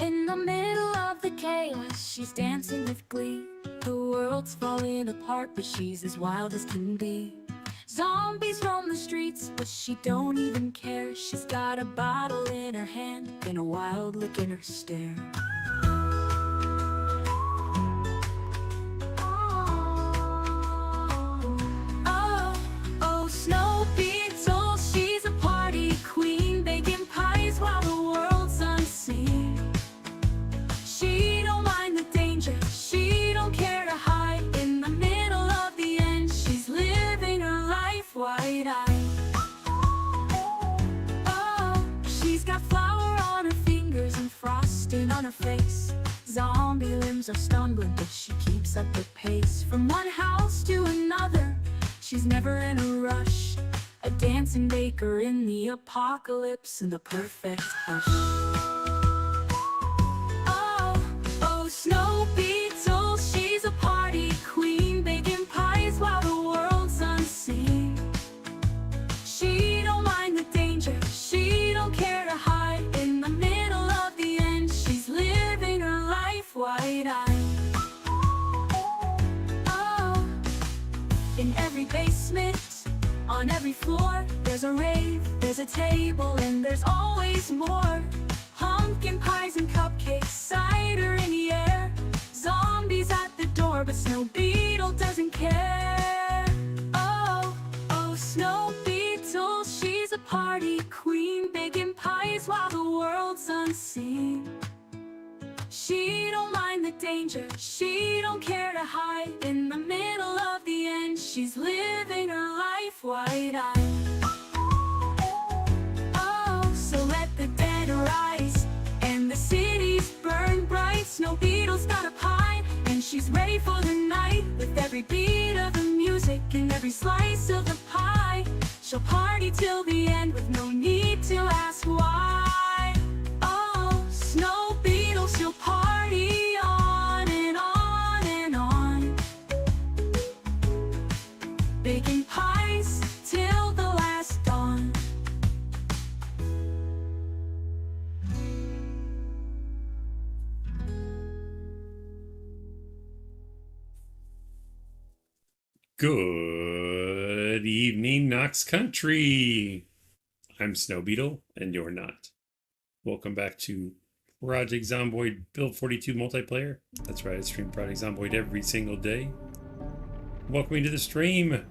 In the middle of the chaos, she's dancing with glee. The world's falling apart, but she's as wild as can be. Zombies roam the streets, but she don't even care. She's got a bottle in her hand and a wild look in her stare. Oh, Snow Beetle, she's a party queen, baking pies while the world's unseen. She don't mind the danger, she don't care to hide. In the middle of the end, she's living her life wide-eyed. Oh, she's got flour on her fingers and frosting on her face. Zombie limbs are stumbling, but she keeps up the pace. From one house to another, she's never in a rush. A dancing baker in the apocalypse in the perfect hush. Oh, Snow Beetle, she's a party queen, baking pies while the world's unseen. She don't mind the danger, she don't care to hide. In the middle of the end, she's living her life wide-eyed. Oh, in every basement, on every floor, there's a rave, there's a table, and there's always more. Pumpkin pies and cupcakes, cider in the air. Zombies at the door, but Snow Beetle doesn't care. Oh, Snow Beetle, she's a party queen, baking pies while the world's unseen. She don't mind the danger, she don't care to hide. In the middle of the end, she's living her life wide-eyed. Oh, so let the dead rise and the cities burn bright. Snow Beetle's got a pie and she's ready for the night. With every beat of the music and every slice of the pie, she'll party till the end with no need to ask why. Oh, Snow Beetle, she'll party on and on and on, baking pies till the last dawn. Good evening, Knox Country. I'm Snow Beetle, and you're not. Welcome back to Project Zomboid Build 42 multiplayer. That's right, I stream Project Zomboid every single day. Welcome to the stream.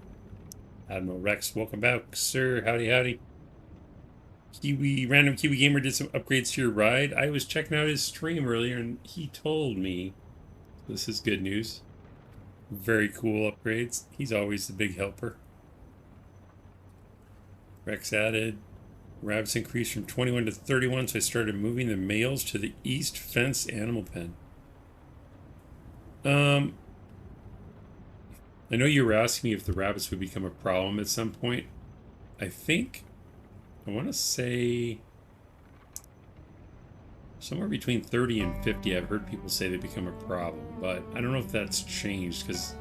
Admiral Rex, welcome back, sir. Howdy, howdy. Random Kiwi Gamer did some upgrades to your ride. I was checking out his stream earlier, and he told me this is good news. Very cool upgrades. He's always the big helper. Rex added, rabbits increased from 21 to 31, so I started moving the males to the east fence animal pen. I know you were asking me if the rabbits would become a problem at some point. I want to say somewhere between 30 and 50, I've heard people say they become a problem, but I don't know if that's changed, because,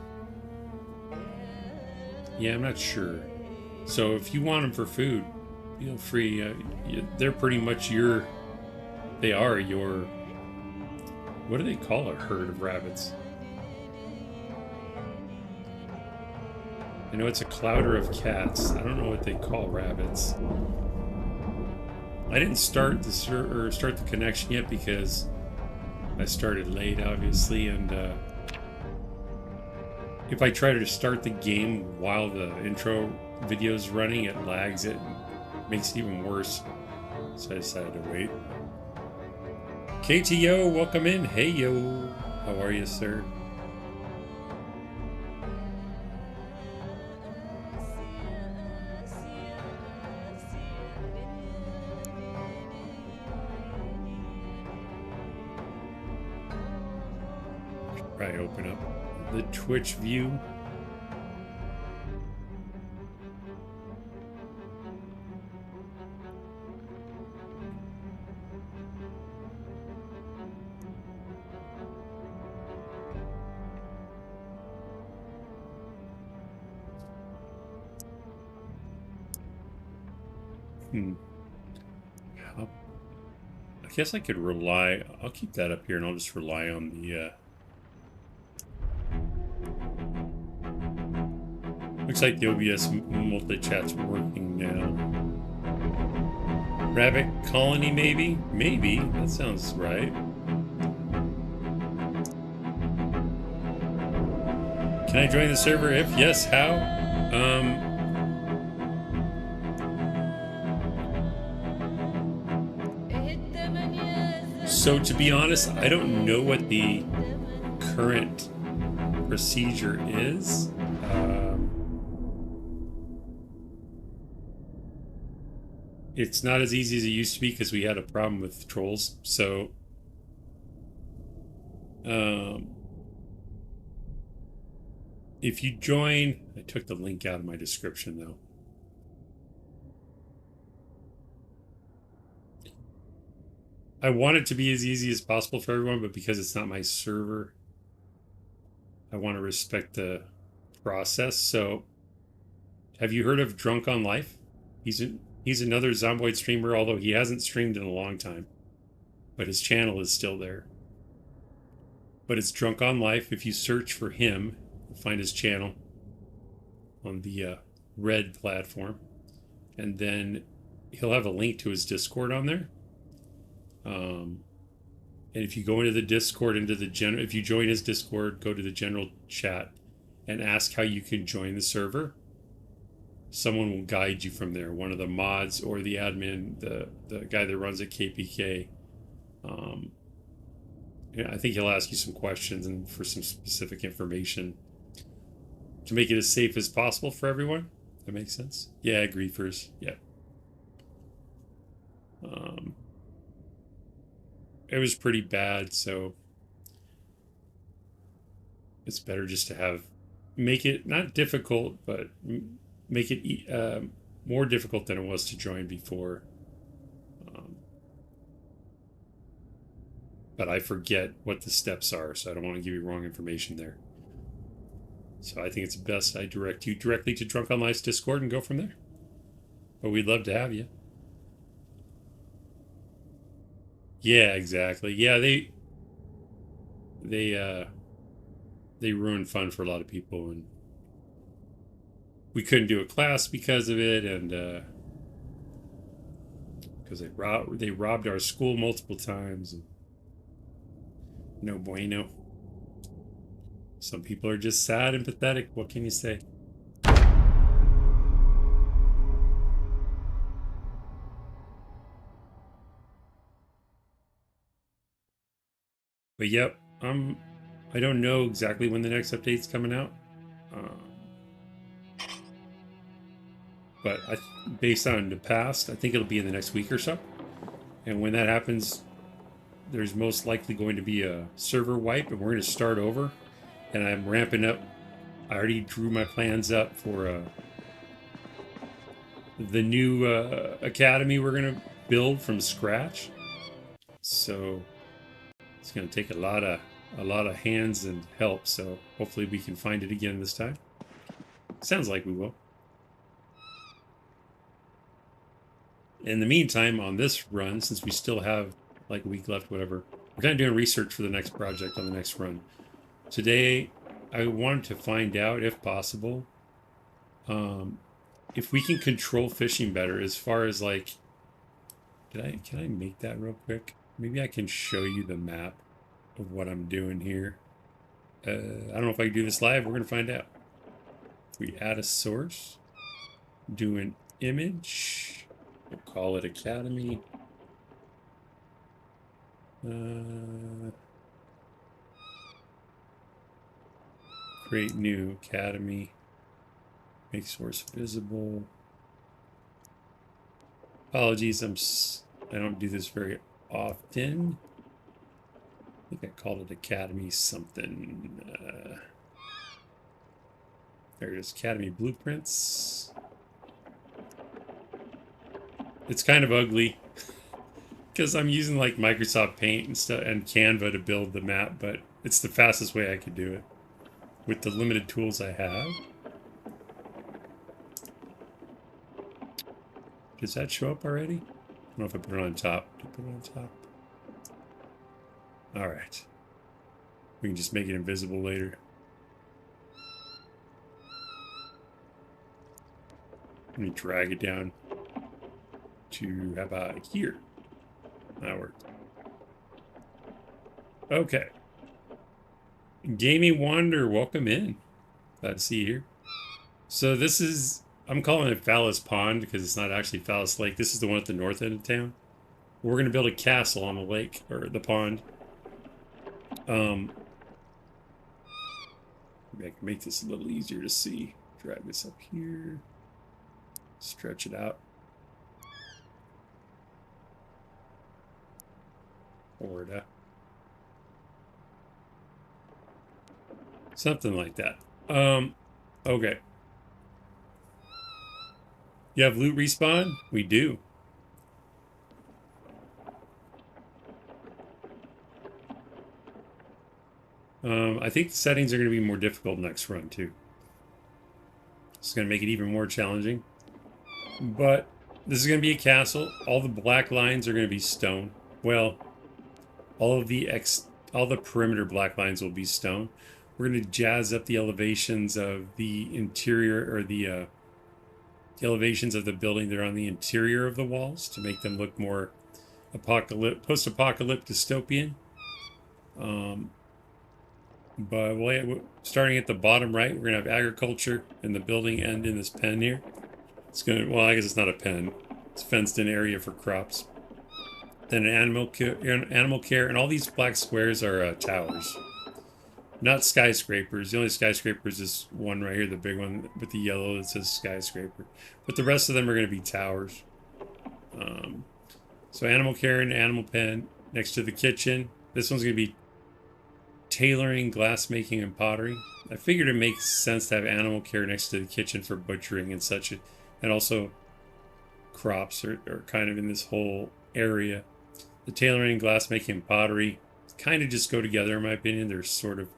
yeah, I'm not sure. So if you want them for food, feel free. They're pretty much they are your, what do they call a herd of rabbits? I know it's a clouder of cats. I don't know what they call rabbits. I didn't start the connection yet because I started late, obviously, and if I try to start the game while the intro video is running, it lags it, makes it even worse. So I decided to wait. KTO, welcome in. Hey yo, how are you, sir? Right, open up the Twitch view. guess I could rely... I'll keep that up here and I'll just rely on the... Looks like the OBS multi-chat's working now. Rabbit colony, maybe? Maybe. That sounds right. Can I join the server? If yes, how? So to be honest, I don't know what the current procedure is. It's not as easy as it used to be because we had a problem with trolls. So, if you join, I took the link out of my description though. I want it to be as easy as possible for everyone, but because it's not my server, I want to respect the process. So, have you heard of Drunk on Life? He's another Zomboid streamer, although he hasn't streamed in a long time. But his channel is still there. But it's Drunk on Life. If you search for him, you'll find his channel on the red platform. And then he'll have a link to his Discord on there. And if you go into the Discord, if you join his Discord, go to the general chat and ask how you can join the server. Someone will guide you from there. One of the mods or the admin, the guy that runs at KPK. Yeah, I think he'll ask you some questions and for some specific information to make it as safe as possible for everyone. That makes sense? Yeah, griefers. Yeah. It was pretty bad, so it's better just to make it not difficult, but make it more difficult than it was to join before. But I forget what the steps are, so I don't want to give you wrong information there. So I think it's best I direct you directly to Drunk on Life's Discord and go from there. But we'd love to have you. Yeah, exactly. Yeah, they ruined fun for a lot of people, and we couldn't do a class because of it, and because they robbed our school multiple times. And no bueno. Some people are just sad and pathetic. What can you say? But yep, I don't know exactly when the next update's coming out. But based on the past, I think it'll be in the next week or so. And when that happens, there's most likely going to be a server wipe, and we're going to start over. And I'm ramping up. I already drew my plans up for the new academy we're going to build from scratch. So it's going to take a lot of hands and help. So hopefully we can find it again this time. Sounds like we will. In the meantime, on this run, since we still have like a week left, whatever, we're kind of doing research for the next project on the next run. Today, I wanted to find out, if possible, if we can control fishing better as far as like, can I make that real quick? Maybe I can show you the map of what I'm doing here. I don't know if I can do this live. We're going to find out. If we add a source, do an image, we'll call it Academy. Create new Academy. Make source visible. Apologies, I don't do this very often. I think I called it Academy something. There it is, Academy Blueprints. It's kind of ugly because I'm using like Microsoft Paint and stuff and Canva to build the map, but it's the fastest way I could do it with the limited tools I have. Does that show up already? I don't know if I put it on top. Did I put it on top? All right. We can just make it invisible later. Let me drag it down to, how about here? That worked. Okay. Gaming Wander, welcome in. Glad to see you here. So this is, I'm calling it Phallus Pond because it's not actually Phallus Lake. This is the one at the north end of town. We're going to build a castle on the lake, or the pond. Maybe I can make this a little easier to see. Drag this up here. Stretch it out. Or something like that. Okay. You have loot respawn? We do. I think the settings are going to be more difficult next run, too. It's going to make it even more challenging. But this is going to be a castle. All the black lines are going to be stone. Well, all the perimeter black lines will be stone. We're going to jazz up the elevations of the interior, or the elevations of the building that are on the interior of the walls to make them look more post-apocalyptic dystopian. But starting at the bottom right, we're going to have agriculture in the building and in this pen here. It's going to, well, I guess it's not a pen. It's a fenced-in area for crops. Then animal care, and all these black squares are towers. Not skyscrapers. The only skyscrapers is one right here, the big one with the yellow that says skyscraper. But the rest of them are going to be towers. So animal care and animal pen next to the kitchen. This one's going to be tailoring, glassmaking, and pottery. I figured it makes sense to have animal care next to the kitchen for butchering and such, and also crops are kind of in this whole area. The tailoring, glassmaking, and pottery kind of just go together in my opinion. They're sort of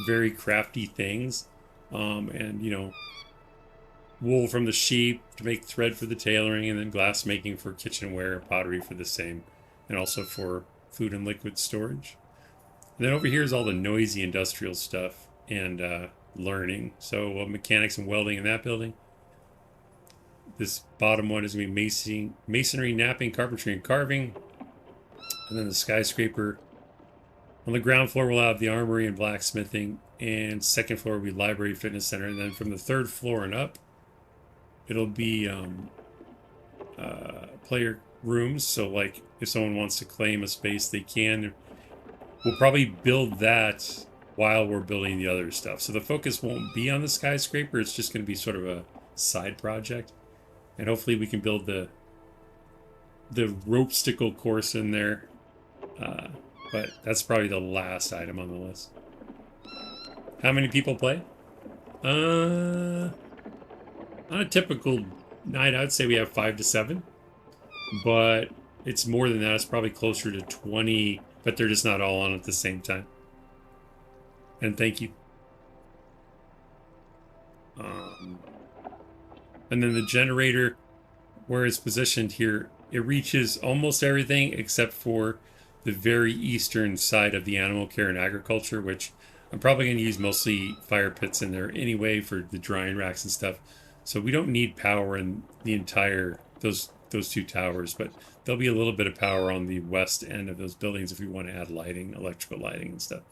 very crafty things. And you know, wool from the sheep to make thread for the tailoring, and then glassmaking for kitchenware, and pottery for the same, and also for food and liquid storage. And then over here is all the noisy industrial stuff and learning. So mechanics and welding in that building. This bottom one is going to be masonry, knapping, carpentry, and carving. And then the skyscraper. On the ground floor, we'll have the armory and blacksmithing. And second floor will be library, fitness center. And then from the third floor and up, it'll be player rooms. So like if someone wants to claim a space, they can. We'll probably build that while we're building the other stuff. So the focus won't be on the skyscraper. It's just going to be sort of a side project. And hopefully we can build the ropesticle course in there. But that's probably the last item on the list. How many people play? On a typical night, I'd say we have 5 to 7. But it's more than that. It's probably closer to 20, but they're just not all on at the same time. And thank you. And then the generator, where it's positioned here, it reaches almost everything except for the very eastern side of the animal care and agriculture, which I'm probably going to use mostly fire pits in there anyway for the drying racks and stuff. So we don't need power in the entire, those two towers, but there'll be a little bit of power on the west end of those buildings if we want to add lighting, electrical lighting and stuff.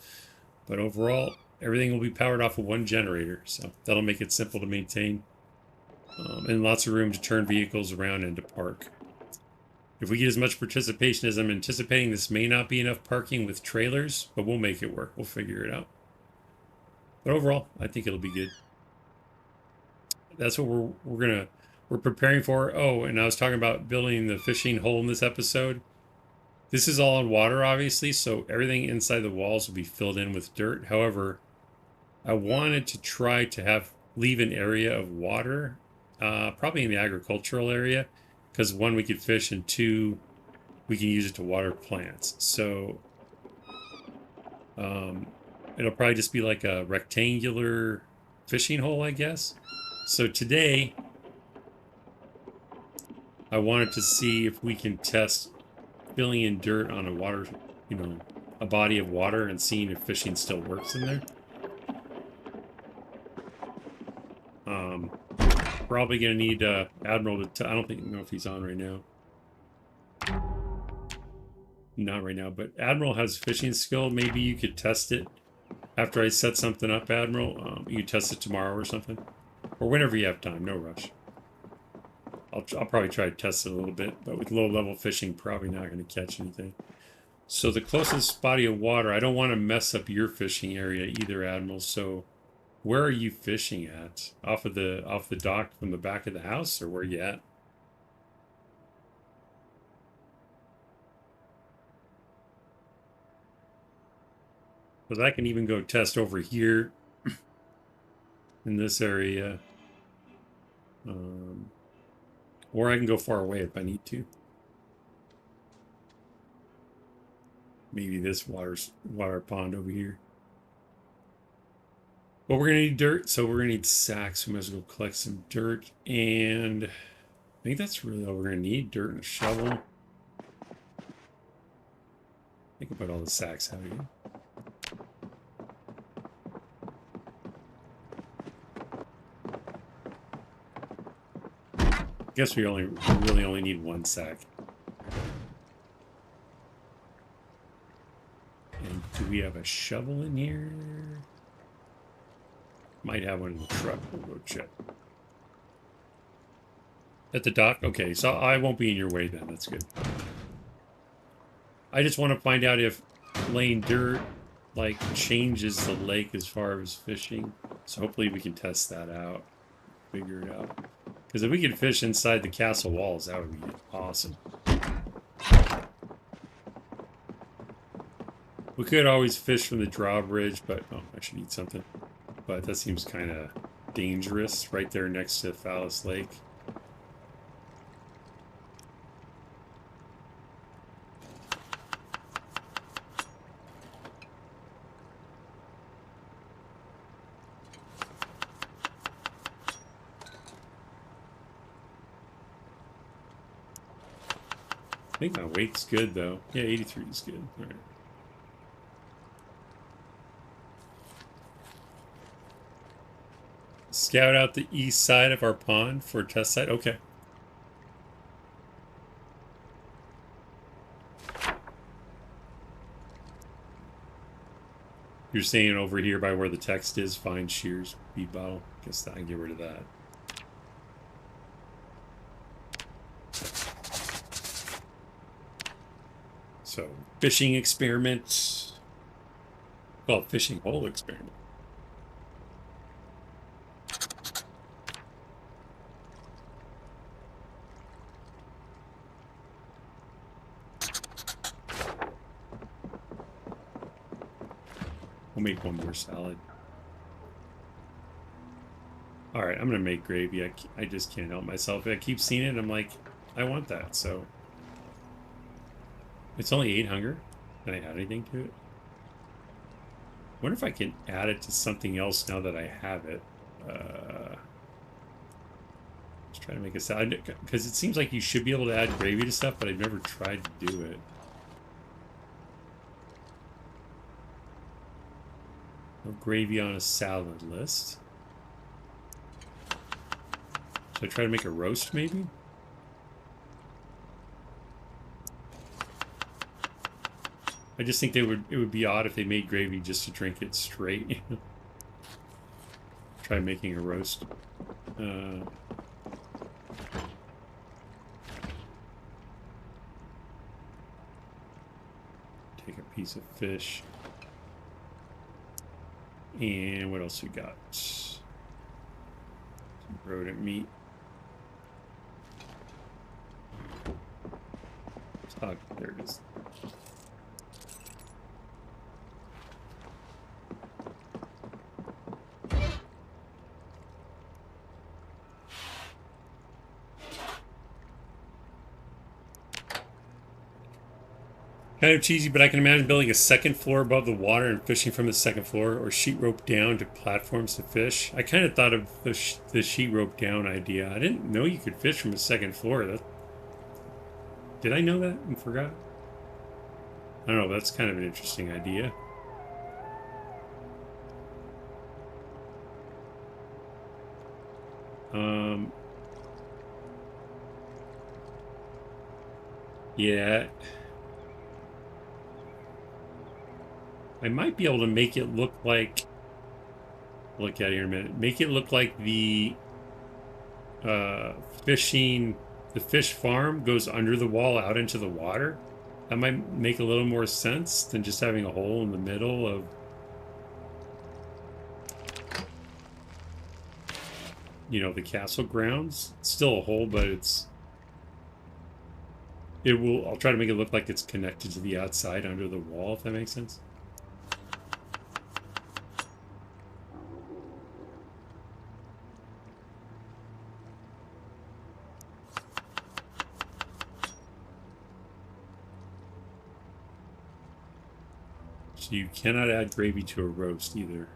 But overall, everything will be powered off of one generator, so that'll make it simple to maintain. And lots of room to turn vehicles around and to park. If we get as much participation as I'm anticipating, this may not be enough parking with trailers, but we'll make it work. We'll figure it out. But overall, I think it'll be good. That's what we're preparing for. Oh, and I was talking about building the fishing hole in this episode. This is all on water, obviously, so everything inside the walls will be filled in with dirt. However, I wanted to try to leave an area of water, probably in the agricultural area, because one, we could fish, and two, we can use it to water plants. So it'll probably just be like a rectangular fishing hole, I guess. So today, I wanted to see if we can test filling in dirt on a water, a body of water and seeing if fishing still works in there. Probably gonna need Admiral to. I don't know if he's on right now. Not right now, but Admiral has fishing skill. Maybe you could test it after I set something up, Admiral. You test it tomorrow or something, or whenever you have time. No rush. I'll probably try to test it a little bit, but with low level fishing, probably not going to catch anything. So the closest body of water, I don't want to mess up your fishing area either, Admiral. So where are you fishing at? Off the dock from the back of the house, or where are you at? Because I can even go test over here in this area. Or I can go far away if I need to. Maybe this water pond over here. But we're gonna need dirt, so we're gonna need sacks. We might as well go collect some dirt, and I think that's really all we're gonna need: dirt and a shovel. Think about all the sacks out here. I guess we really only need one sack. And do we have a shovel in here? Might have one in the truck. We'll go check. At the dock? Okay, so I won't be in your way then. That's good. I just want to find out if laying dirt, like, changes the lake as far as fishing. So hopefully we can test that out. Figure it out. Because if we could fish inside the castle walls, that would be awesome. We could always fish from the drawbridge, but... Oh, I should eat something. But that seems kind of dangerous, right there next to Phallus Lake. I think my weight's good, though. Yeah, 83 is good. All right. Scout out the east side of our pond for a test site. Okay. You're saying over here by where the text is, find shears, feed bottle. Guess I can get rid of that. So, fishing experiment. Well, fishing hole experiment. We'll make one more salad. Alright, I'm gonna make gravy. I just can't help myself. I keep seeing it, I'm like, I want that, so... It's only 8 hunger. Can I add anything to it? I wonder if I can add it to something else now that I have it. Let's try to make a salad. Because it seems like you should be able to add gravy to stuff, but I've never tried to do it. No gravy on a salad list. Should I try to make a roast, maybe? I just think it would be odd if they made gravy just to drink it straight. Try making a roast. Take a piece of fish. And what else we got? Some rodent meat. Oh, there it is. Kind of cheesy, but I can imagine building a second floor above the water and fishing from the second floor, or sheet rope down to platforms to fish. I kind of thought of the sheet rope down idea. I didn't know you could fish from the second floor. Did I know that and forgot? I don't know, that's kind of an interesting idea. Yeah. I might be able to make it look like, look at it here in a minute, make it look like the fishing, the fish farm goes under the wall out into the water. That might make a little more sense than just having a hole in the middle of, you know, the castle grounds. It's still a hole, but I'll try to make it look like it's connected to the outside under the wall, if that makes sense. So you cannot add gravy to a roast either.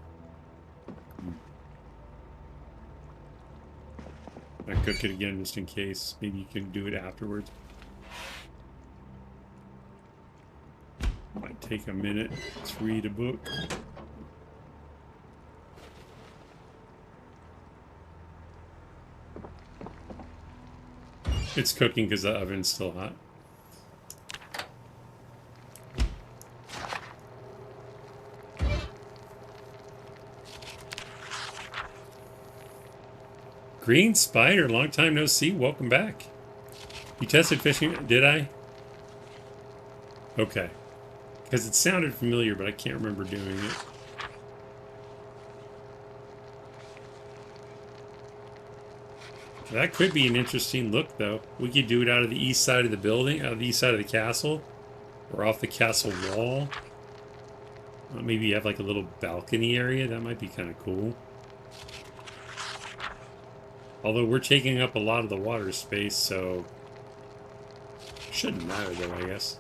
I cook it again just in case. Maybe you can do it afterwards. Might take a minute to read a book. It's cooking because the oven's still hot. Green Spider, long time no see. Welcome back. You tested fishing? Did I? Okay. Because it sounded familiar, but I can't remember doing it. That could be an interesting look, though. We could do it out of the east side of the building, out of the east side of the castle, or off the castle wall. Maybe you have like a little balcony area. That might be kind of cool. Although we're taking up a lot of the water space, so shouldn't matter though, I guess.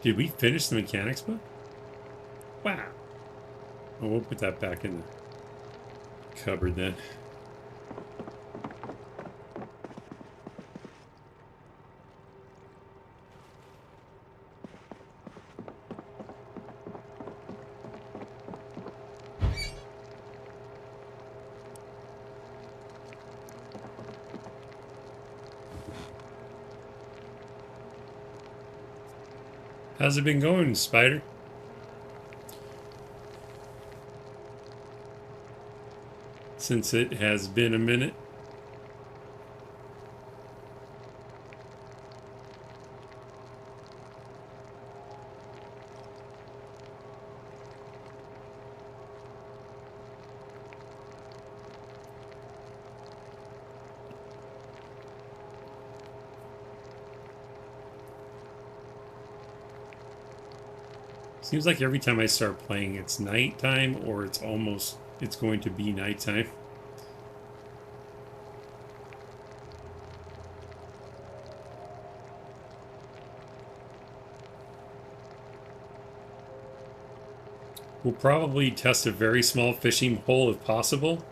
Did we finish the mechanics book? Wow. Oh, we'll put that back in the cupboard then. How's it been going, Spider? Since it has been a minute. Seems like every time I start playing, it's nighttime or it's going to be nighttime. We'll probably test a very small fishing hole if possible,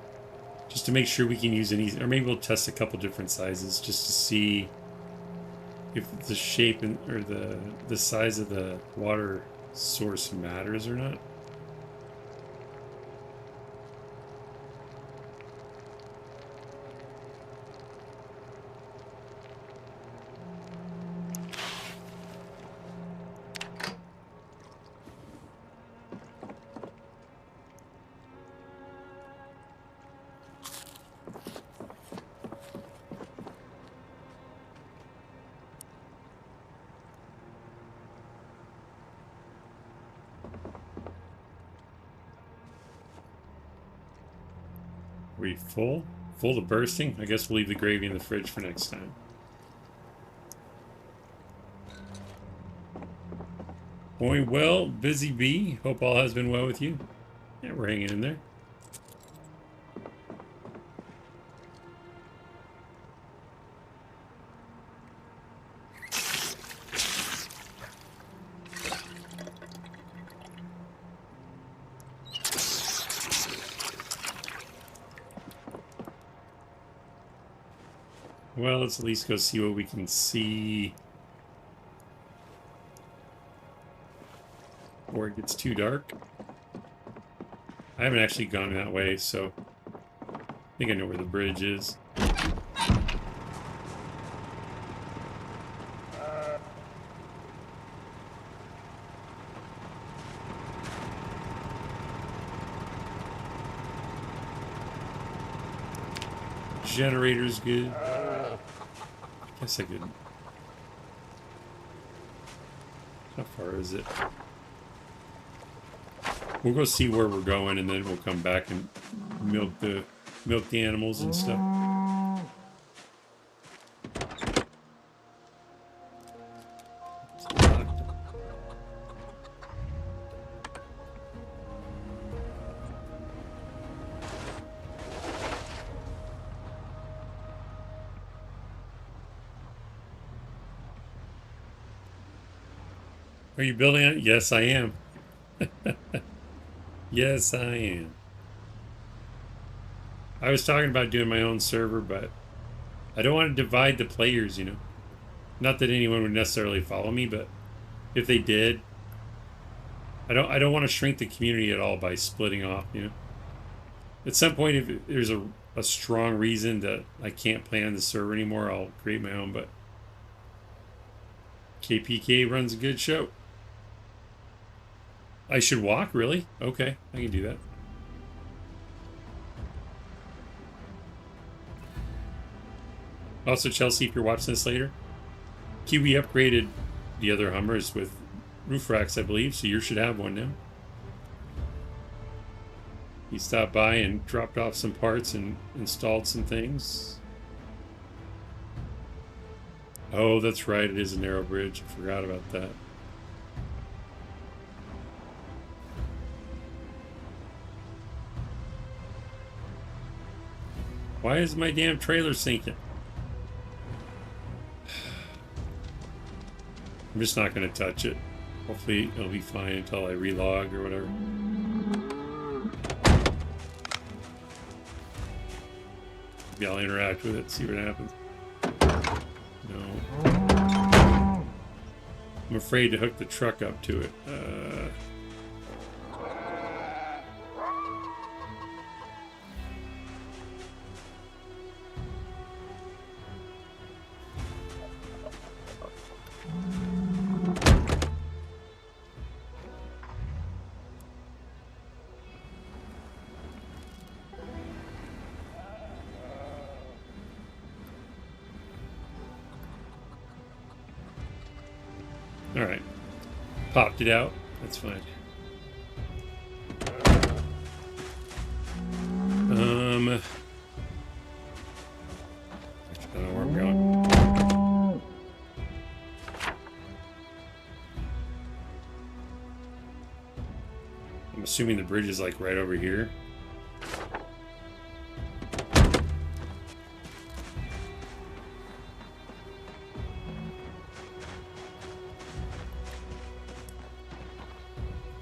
just to make sure we can use any, or maybe we'll test a couple different sizes just to see if the shape or the size of the water source matters or not. We full? Full to bursting? I guess we'll leave the gravy in the fridge for next time. Going well, Busy Bee. Hope all has been well with you. Yeah, we're hanging in there. Well, let's at least go see what we can see before it gets too dark. I haven't actually gone that way, so I think I know where the bridge is. Generator's good. I guess I could. How far is it? We'll go see where we're going, and then we'll come back and milk the animals and stuff. Are you building it? Yes, I am. Yes, I am. I was talking about doing my own server, but I don't want to divide the players, you know. Not that anyone would necessarily follow me, but if they did, I don't want to shrink the community at all by splitting off, you know. At some point, if there's a strong reason that I can't play on the server anymore, I'll create my own, but KPK runs a good show. I should walk, really? Okay, I can do that. Also, Chelsea, if you're watching this later, Kiwi upgraded the other Hummers with roof racks, I believe, so you should have one now. He stopped by and dropped off some parts and installed some things. Oh, that's right, it is a narrow bridge. I forgot about that. Why is my damn trailer sinking? I'm just not going to touch it. Hopefully it'll be fine until I relog or whatever. Maybe I'll interact with it, see what happens. No. I'm afraid to hook the truck up to it. Alright. Popped it out. That's fine. Actually, I don't know where I'm going. I'm assuming the bridge is like right over here.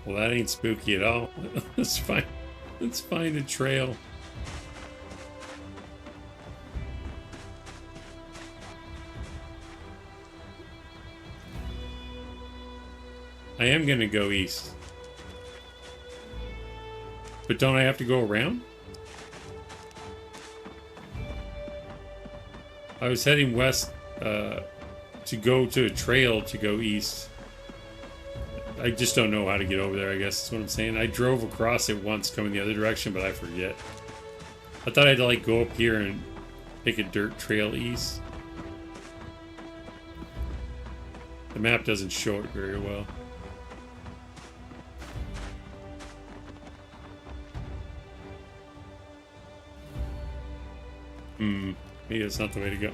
Well, that ain't spooky at all. Let's find a trail. I am gonna go east. But don't I have to go around? I was heading west to go to a trail to go east. I just don't know how to get over there, I guess is what I'm saying. I drove across it once coming the other direction, but I forget. I thought I had to like go up here and take a dirt trail east. The map doesn't show it very well. Maybe that's not the way to go.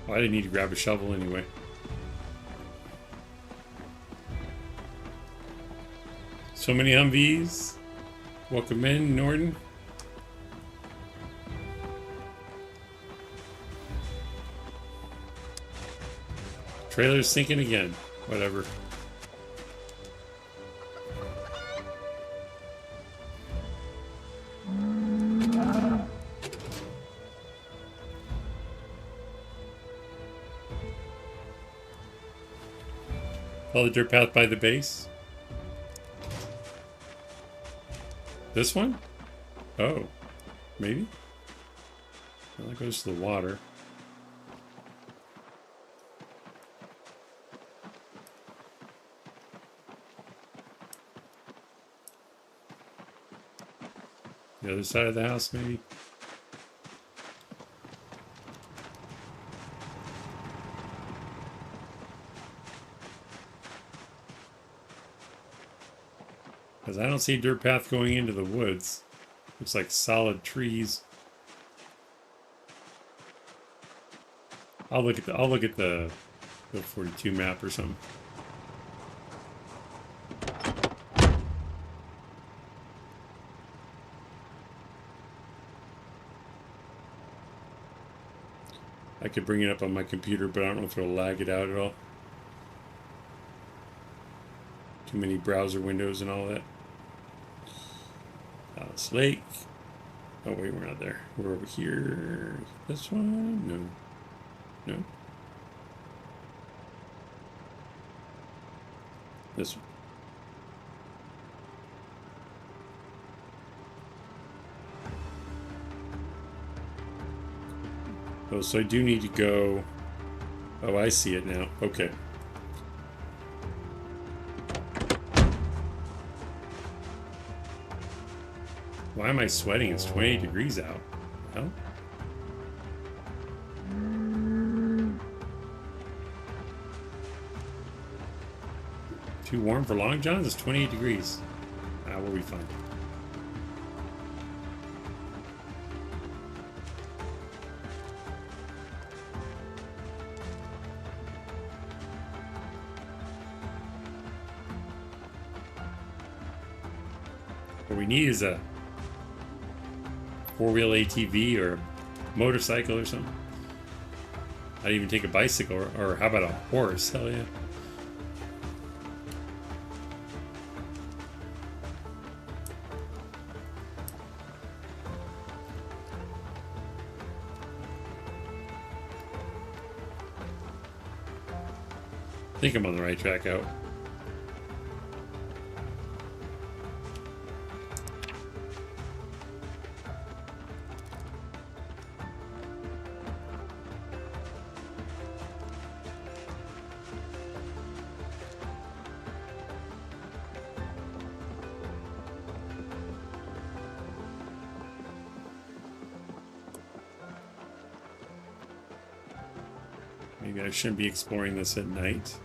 Well, I didn't need to grab a shovel anyway. So many Humvees. Welcome in, Norton. Trailer's sinking again. Whatever. Follow the dirt path by the base. This one? Oh. Maybe? Well, that goes to the water. The other side of the house, maybe? Because I don't see a dirt path going into the woods. Looks like solid trees. I'll look at the 42 map or something. I could bring it up on my computer, but I don't know if it'll lag it out at all. Too many browser windows and all that. Alice Lake. Oh wait, we're not there. We're over here. This one? No. No. This one. Oh, so I do need to go. Oh, I see it now. Okay. Why am I sweating? It's 28 degrees out. Well. Too warm for Long John's? It's 28 degrees. Ah, we'll be fine. What we need is a four-wheel ATV or a motorcycle or something. I'd even take a bicycle or how about a horse? Hell yeah. I think I'm on the right track out. Maybe I shouldn't be exploring this at night.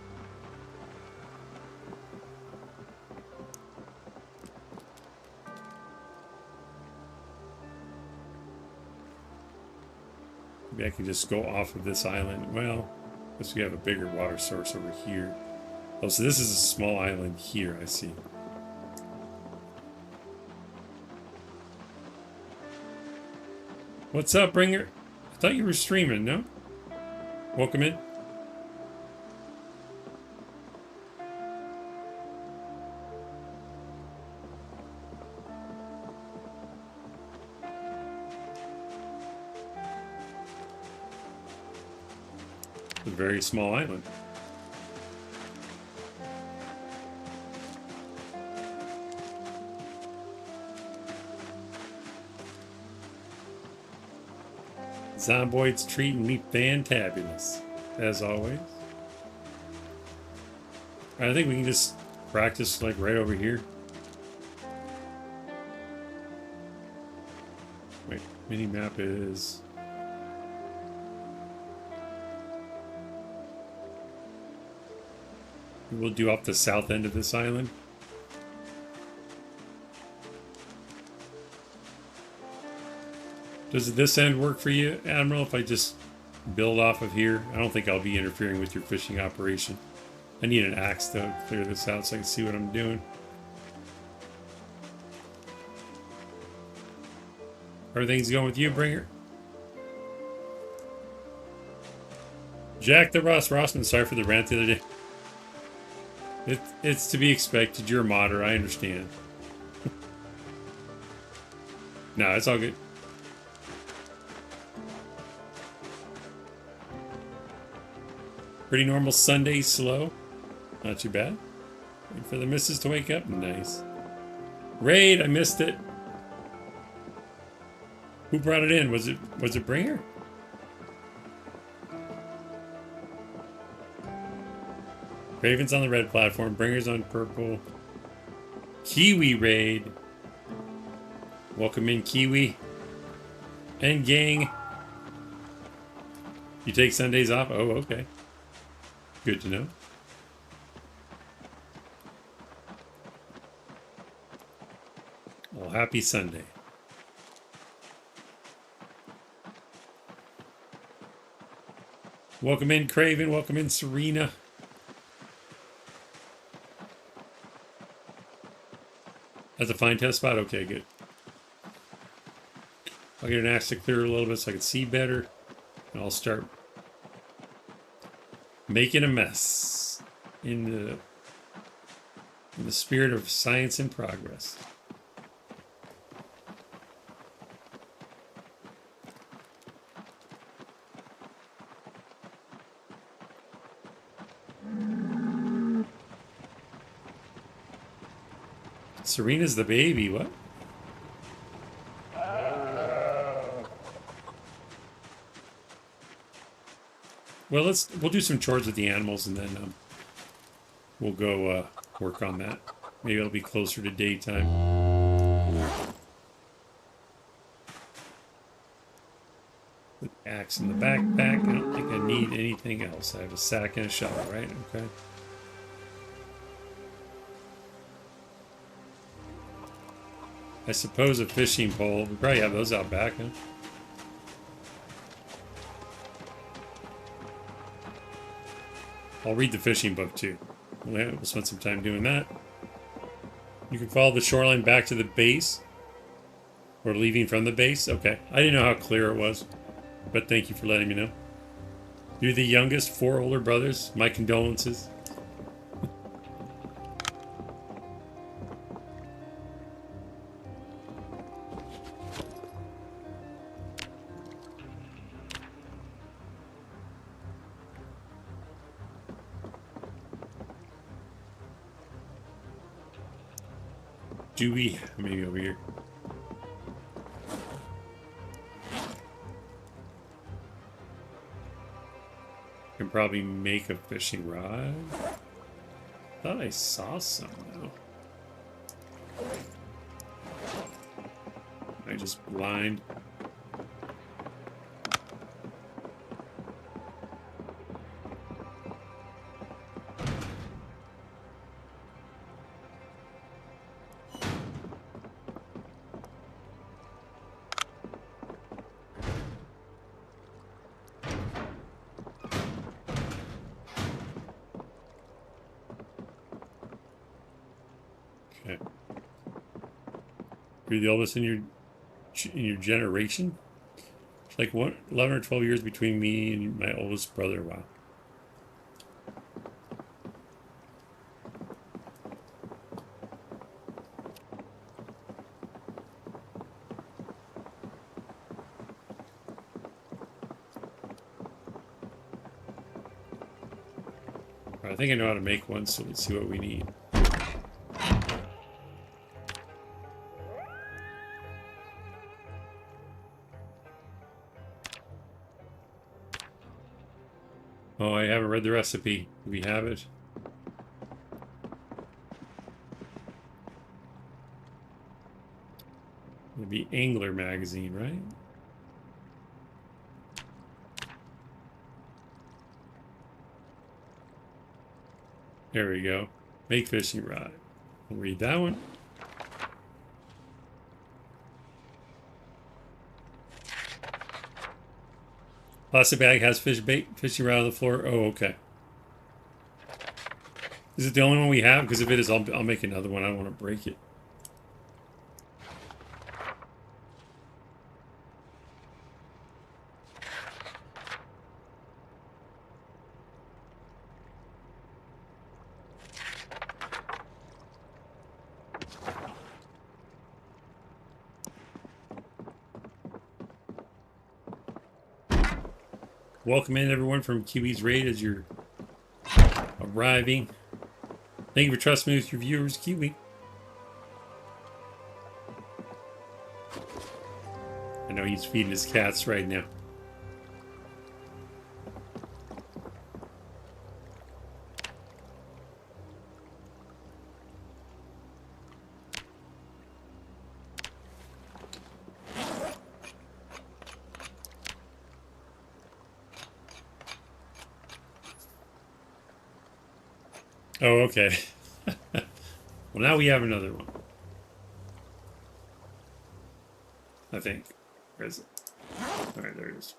Maybe I can just go off of this island. Well, I guess we have a bigger water source over here. Oh, so this is a small island here, I see. What's up, Bringer? I thought you were streaming, no? Welcome in. A very small island. Zomboid's treating me fantabulous, as always. I think we can just practice like right over here. Wait, mini map is. We'll do up the south end of this island. Does this end work for you, Admiral, if I just build off of here? I don't think I'll be interfering with your fishing operation. I need an axe, though, to clear this out so I can see what I'm doing. Everything's going with you, Bringer? Jack the Rossman, sorry for the rant the other day. It's to be expected. You're a modder, I understand. No, it's all good. Pretty normal Sunday slow. Not too bad. Wait for the missus to wake up. Nice. Raid, I missed it. Who brought it in? Was it Bringer? Raven's on the red platform. Bringer's on purple. Kiwi raid. Welcome in, Kiwi. And gang. You take Sundays off? Oh, okay. Good to know. Well, happy Sunday. Welcome in, Craven. Welcome in, Serena. That's a fine test spot? Okay, good. I'll get an axe to clear a little bit so I can see better. And I'll start making a mess in the spirit of science and progress. Serena's the baby, what? Well, we'll do some chores with the animals and then we'll go work on that. Maybe it'll be closer to daytime. Put the axe in the backpack. I don't think I need anything else. I have a sack and a shovel, right? Okay. I suppose a fishing pole. We probably have those out back, huh? I'll read the fishing book too. We'll spend some time doing that. You can follow the shoreline back to the base. Or leaving from the base. Okay. I didn't know how clear it was. But thank you for letting me know. You're the youngest, 4 older brothers. My condolences. Dewey, maybe over here. Can probably make a fishing rod. Thought I saw some though. I just blind. Okay. You're the oldest in your generation? It's like 11 or 12 years between me and my oldest brother. Wow. I think I know how to make one, so let's see what we need. Oh, I haven't read the recipe. Do we have it? It'd be Angler magazine, right? There we go. Make fishing rod. We'll read that one. Plastic bag has fish bait, fishing rod on the floor. Oh, okay. Is it the only one we have? Because if it is, I'll make another one. I don't want to break it. Welcome in everyone from QB's Raid as you're arriving. Thank you for trusting me with your viewers, QB. I know he's feeding his cats right now. Oh, okay. Well, now we have another one. I think. Where is it? Alright, there it is.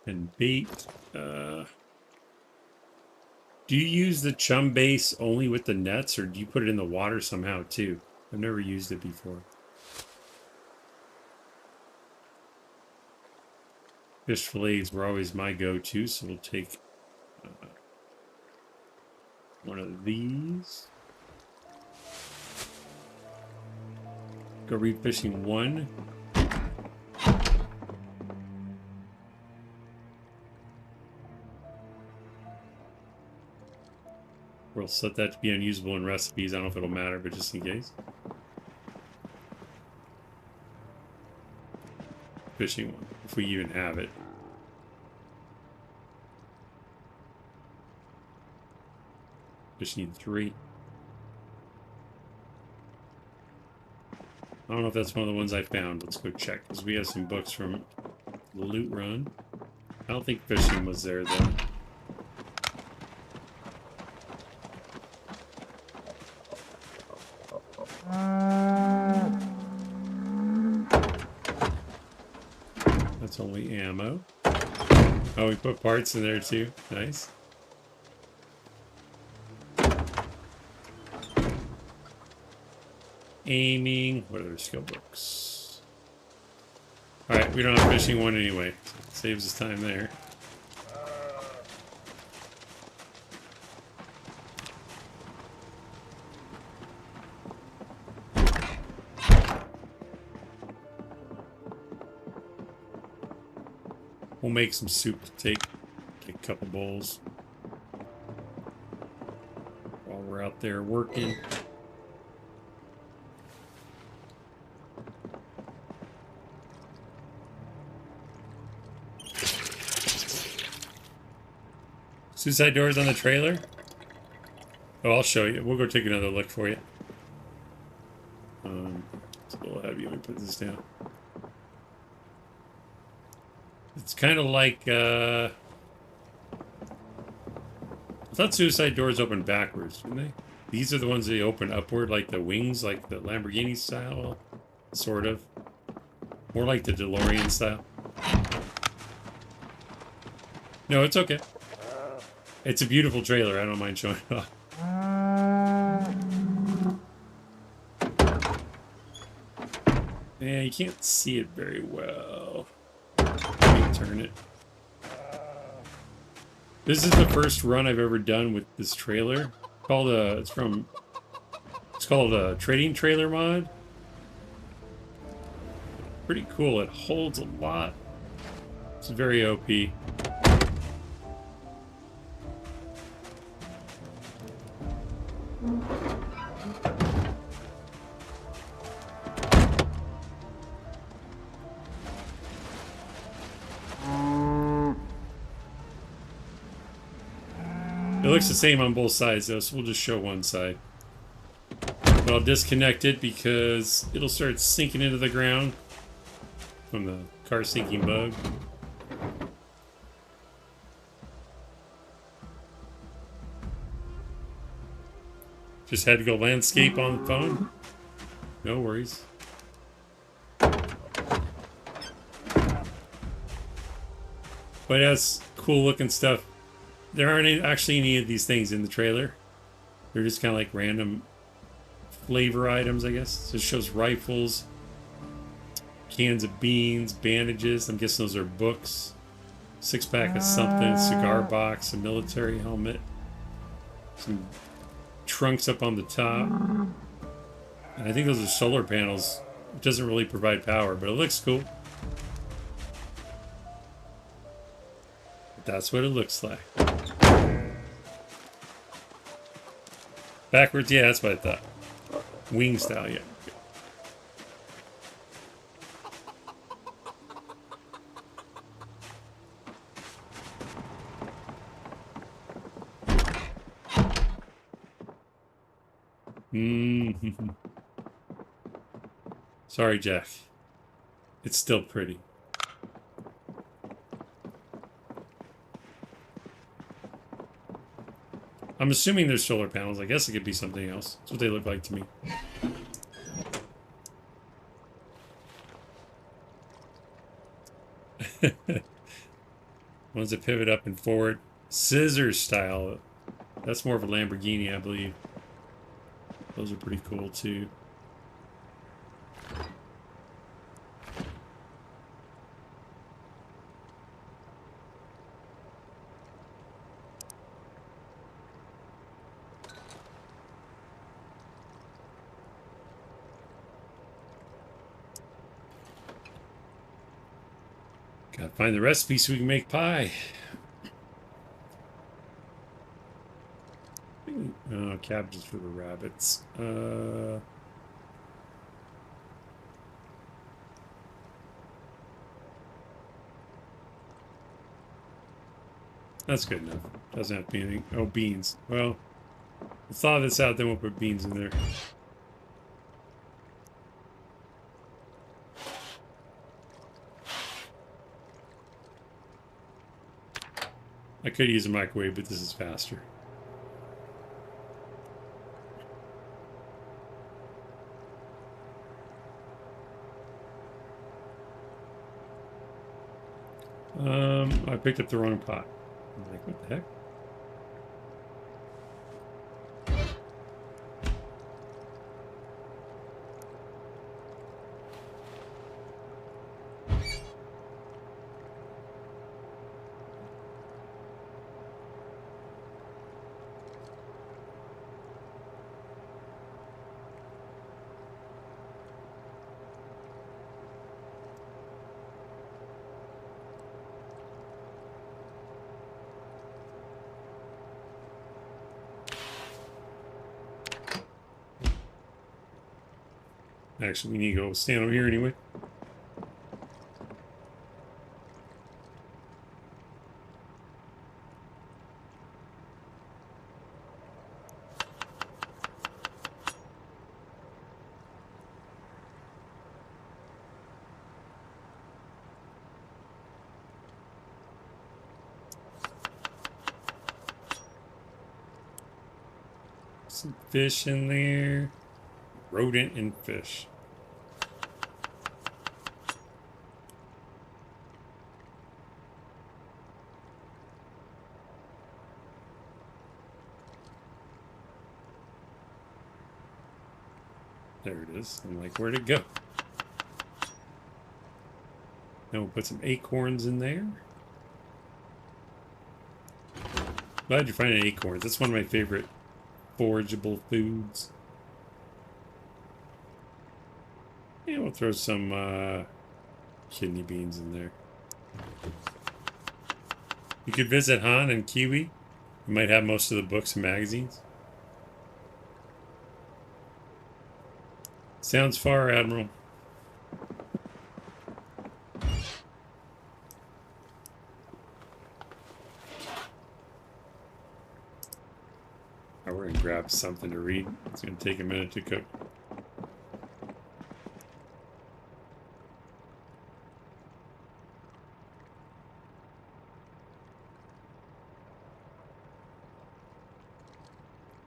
And bait. Do you use the chum base only with the nets, or do you put it in the water somehow too? I've never used it before. Fish fillets were always my go-to, so we'll take one of these. Go reef fishing 1. We'll set that to be unusable in recipes. I don't know if it'll matter, but just in case. Fishing 1, if we even have it. Fishing 3. I don't know if that's one of the ones I found. Let's go check, because we have some books from the loot run. I don't think fishing was there, though. That's only ammo. Oh, we put parts in there too. Nice. Aiming. What other skill books? Alright, we don't have fishing 1 anyway. Saves us time there. We'll make some soup to take a couple bowls while we're out there working. Suicide doors on the trailer? Oh, I'll show you. We'll go take another look for you. It's a little heavy. Let me put this down. It's kind of like, I thought suicide doors open backwards, didn't they? These are the ones that open upward, like the wings, like the Lamborghini style, sort of. More like the DeLorean style. No, it's okay. It's a beautiful trailer. I don't mind showing it off. Yeah, you can't see it very well. Let me turn it. This is the first run I've ever done with this trailer. It's called a trading trailer mod. Pretty cool. It holds a lot. It's very OP. It looks the same on both sides though, so we'll just show one side. But I'll disconnect it because it'll start sinking into the ground from the car sinking bug. Just had to go landscape on the phone. No worries. But it has cool looking stuff. There aren't actually any of these things in the trailer. They're just kind of like random flavor items, I guess. So it shows rifles, cans of beans, bandages. I'm guessing those are books. 6-pack of something, cigar box, a military helmet, some trunks up on the top. And I think those are solar panels. It doesn't really provide power, but it looks cool. But that's what it looks like. Backwards, yeah, that's what I thought. Wing style, yeah. Mm-hmm. Sorry, Jack. It's still pretty. I'm assuming there's solar panels. I guess it could be something else. That's what they look like to me. Ones that pivot up and forward. Scissors style. That's more of a Lamborghini, I believe. Those are pretty cool, too. Gotta find the recipe so we can make pie. Oh, cabbages for the rabbits. That's good enough. Doesn't have to be anything. Oh, beans. Well, we'll thaw this out, then we'll put beans in there. I could use a microwave, but this is faster. I picked up the wrong pot. I'm like, what the heck? Actually, we need to go stand over here anyway. Some fish in there. Rodent and fish. There it is. I'm like, where'd it go? Now we'll put some acorns in there. Glad you're finding acorns. That's one of my favorite forageable foods. And we'll throw some kidney beans in there. You could visit Han and Kiwi. You might have most of the books and magazines. Sounds far, Admiral. We're gonna grab something to read. It's gonna take a minute to cook.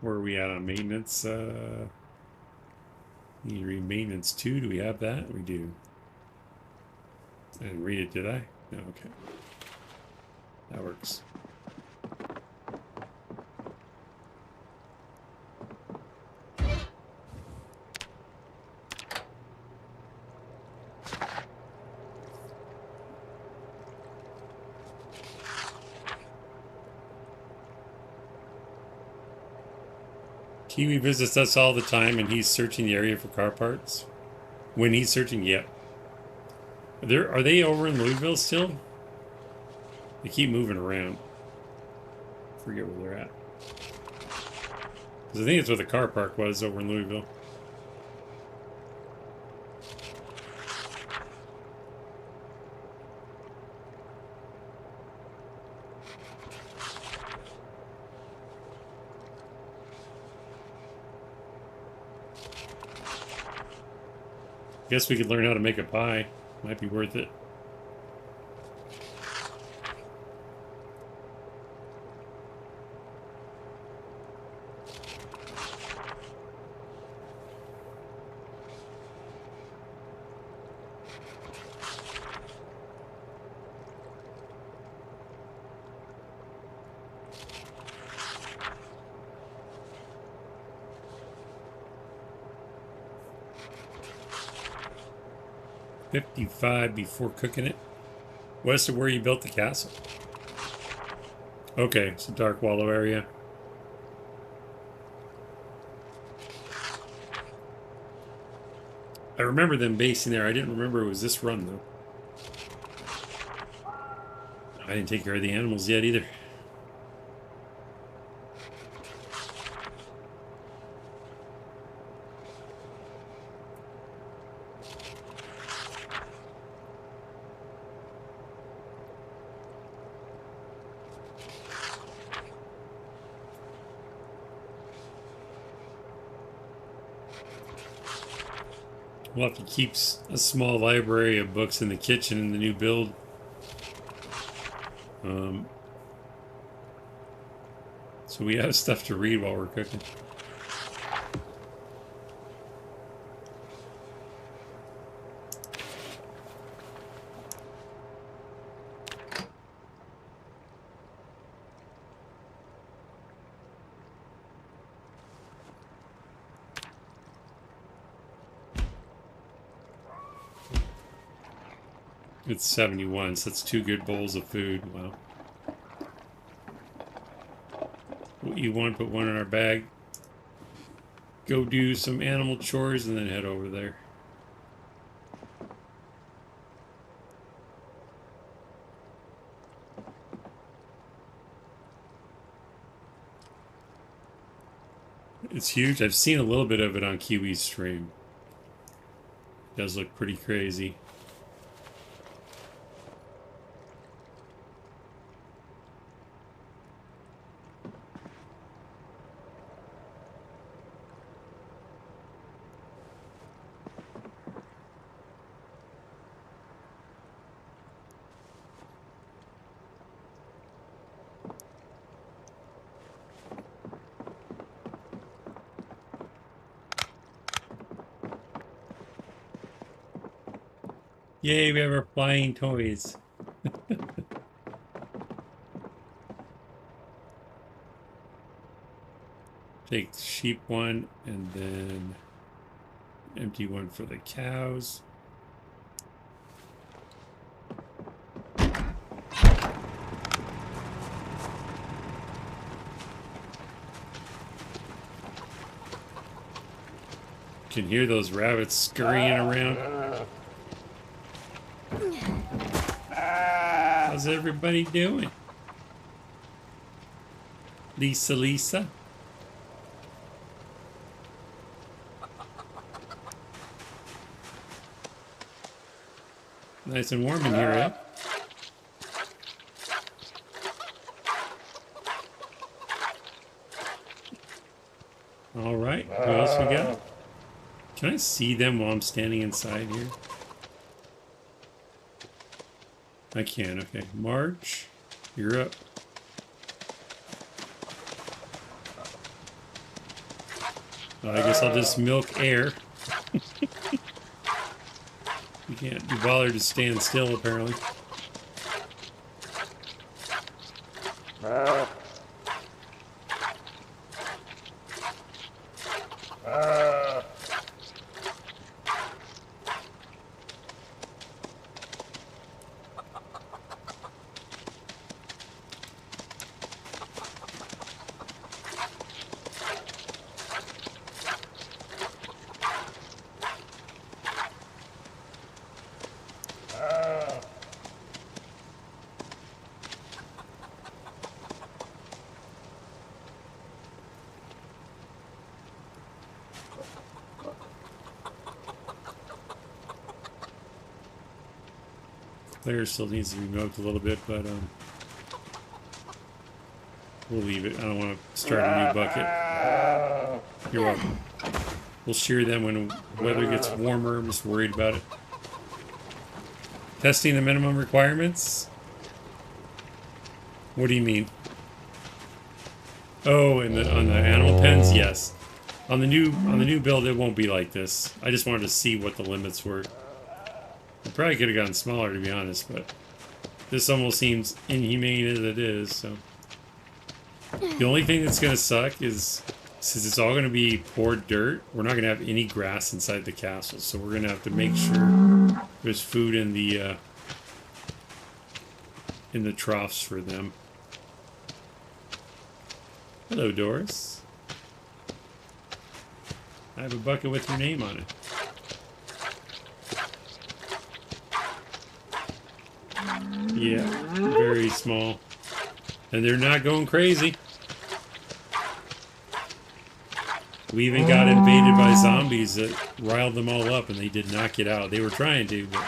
Where are we at on maintenance? Need to read maintenance 2. Do we have that? We do. I didn't read it, did I? No, okay. That works. Kiwi visits us all the time, and he's searching the area for car parts. When he's searching, yep. Are they over in Louisville still? They keep moving around. Forget where they're at. Because I think it's where the car park was over in Louisville. Guess we could learn how to make a pie. Might be worth it. $55 before cooking it. West of where you built the castle. Okay, it's a Dark Wallow area. I remember them basing there. I didn't remember it was this run, though. I didn't take care of the animals yet, either. We'll have to keep a small library of books in the kitchen in the new build. So we have stuff to read while we're cooking. It's 71, so that's 2 good bowls of food. Wow. What you want, put one in our bag. Go do some animal chores and then head over there. It's huge. I've seen a little bit of it on Kiwi's stream. It does look pretty crazy. Yay, we have our flying toys. Take the sheep one and then empty one for the cows. You can hear those rabbits scurrying around. How's everybody doing? Lisa? Nice and warm in here, eh? All right, who else we got? Can I see them while I'm standing inside here? I can, okay. Marge, you're up. I guess I'll just milk air. You can't be bothered to stand still, apparently. player still needs to be milked a little bit, but we'll leave it. I don't want to start a new bucket. You're welcome. We'll shear them when the weather gets warmer. I'm just worried about it. Testing the minimum requirements? What do you mean? Oh, on the animal pens, yes. On the new build, it won't be like this. I just wanted to see what the limits were. It probably could have gotten smaller, to be honest, but this almost seems inhumane as it is. So the only thing that's gonna suck is, since it's all gonna be poured dirt, we're not gonna have any grass inside the castle. So we're gonna have to make sure there's food in the troughs for them. Hello, Doris. I have a bucket with your name on it. Yeah, very small. And they're not going crazy. We even got invaded by zombies that riled them all up, and they did not get out. They were trying to, but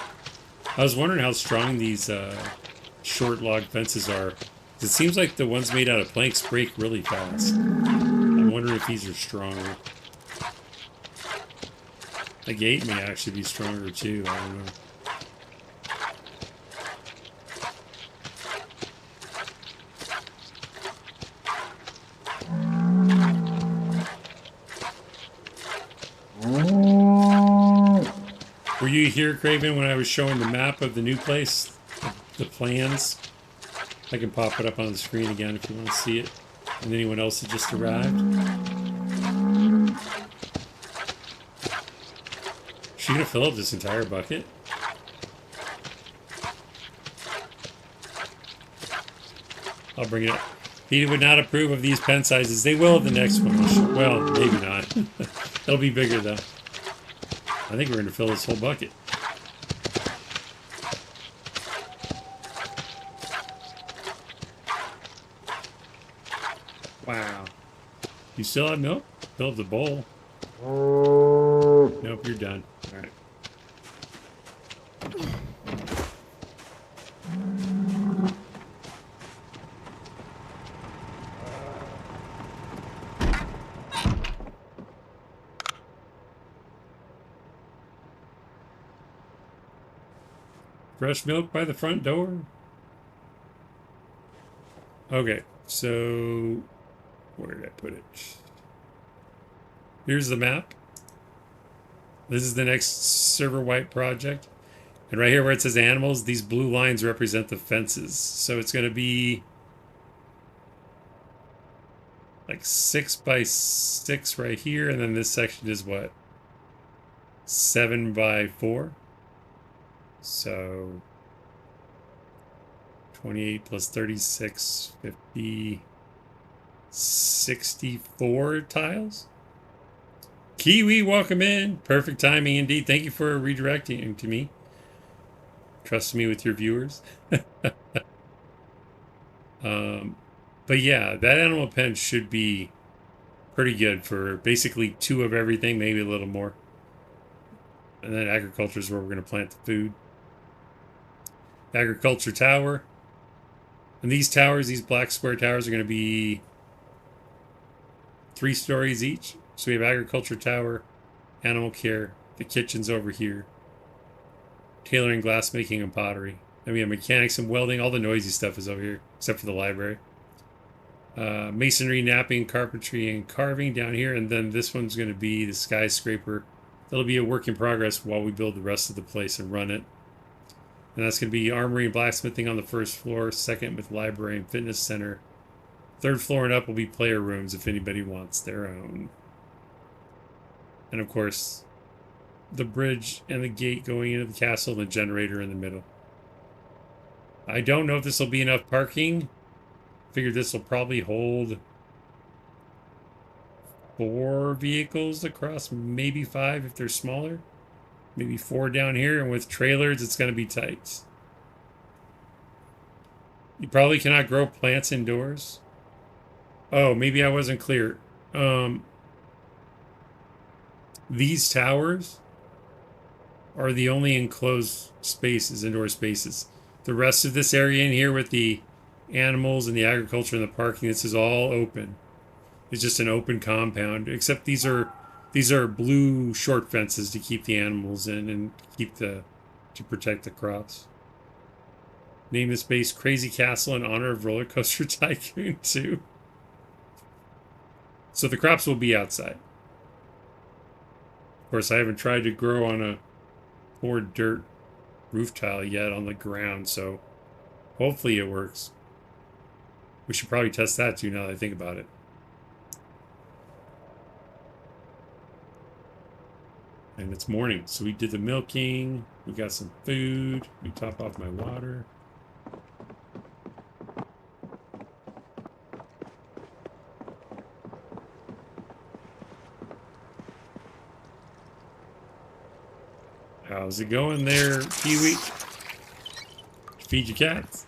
I was wondering how strong these short log fences are. It seems like the ones made out of planks break really fast. I'm wondering if these are stronger. The gate may actually be stronger too. I don't know. Were you here, Craven, when I was showing the map of the new place? The plans? I can pop it up on the screen again if you want to see it. And anyone else that just arrived. Is she going to fill up this entire bucket? I'll bring it up. He would not approve of these pen sizes. They will at the next one. Well, maybe not. It'll be bigger, though. I think we're going to fill this whole bucket. Wow. You still have milk? Fill up the bowl. Nope, you're done. All right. Fresh milk by the front door. Okay, so where did I put it? Here's the map. This is the next server-wide project. And right here where it says animals, these blue lines represent the fences. So it's going to be like 6 by 6 right here. And then this section is what? 7 by 4. So 28 plus 36, 50, 64 tiles. Kiwi, welcome in. Perfect timing indeed. Thank you for redirecting to me. Trust me with your viewers. But yeah, that animal pen should be pretty good for basically 2 of everything, maybe a little more. And then agriculture is where we're going to plant the food. Agriculture tower. And these towers, these black square towers, are going to be 3 stories each. So we have agriculture tower, animal care, the kitchen's over here, tailoring, glassmaking, and pottery. Then we have mechanics and welding. All the noisy stuff is over here, except for the library. Masonry, napping, carpentry, and carving down here. And then this one's going to be the skyscraper. That'll be a work in progress while we build the rest of the place and run it. And that's going to be armory and blacksmithing on the first floor. Second with library and fitness center. Third floor and up will be player rooms if anybody wants their own. And of course, the bridge and the gate going into the castle and the generator in the middle. I don't know if this will be enough parking. Figured this will probably hold 4 vehicles across, maybe 5 if they're smaller. Maybe 4 down here, and with trailers, it's going to be tight. You probably cannot grow plants indoors. Oh, maybe I wasn't clear. These towers are the only enclosed spaces, indoor spaces. The rest of this area in here with the animals and the agriculture and the parking, this is all open. It's just an open compound, except these are blue short fences to keep the animals in and to protect the crops. Name this base Crazy Castle in honor of Roller Coaster Tycoon 2. So the crops will be outside. Of course, I haven't tried to grow on a poured dirt roof tile yet on the ground, so hopefully it works. We should probably test that too now that I think about it. And it's morning, so we did the milking, we got some food, we top off my water. How's it going there, Kiwi? Feed your cats?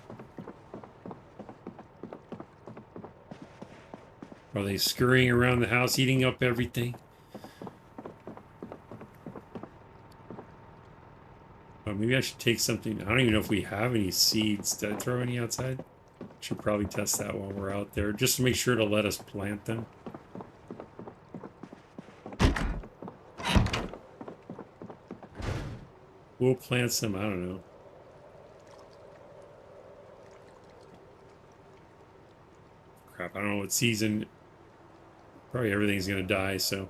Are they scurrying around the house eating up everything? Oh, maybe I should take something. I don't even know if we have any seeds. Did I throw any outside? Should probably test that while we're out there, just to make sure to let us plant them. We'll plant some, I don't know. Crap, I don't know what season. Probably everything's gonna die, so.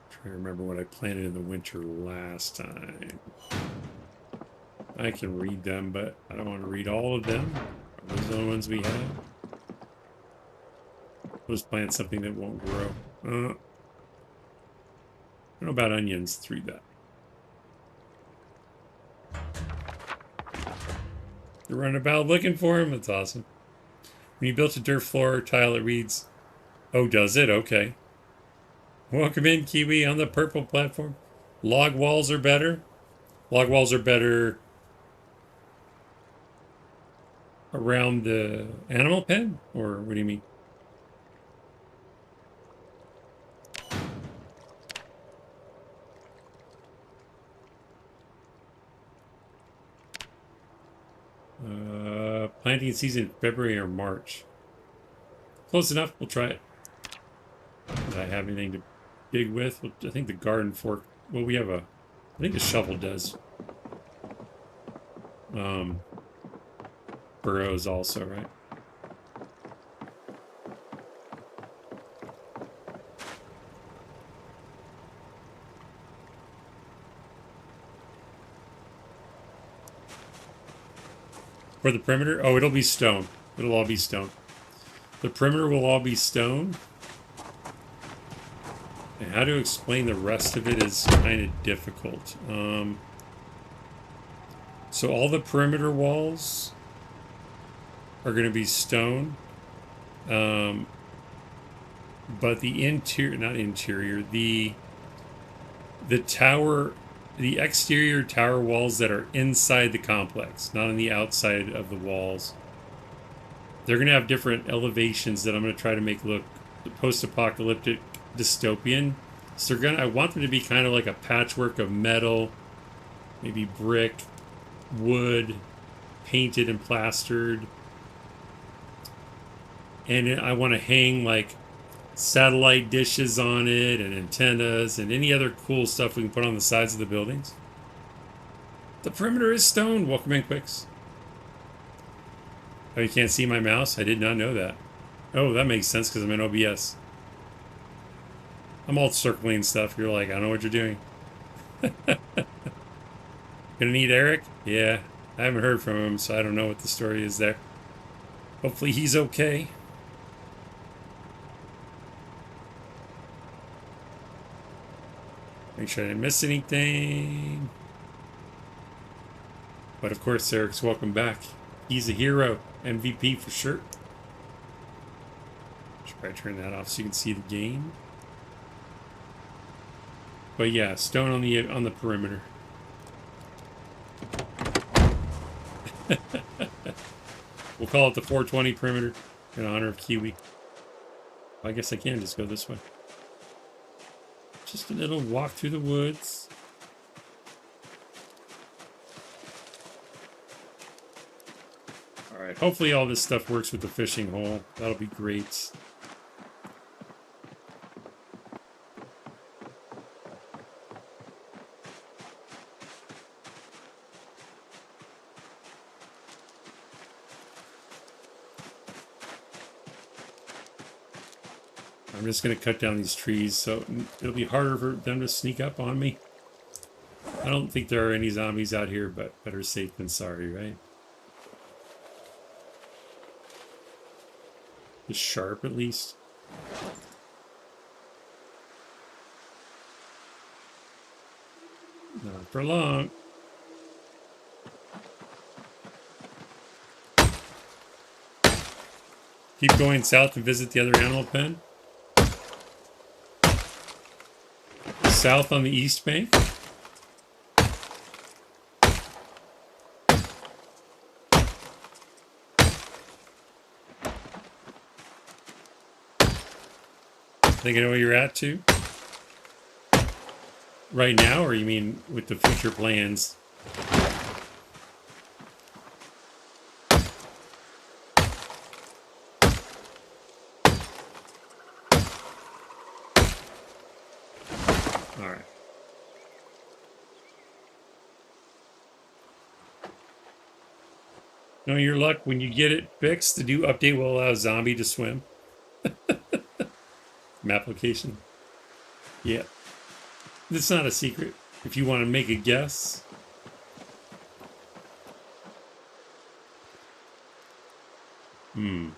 Trying to remember what I planted in the winter last time. I can read them, but I don't want to read all of them. Are those the only ones we have? Let's plant something that won't grow. I don't know about onions. Let's read that. You're running about looking for them? That's awesome. When you built a dirt floor tile, it reads, oh, does it? Okay. Welcome in, Kiwi, on the purple platform. Log walls are better. Log walls are better around the animal pen? Or what do you mean? Planting season February or March. Close enough. We'll try it. Do I have anything to dig with? I think the garden fork. Well, we have a. I think the shovel does. Burrows also, right? For the perimeter? Oh, it'll be stone. It'll all be stone. The perimeter will all be stone. And how to explain the rest of it is kind of difficult. So all the perimeter walls are going to be stone. But the interior, not interior, the tower... The exterior tower walls that are inside the complex, not on the outside of the walls. They're going to have different elevations that I'm going to try to make look post-apocalyptic dystopian. So I want them to be kind of like a patchwork of metal, maybe brick, wood, painted and plastered. And I want to hang like satellite dishes on it and antennas and any other cool stuff we can put on the sides of the buildings. The perimeter is stone. Welcome in, Quicks. Oh, you can't see my mouse? I did not know that. Oh, that makes sense because I'm in OBS. I'm all circling stuff. You're like, I don't know what you're doing. Gonna need Eric? Yeah, I haven't heard from him, so I don't know what the story is there. Hopefully he's okay. Make sure I didn't miss anything. But of course, Eric's welcome back. He's a hero. MVP for sure. Should probably turn that off so you can see the game. But yeah, stone on the perimeter. We'll call it the 420 perimeter in honor of Kiwi. I guess I can just go this way. Just a little walk through the woods. Alright, hopefully all this stuff works with the fishing hole. That'll be great. I'm just going to cut down these trees so it'll be harder for them to sneak up on me. I don't think there are any zombies out here, but better safe than sorry, right? Just sharp at least. Not for long. Keep going south and visit the other animal pen. South on the east bank. Think I know where you're at too? Right now, or you mean with the future plans? Alright. Know your luck, when you get it fixed, the new update will allow Zombie to swim. Map location. Yeah. It's not a secret. If you want to make a guess. I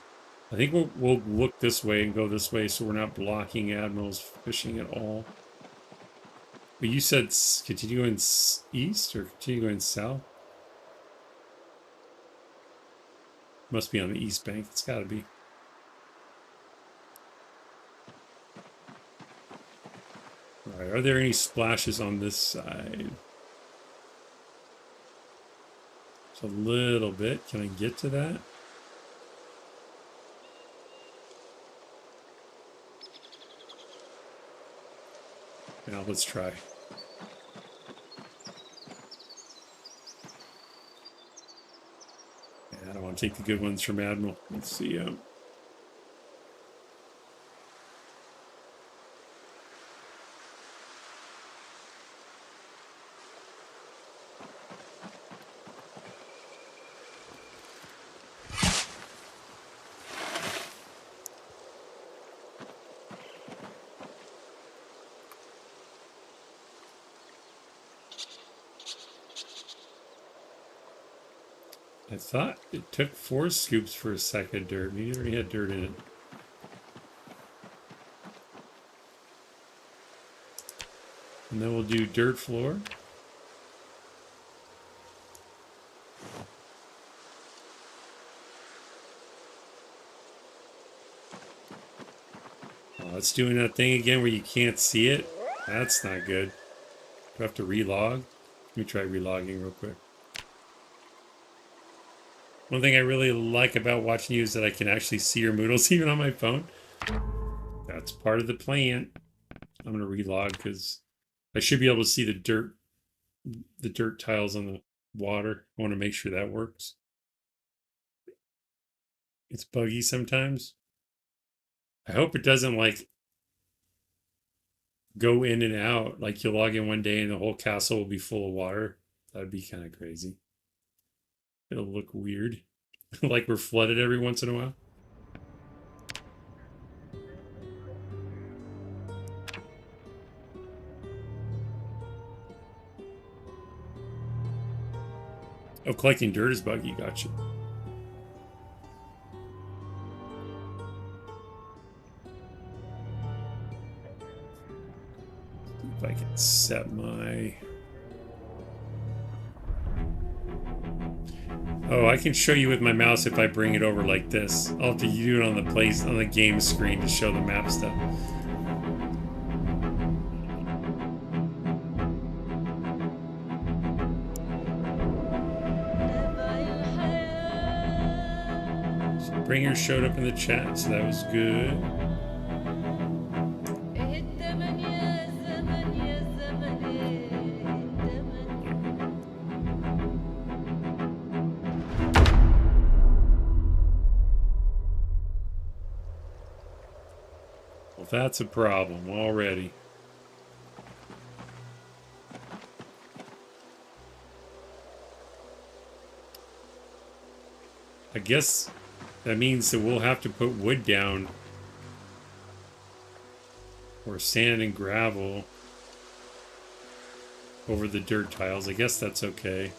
think we'll look this way and go this way so we're not blocking Admiral's fishing at all. But you said continue going east or continue going south? Must be on the east bank. It's got to be. Alright, are there any splashes on this side? Just a little bit. Can I get to that? Now let's try. Yeah, I don't want to take the good ones from Admiral. Let's see. I thought it took 4 scoops for a sack of dirt. Maybe it already had dirt in it. And then we'll do dirt floor. Oh, it's doing that thing again where you can't see it. That's not good. Do I have to relog? Let me try relogging real quick. One thing I really like about watching you is that I can actually see your Moodles even on my phone. That's part of the plan. I'm going to relog because I should be able to see the dirt tiles on the water. I want to make sure that works. It's buggy sometimes. I hope it doesn't like go in and out. Like you'll log in one day and the whole castle will be full of water. That'd be kind of crazy. It'll look weird. Like we're flooded every once in a while. Oh, collecting dirt is buggy. Gotcha. If I can set my... Oh, I can show you with my mouse if I bring it over like this. I'll have to do it on the game screen to show the map stuff. So Bringer showed up in the chat, so that was good. Well, that's a problem already. I guess that means that we'll have to put wood down. Or sand and gravel over the dirt tiles. I guess that's okay.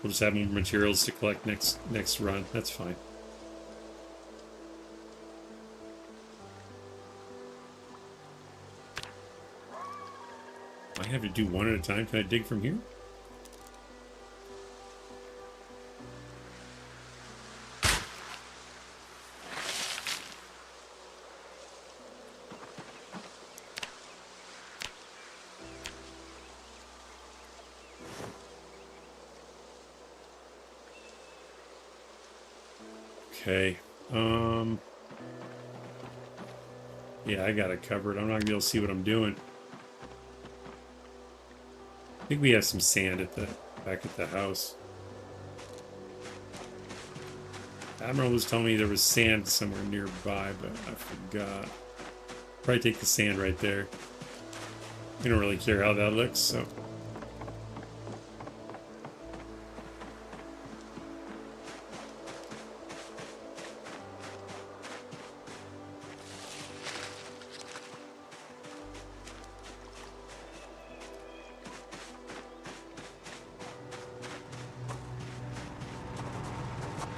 We'll just have more materials to collect next run. That's fine. I have to do one at a time. Can I dig from here? Okay. Yeah, I got it covered. I'm not gonna be able to see what I'm doing. I think we have some sand at the back at the house. Admiral was telling me there was sand somewhere nearby, but I forgot. Probably take the sand right there. We don't really care how that looks, so.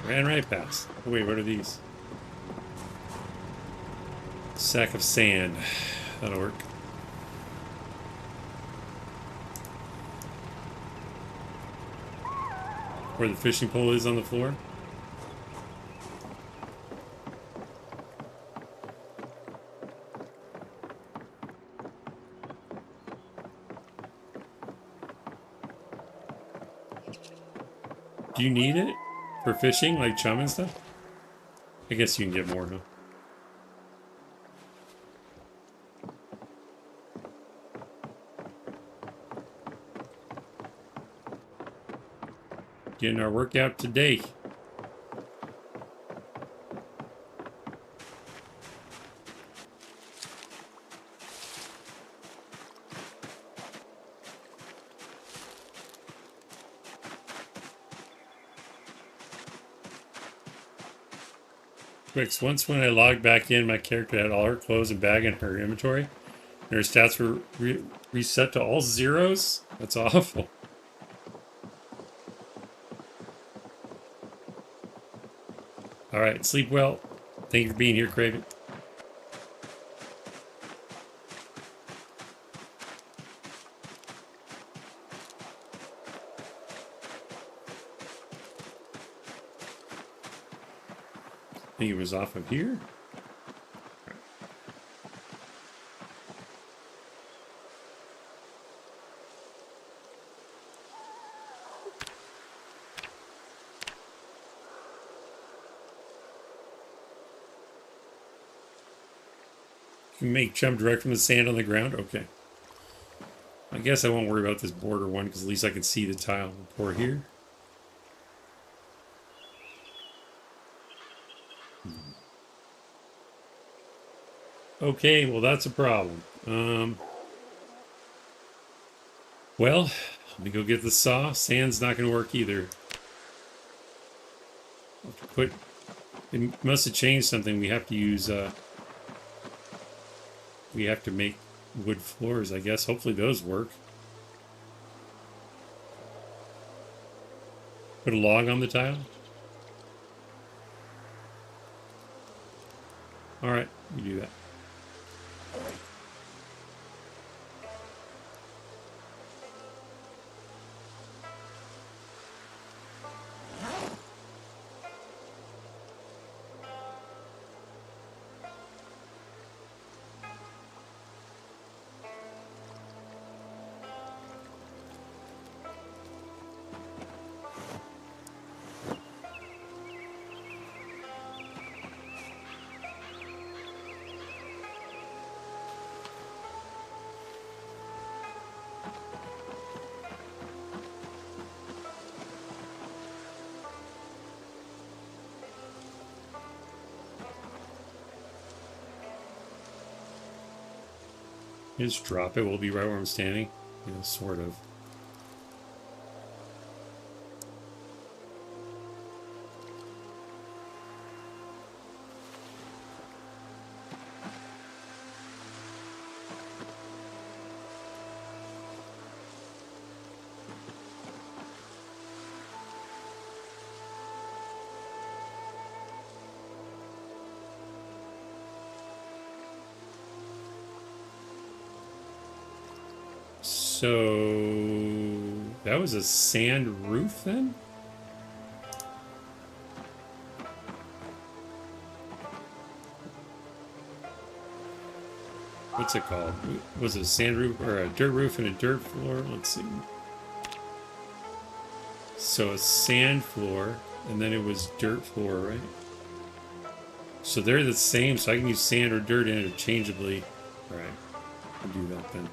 Ran right past. Oh, wait, what are these? Sack of sand. That'll work. Where the fishing pole is on the floor. Do you need it for fishing, like chum and stuff? I guess you can get more, huh? Getting our workout today. Quick, once when I logged back in, my character had all her clothes and bag in her inventory. And her stats were reset to all zeros. That's awful. Alright, sleep well. Thank you for being here, Craven. I think it was off of here. You can make chum direct from the sand on the ground? Okay. I guess I won't worry about this border one because at least I can see the tile. We'll pour here. Okay, well that's a problem. Well, let me go get the saw. Sand's not going to work either. I'll have to put. It must have changed something. We have to use. We have to make wood floors, I guess. Hopefully those work. Put a log on the tile. All right, we do that. You just drop it. We'll be right where I'm standing. You know, sort of. So that was a sand roof then? What's it called? Was it a sand roof or a dirt roof and a dirt floor? Let's see. So a sand floor and then it was dirt floor, right? So they're the same, so I can use sand or dirt interchangeably. All right, I'll do that then.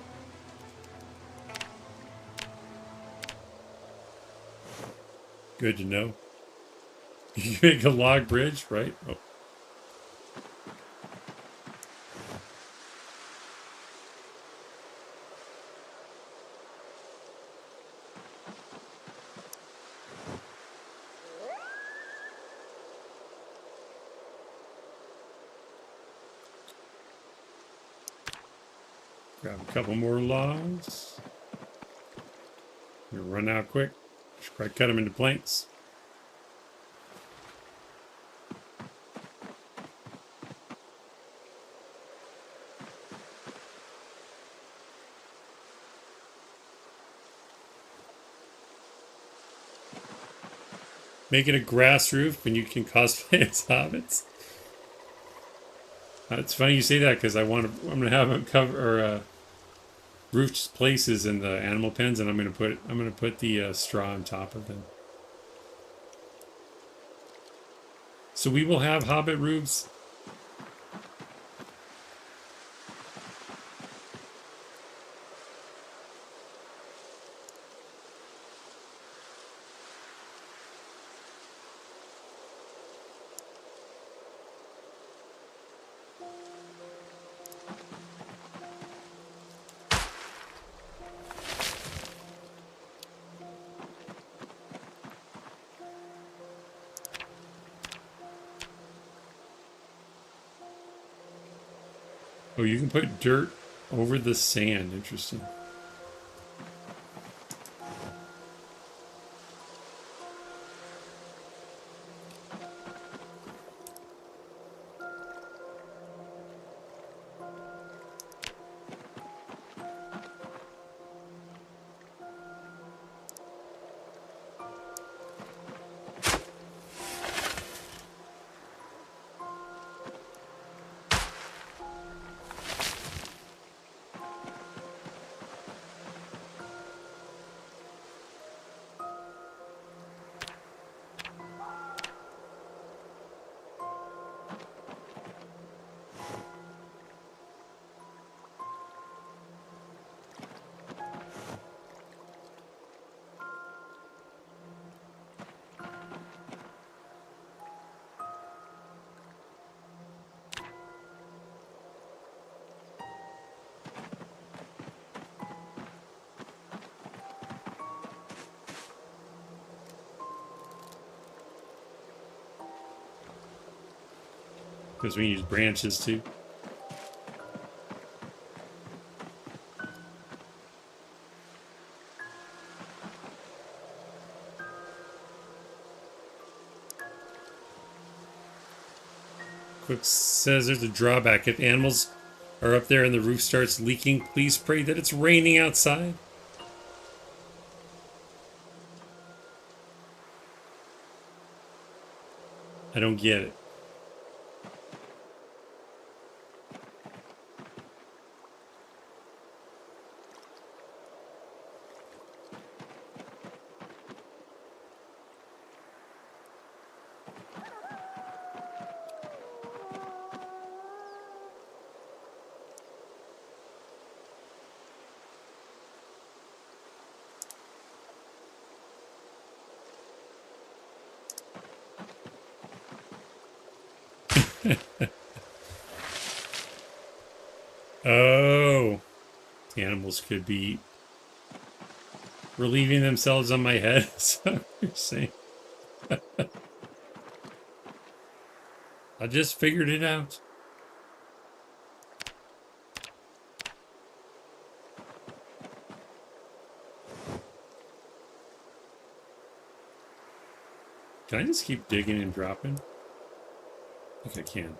Good to know. You make a log bridge, right? Oh. Grab a couple more logs. Gonna run out quick. Should probably cut them into planks. Make it a grass roof and you can cosplay as hobbits. It's funny you say that because I'm gonna have them cover or roofed places in the animal pens, and I'm gonna put the straw on top of them. So we will have hobbit roofs. Oh, you can put dirt over the sand. Interesting. Because we use branches too. Quick says there's a drawback. If animals are up there and the roof starts leaking, please pray that it's raining outside. I don't get it. Oh, The animals could be relieving themselves on my head. That's what you're saying. I just figured it out. Can I just keep digging and dropping? I think I can.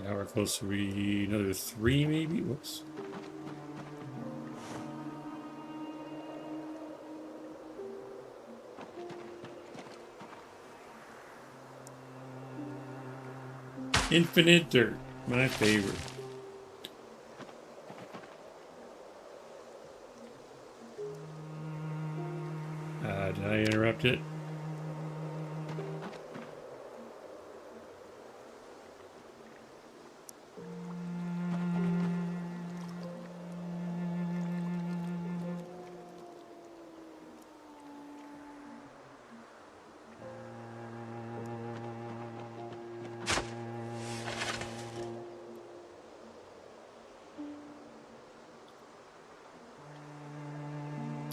How we're close to another 3 maybe? Whoops. Infinite dirt, my favorite. Did I interrupt it?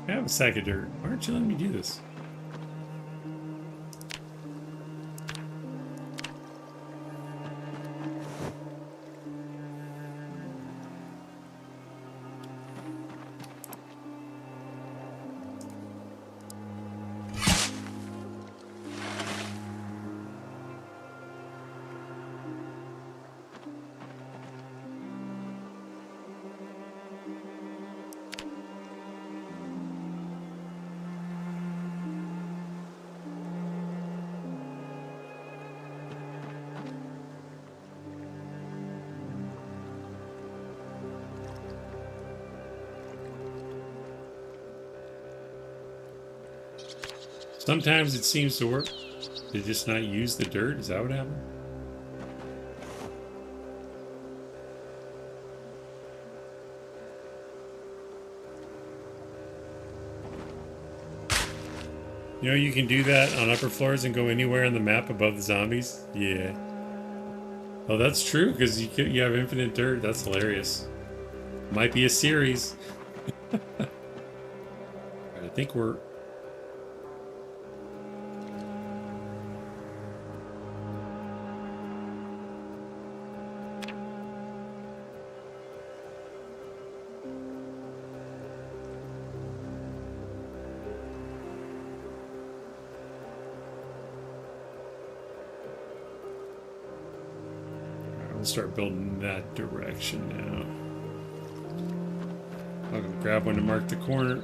I have a sack of dirt. Why aren't you letting me do this? Sometimes it seems to work. They just not use the dirt? Is that what happened? You know, you can do that on upper floors and go anywhere on the map above the zombies. Yeah. Oh, that's true, because you have infinite dirt. That's hilarious. Might be a series. I think we're... I'll start building that direction now. I'll go grab one to mark the corner.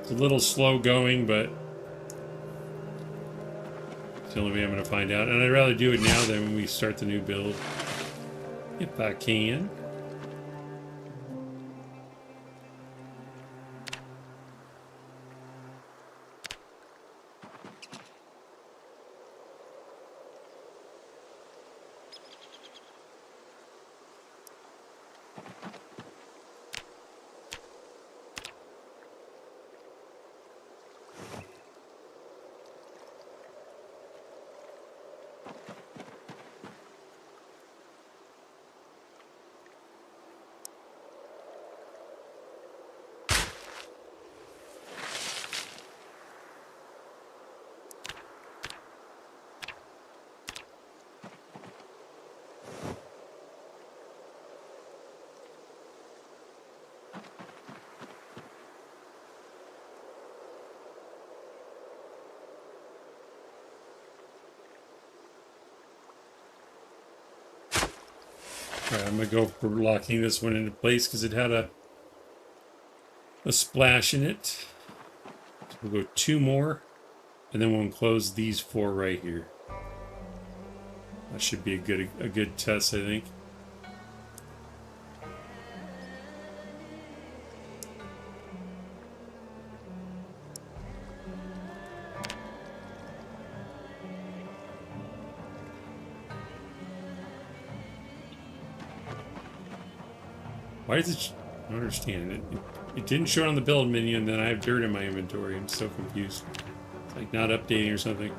It's a little slow going, but it's the only way I'm going to find out. And I'd rather do it now than when we start the new build. If I can. Alright, I'm gonna go for locking this one into place because it had a splash in it. So we'll go 2 more, and then we'll enclose these 4 right here. That should be a good test, I think. Why does it? I don't understand. It didn't show it on the build menu, and then I have dirt in my inventory. I'm so confused. It's like not updating or something.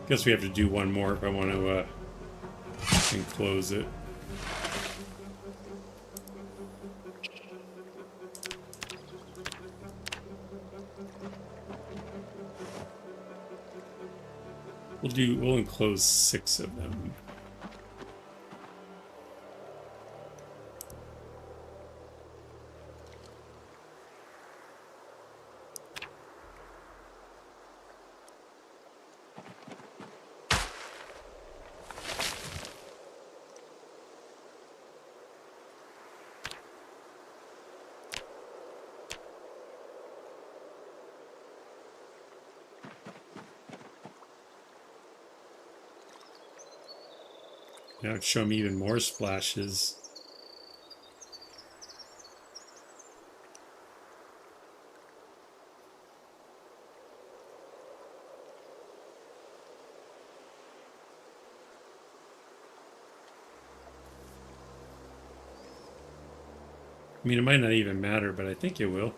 Guess we have to do one more if I want to enclose it. We'll enclose 6 of them. Now it's showing me even more splashes. I mean, it might not even matter, but I think it will.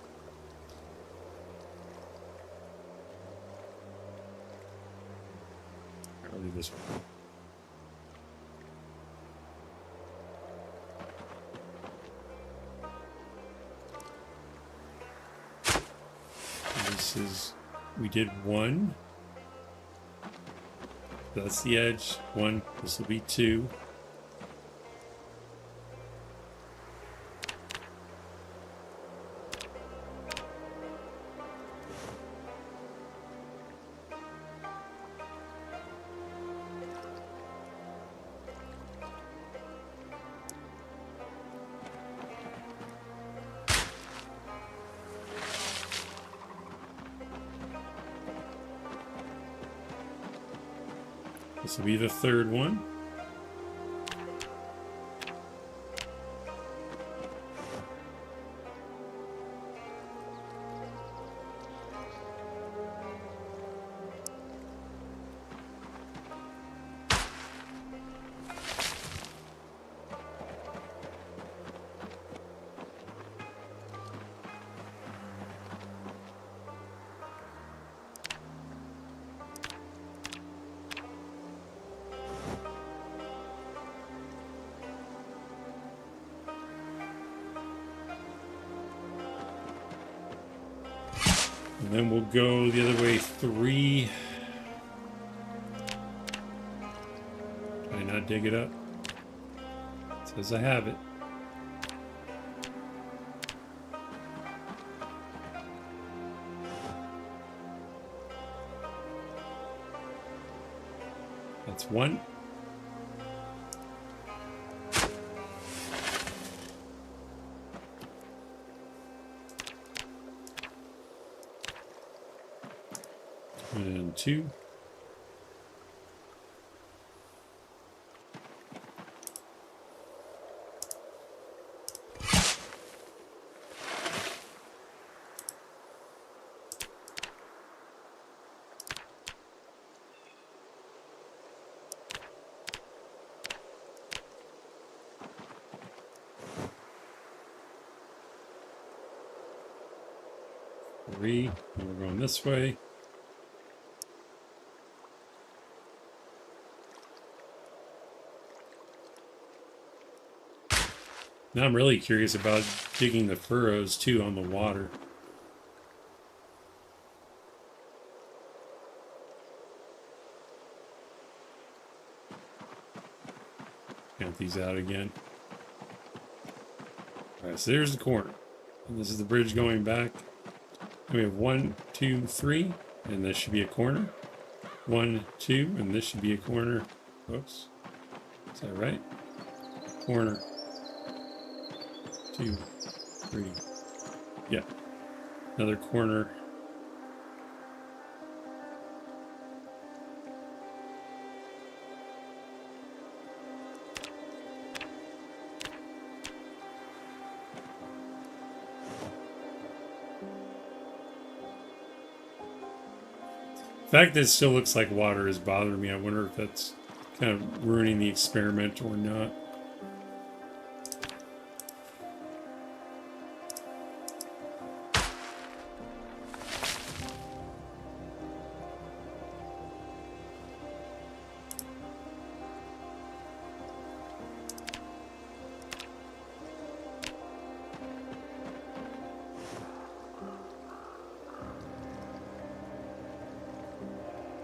I'll leave this one. This is, we did 1. That's the edge. 1. This will be 2. This will be the 3rd one. And then we'll go the other way 3. Try not dig it up. It says I have it. That's 1. And 2. And we're going this way. Now I'm really curious about digging the furrows too on the water. Count these out again. Alright, so there's the corner. And this is the bridge going back. And we have 1, 2, 3, and this should be a corner. 1, 2, and this should be a corner. Whoops. Is that right? Corner. 2, 3. Yeah. Another corner. The fact that it still looks like water is bothering me. I wonder if that's kind of ruining the experiment or not.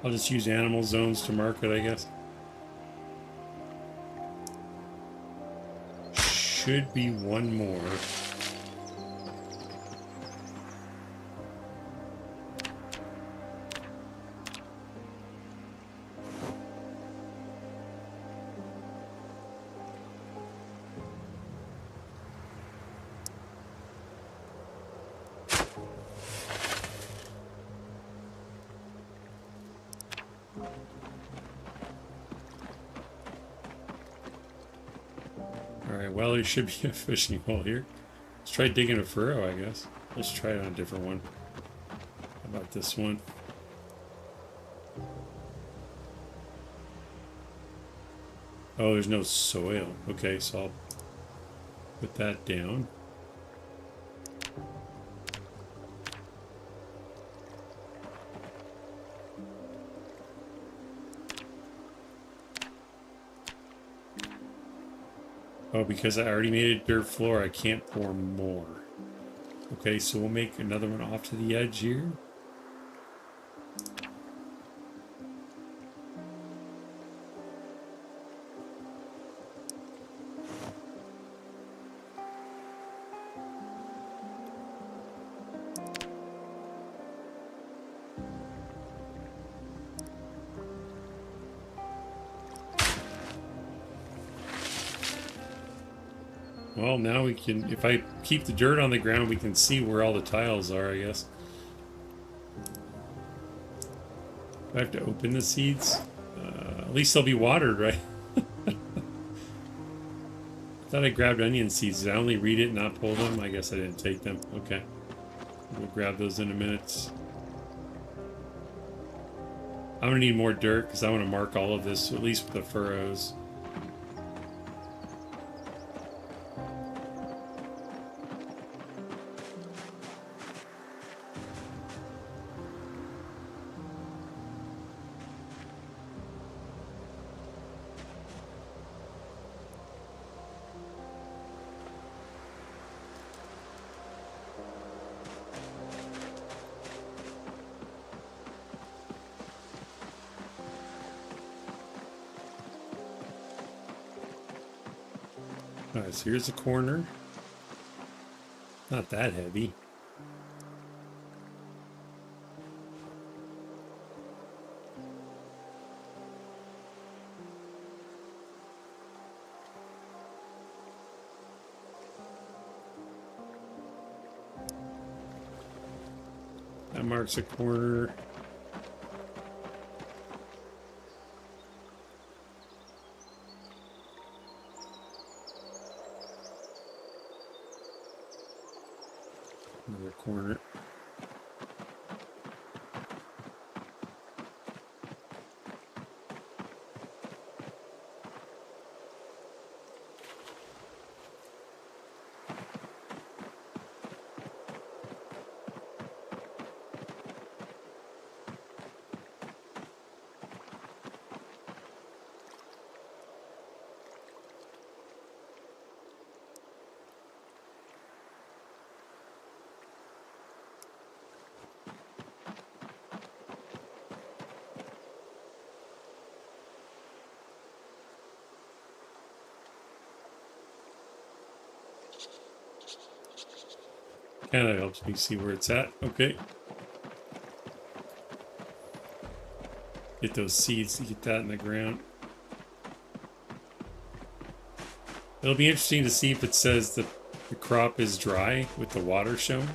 I'll just use animal zones to mark it, I guess. Should be one more. Alright, well, there should be a fishing hole here. Let's try digging a furrow, I guess. Let's try it on a different one. How about this one? Oh, there's no soil. Okay, so I'll put that down. Oh, because I already made a dirt floor, I can't pour more. Okay, so we'll make another one off to the edge here. Well, now we can, if I keep the dirt on the ground, we can see where all the tiles are, I guess. Do I have to open the seeds? At least they'll be watered, right? I thought I grabbed onion seeds. Did I only read it and not pull them? I guess I didn't take them. Okay. We'll grab those in a minute. I'm going to need more dirt because I want to mark all of this, at least with the furrows. Alright, so here's the corner. Not that heavy. That marks a corner. Another corner. Kind of helps me see where it's at. Okay. Get those seeds to get that in the ground. It'll be interesting to see if it says that the crop is dry with the water shown.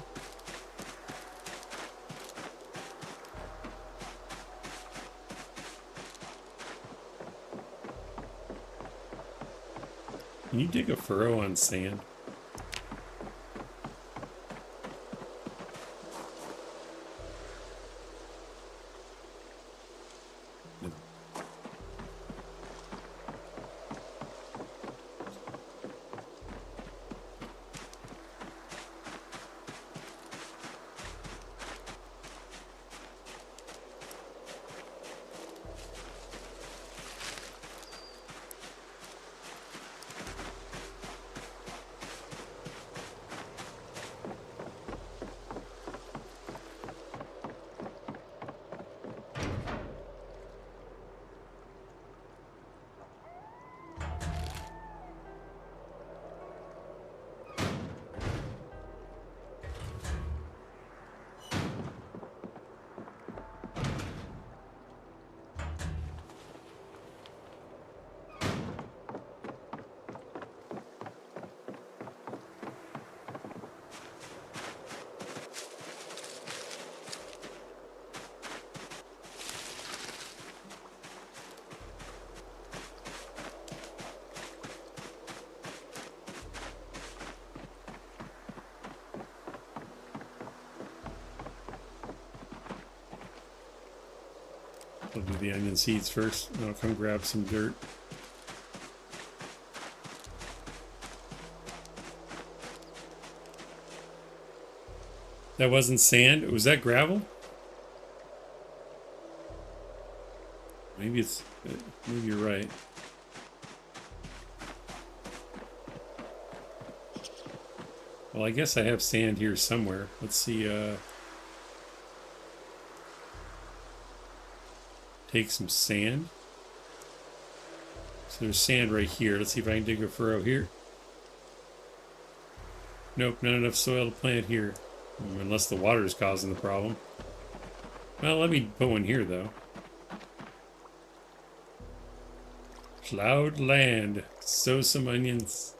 Can you dig a furrow on sand? I'll do the onion seeds first, and I'll come grab some dirt. That wasn't sand. Was that gravel? Maybe it's... Maybe you're right. Well, I guess I have sand here somewhere. Let's see, take some sand. So there's sand right here. Let's see if I can dig a furrow here. Nope, not enough soil to plant here. Unless the water is causing the problem. Well, let me put one here, though. Plowed land. Sow some onions.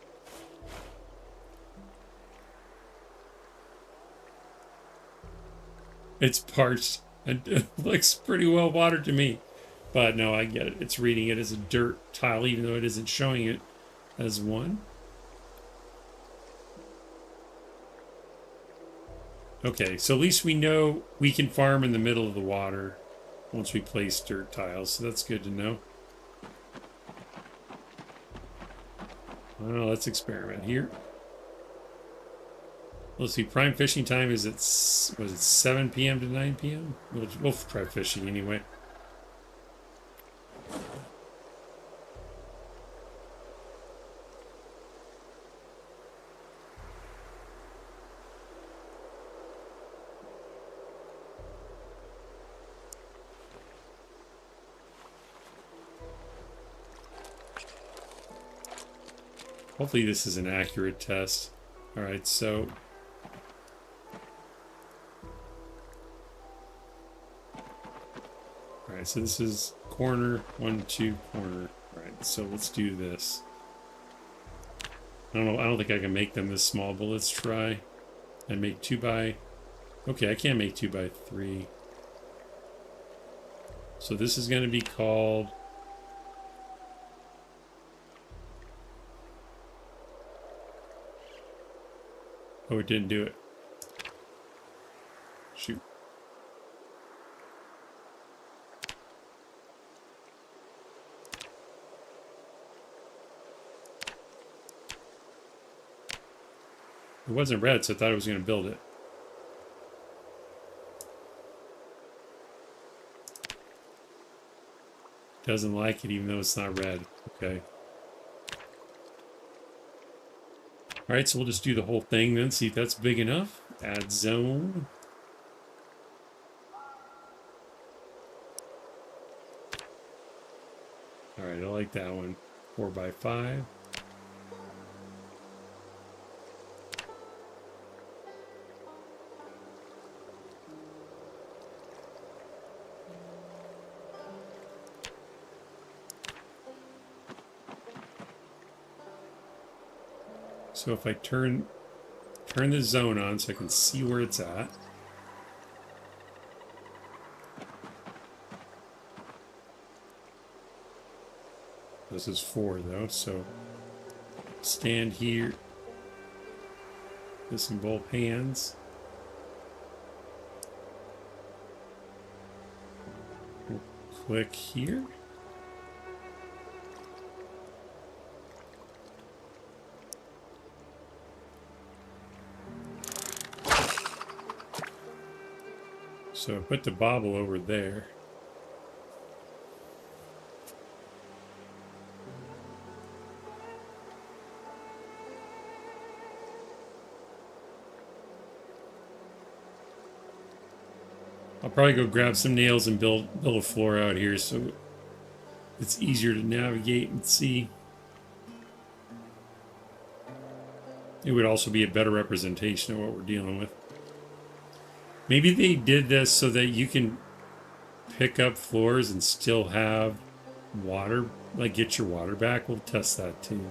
It's parched. It looks pretty well watered to me. But no, I get it. It's reading it as a dirt tile, even though it isn't showing it as one. Okay, so at least we know we can farm in the middle of the water once we place dirt tiles, so that's good to know. Well, let's experiment here. Let's see, prime fishing time is at, was it 7 p.m. to 9 p.m.? We'll try fishing anyway. Hopefully this is an accurate test. All right, so so this is corner, 1, 2, corner. All right, so let's do this. I don't think I can make them this small, but let's try and make 2 by. Okay, I can't make 2 by 3. So this is going to be called. Oh, it didn't do it. Shoot. It wasn't red, so I thought I was going to build it. Doesn't like it even though it's not red. Okay. Alright, so we'll just do the whole thing then, see if that's big enough. Add zone. Alright, I like that one. 4 by 5. So if I turn the zone on so I can see where it's at. This is 4 though, so stand here. This in both hands. We'll click here. So put the bobble over there. I'll probably go grab some nails and build a floor out here so it's easier to navigate and see. It would also be a better representation of what we're dealing with. Maybe they did this so that you can pick up floors and still have water, like get your water back. We'll test that too.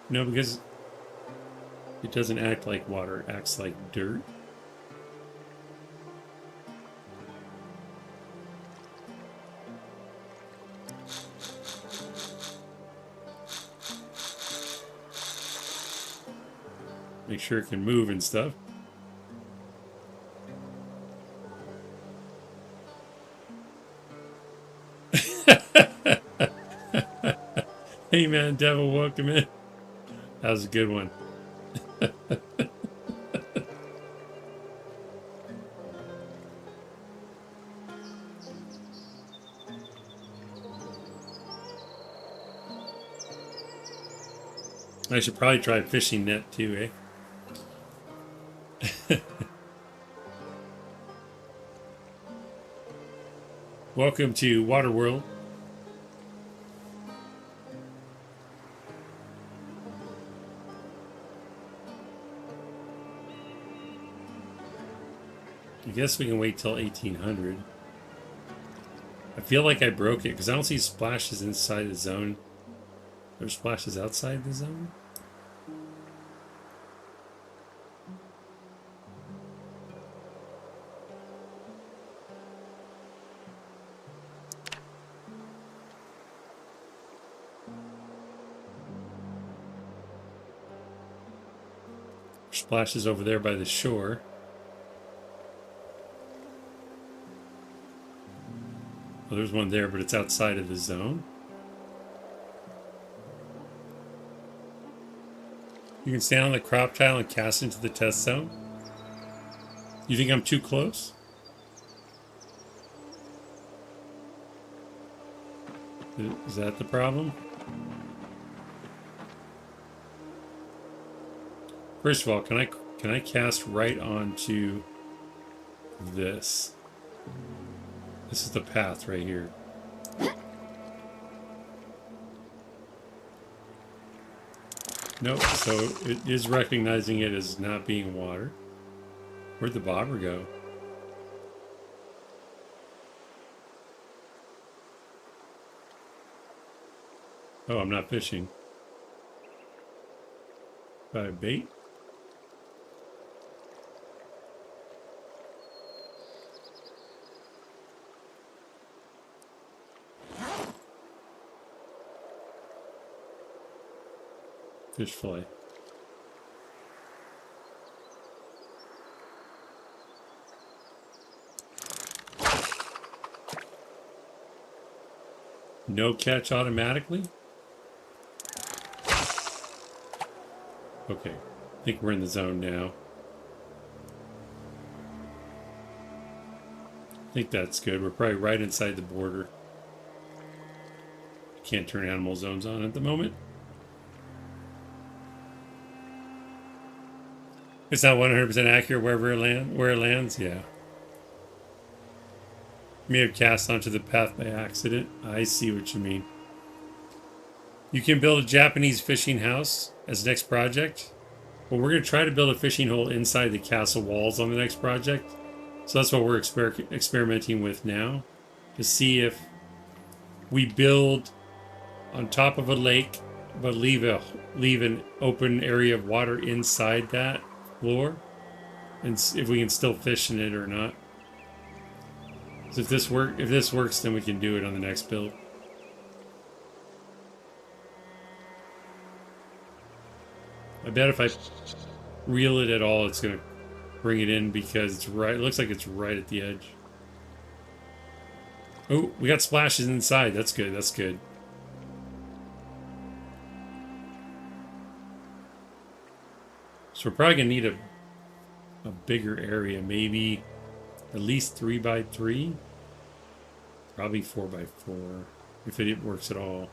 No, because it doesn't act like water, it acts like dirt. Make sure it can move and stuff. Hey man, Devil, welcome in. That was a good one. I should probably try fishing net too, eh? Welcome to Waterworld. I guess we can wait till 1800. I feel like I broke it because I don't see splashes inside the zone. There's splashes outside the zone. Splashes over there by the shore. Well, there's one there, but it's outside of the zone. You can stand on the crop tile and cast into the test zone. You think I'm too close? Is that the problem? First of all, can I cast right onto this? This is the path right here. Nope, so it is recognizing it as not being water. Where'd the bobber go? Oh, I'm not fishing. By bait? Fish fillet. No catch automatically? Okay, I think we're in the zone now. I think that's good. We're probably right inside the border. Can't turn animal zones on at the moment. It's not 100% accurate where it lands, yeah. May have cast onto the path by accident. I see what you mean. You can build a Japanese fishing house as next project. Well, we're going to try to build a fishing hole inside the castle walls on the next project. So that's what we're experimenting with now. To see if we build on top of a lake, but leave an open area of water inside that floor, and if we can still fish in it or not. So if this works, then we can do it on the next build. I bet if I reel it at all, it's gonna bring it in because it's right. It looks like it's right at the edge. Oh, we got splashes inside. That's good. That's good. So we're probably gonna need a bigger area, maybe at least 3x3, probably 4x4, if it works at all.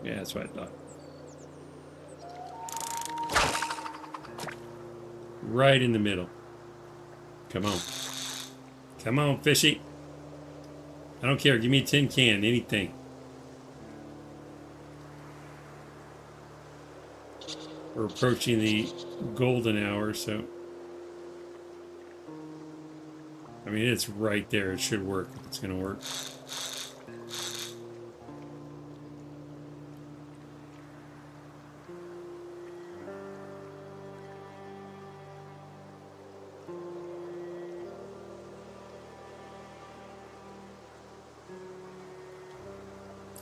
Yeah, that's what I thought. Right in the middle. Come on. Come on, fishy. I don't care. Give me a tin can, anything. We're approaching the golden hour, so. I mean, it's right there. It should work. It's going to work.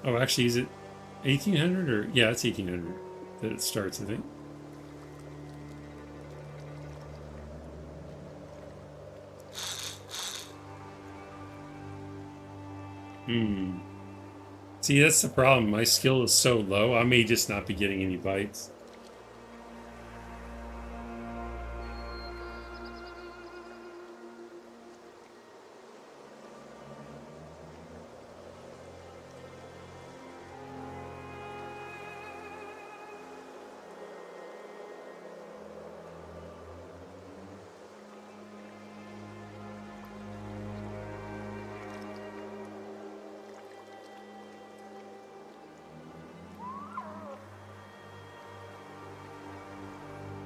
Oh, actually, is it 1800 or? Yeah, it's 1800 that it starts, I think. See, that's the problem. My skill is so low, I may just not be getting any bites.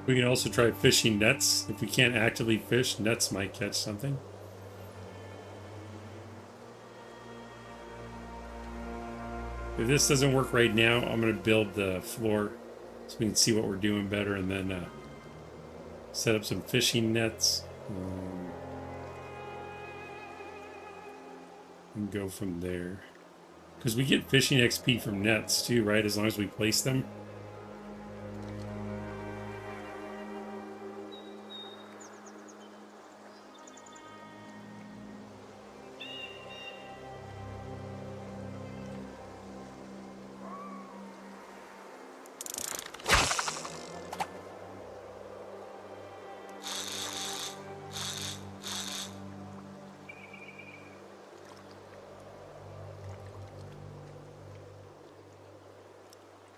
We can also try fishing nets. If we can't actively fish, nets might catch something. If this doesn't work right now, I'm going to build the floor so we can see what we're doing better, and then set up some fishing nets and go from there. Because we get fishing XP from nets too, right? As long as we place them.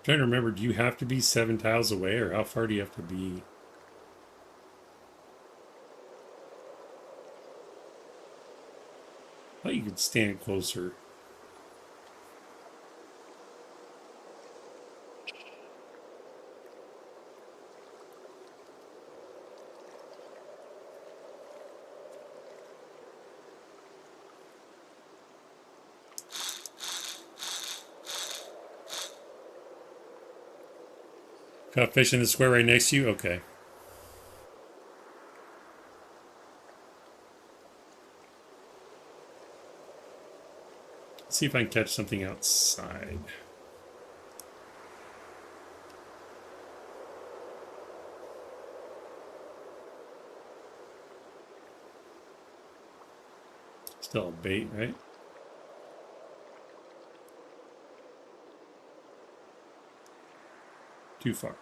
Trying to remember, do you have to be 7 tiles away, or how far do you have to be? I thought you could stand closer. Caught fish in the square right next to you? Okay. Let's see if I can catch something outside. Still a bait, right? Too far.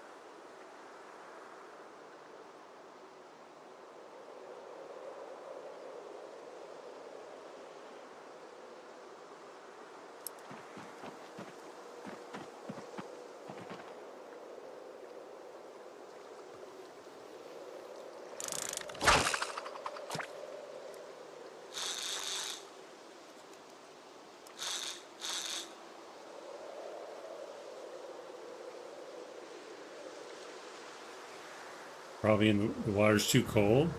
Probably in the water's too cold.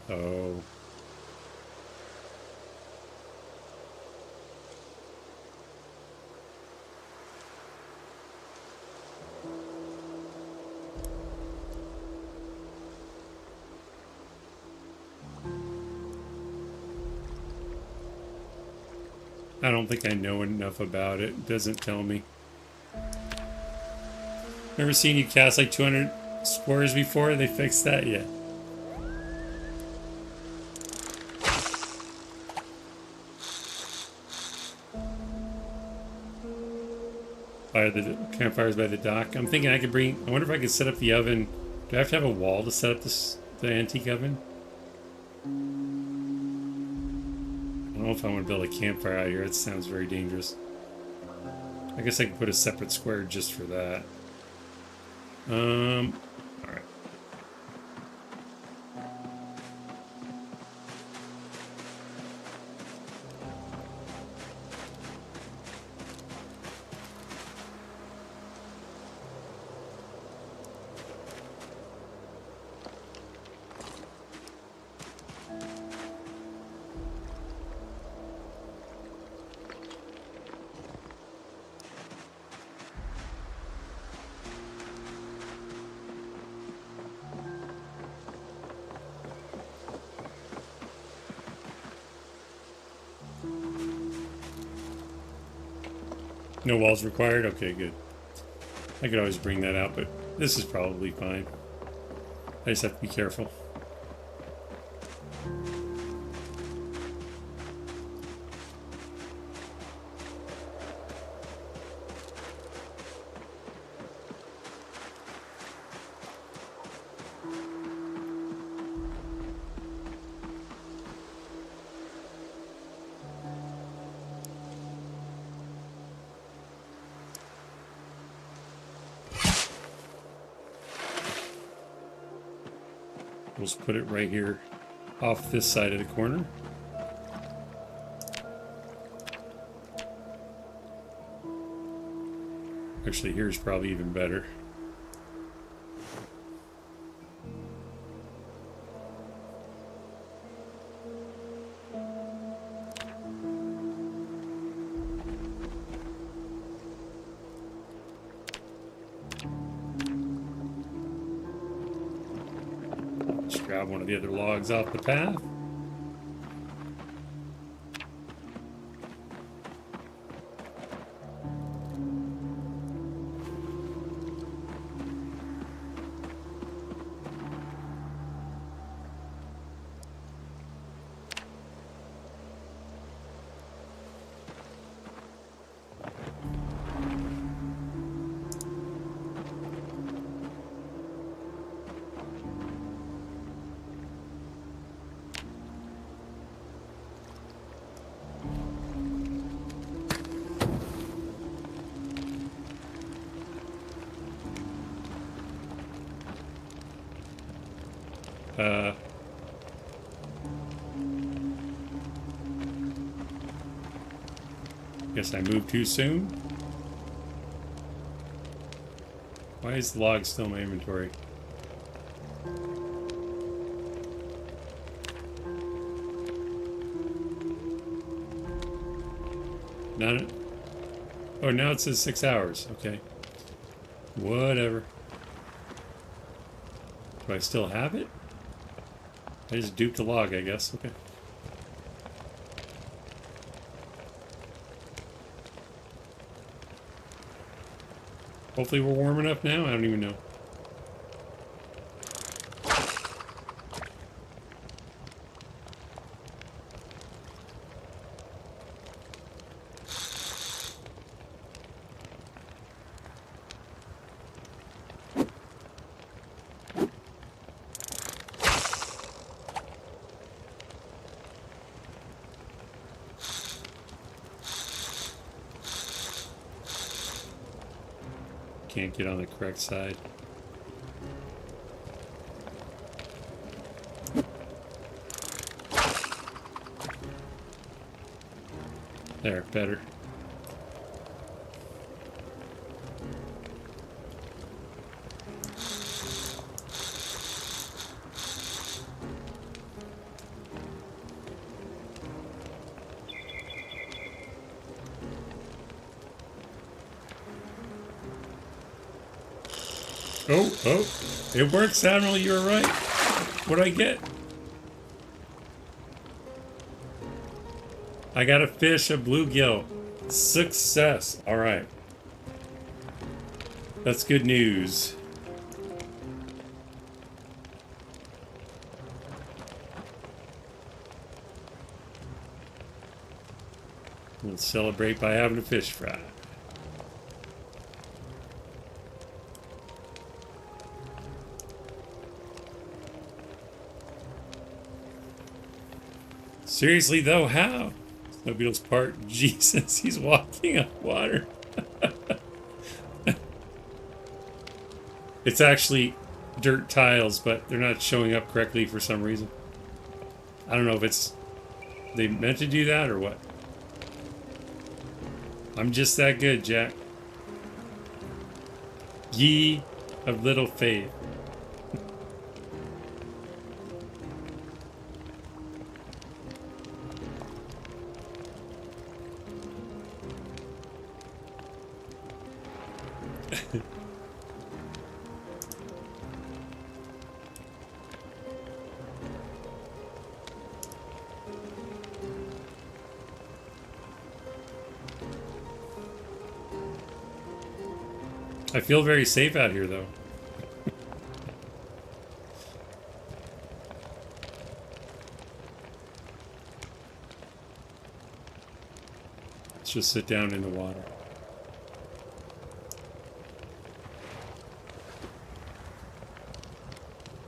Oh. I don't think I know enough about it. It doesn't tell me. Never seen you cast like 200 spores before? They fixed that yet? By the campfires by the dock. I'm thinking I could bring. I wonder if I could set up the oven. Do I have to have a wall to set up the antique oven? I don't know if I want to build a campfire out here. That sounds very dangerous. I guess I can put a separate square just for that. Alright. No walls required? Okay, good. I could always bring that out, but this is probably fine. I just have to be careful. We'll just put it right here off this side of the corner. Actually, here's probably even better. Grab one of the other logs off the path. Guess I moved too soon. Why is the log still in my inventory? Not. Oh, now it says 6 hours. Okay. Whatever. Do I still have it? I just duped the log, I guess. Okay. Hopefully we're warm enough now. I don't even know. Can't get on the correct side. There, better. Oh, oh. It works, Admiral. You were right. What'd I get? I got a fish, a bluegill. Success. All right. That's good news. We'll celebrate by having a fish fry. Seriously though, how? Snow Beetle's part. Jesus, he's walking on water. It's actually dirt tiles, but they're not showing up correctly for some reason. I don't know if it's they meant to do that or what. I'm just that good, Jack. Ye of little faith. I feel very safe out here, though. Let's just sit down in the water.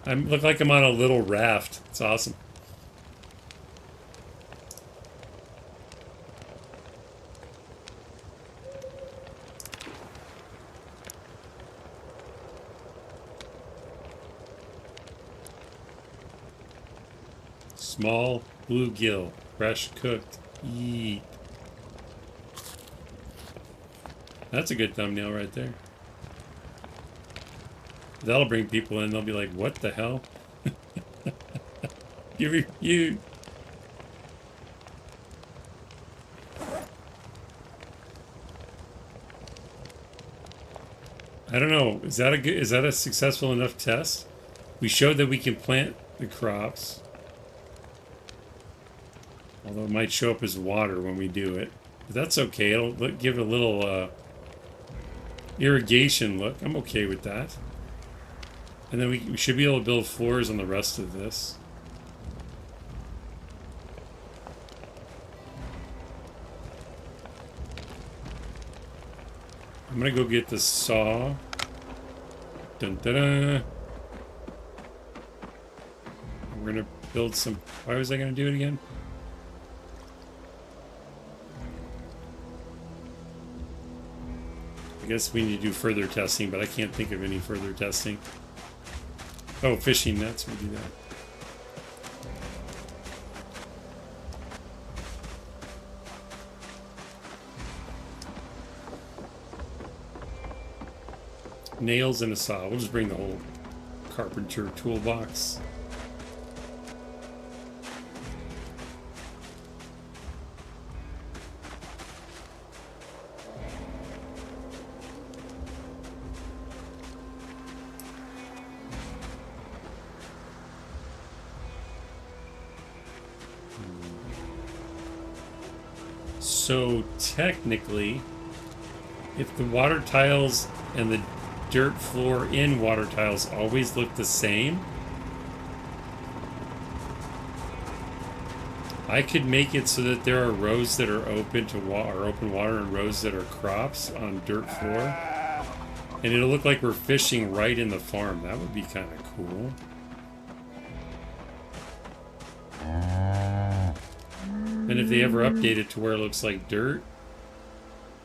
I look like I'm on a little raft. It's awesome. Small bluegill, fresh cooked. Eat. That's a good thumbnail right there. That'll bring people in. They'll be like, "What the hell?" You reviewed. I don't know. Is that a good? Is that a successful enough test? We showed that we can plant the crops. Although it might show up as water when we do it. But that's okay. It'll give it a little irrigation look. I'm okay with that. And then we should be able to build floors on the rest of this. I'm gonna go get the saw. Dun dun dun. We're gonna build some. Why was I gonna do it again? I guess we need to do further testing, but I can't think of any further testing. Oh, fishing nets, we do that. Nails and a saw. We'll just bring the whole carpenter toolbox. So technically, if the water tiles and the dirt floor in water tiles always look the same, I could make it so that there are rows that are open to open water and rows that are crops on dirt floor, and it'll look like we're fishing right in the farm. That would be kind of cool. And if they ever update it to where it looks like dirt,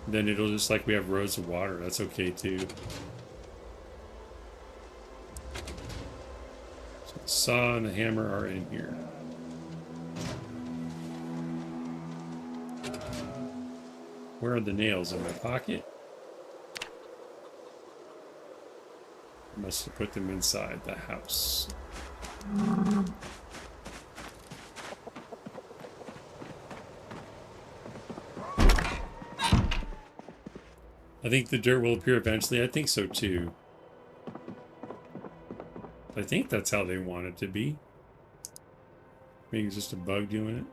then it'll just like we have rows of water. That's okay too. So the saw and the hammer are in here. Where are the nails? In my pocket? I must have put them inside the house. I think the dirt will appear eventually. I think so too. I think that's how they want it to be. Maybe it's just a bug doing it.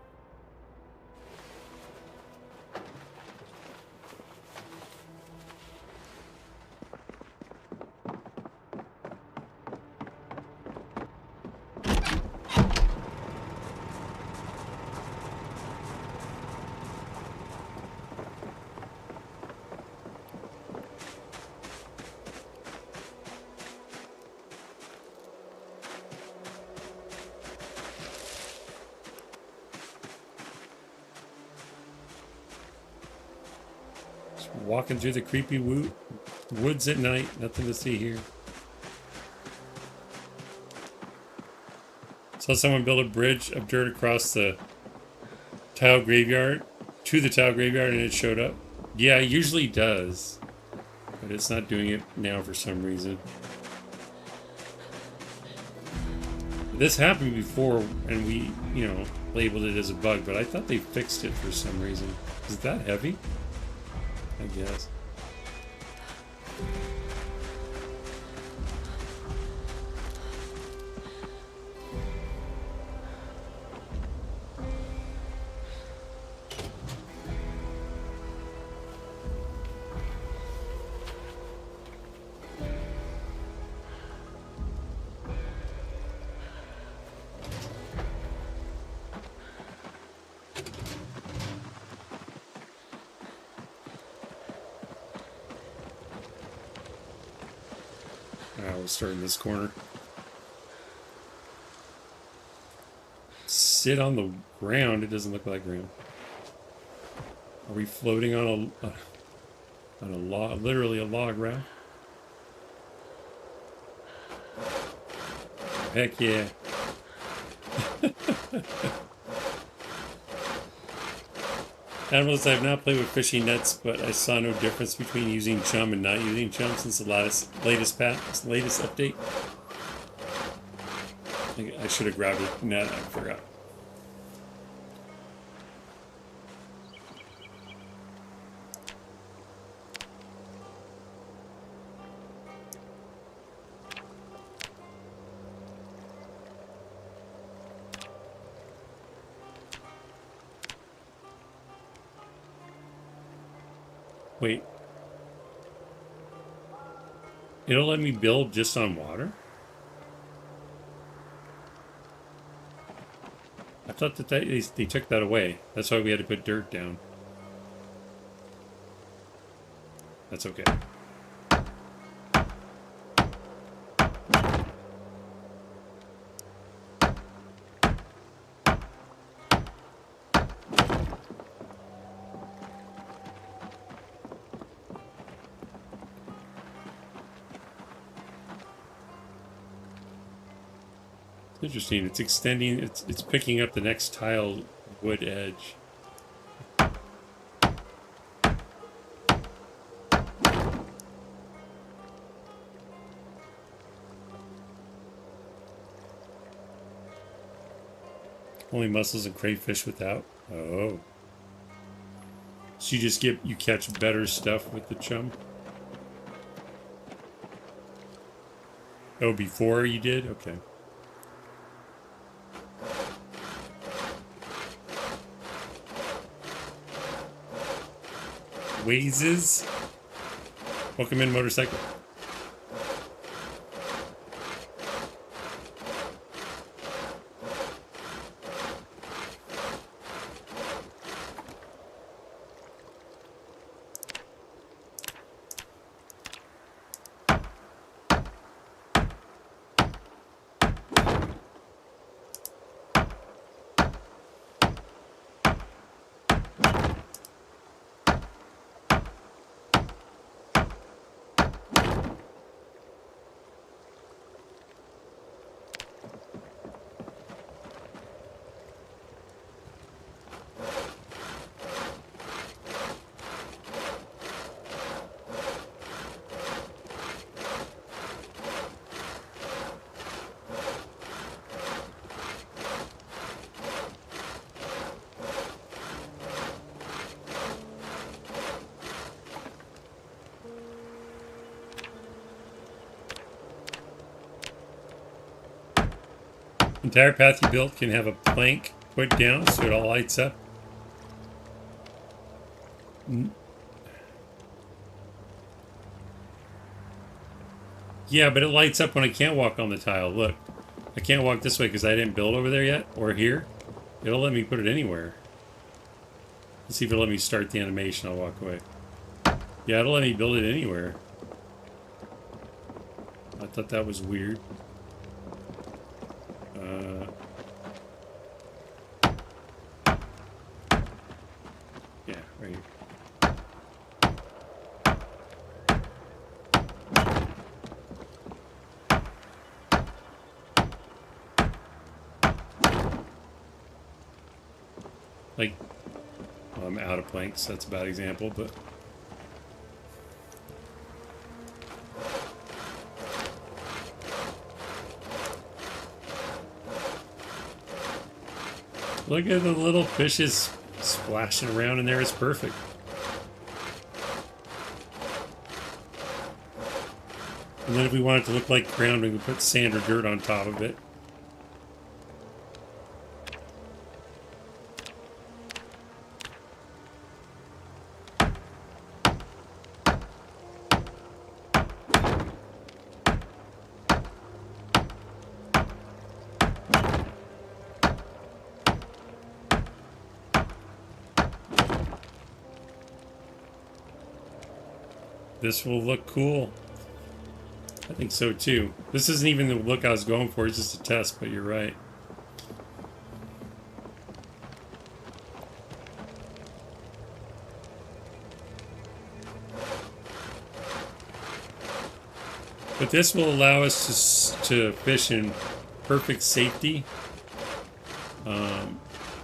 Walking through the creepy woods at night. Nothing to see here. Saw someone build a bridge of dirt across the tile graveyard to the tile graveyard and it showed up. Yeah, it usually does. But it's not doing it now for some reason. This happened before and we, you know, labeled it as a bug, but I thought they fixed it for some reason. Is it that heavy? I guess. We'll start in this corner. Sit on the ground. It doesn't look like ground. Are we floating on a log? Literally a log raft? Heck yeah! Animals, I have not played with fishing nets, but I saw no difference between using chum and not using chum since the latest update. I should have grabbed a net, I forgot. Wait. It'll let me build just on water? I thought that they took that away. That's why we had to put dirt down. That's okay. Interesting. It's extending. It's picking up the next tile wood edge. Only mussels and crayfish without. Oh. So you catch better stuff with the chum. Oh, before you did? Okay. Wazes. Welcome in, motorcycle. Entire path you built can have a plank put down so it all lights up. Yeah, but it lights up when I can't walk on the tile. Look, I can't walk this way because I didn't build over there yet, or here. It'll let me put it anywhere. Let's see if it'll let me start the animation. I'll walk away. Yeah, it'll let me build it anywhere. I thought that was weird. Yeah, right here. Like, well, I'm out of planks. That's a bad example, but look at the little fishes splashing around in there. It's perfect. And then if we want it to look like ground, we can put sand or dirt on top of it. This will look cool. I think so too. This isn't even the look I was going for, it's just a test, but you're right. But this will allow us to fish in perfect safety,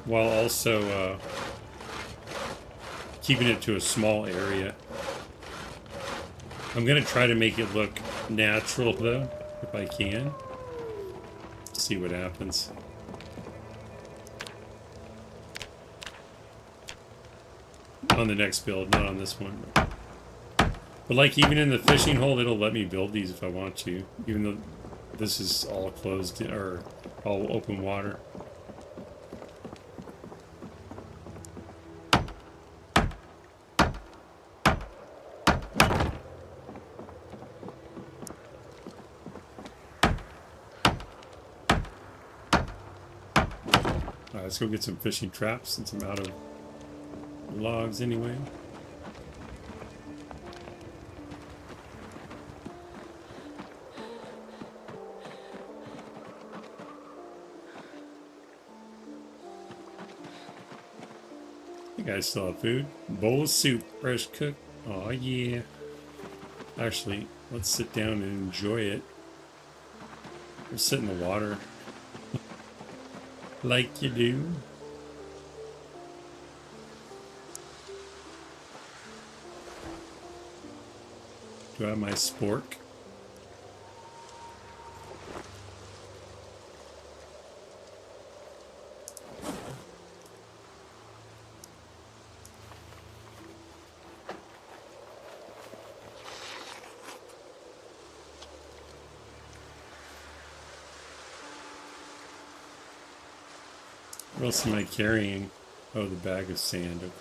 while also keeping it to a small area. I'm gonna try to make it look natural though, if I can. See what happens. On the next build, not on this one. But like even in the fishing hole, it'll let me build these if I want to, even though this is all closed or all open water. Let's go get some fishing traps since I'm out of logs anyway. You guys still have food? Bowl of soup, fresh cooked. Oh yeah. Actually, let's sit down and enjoy it. We'll sit in the water. Like you do. Do I have my spork? What else am I carrying? Oh, the bag of sand. Okay.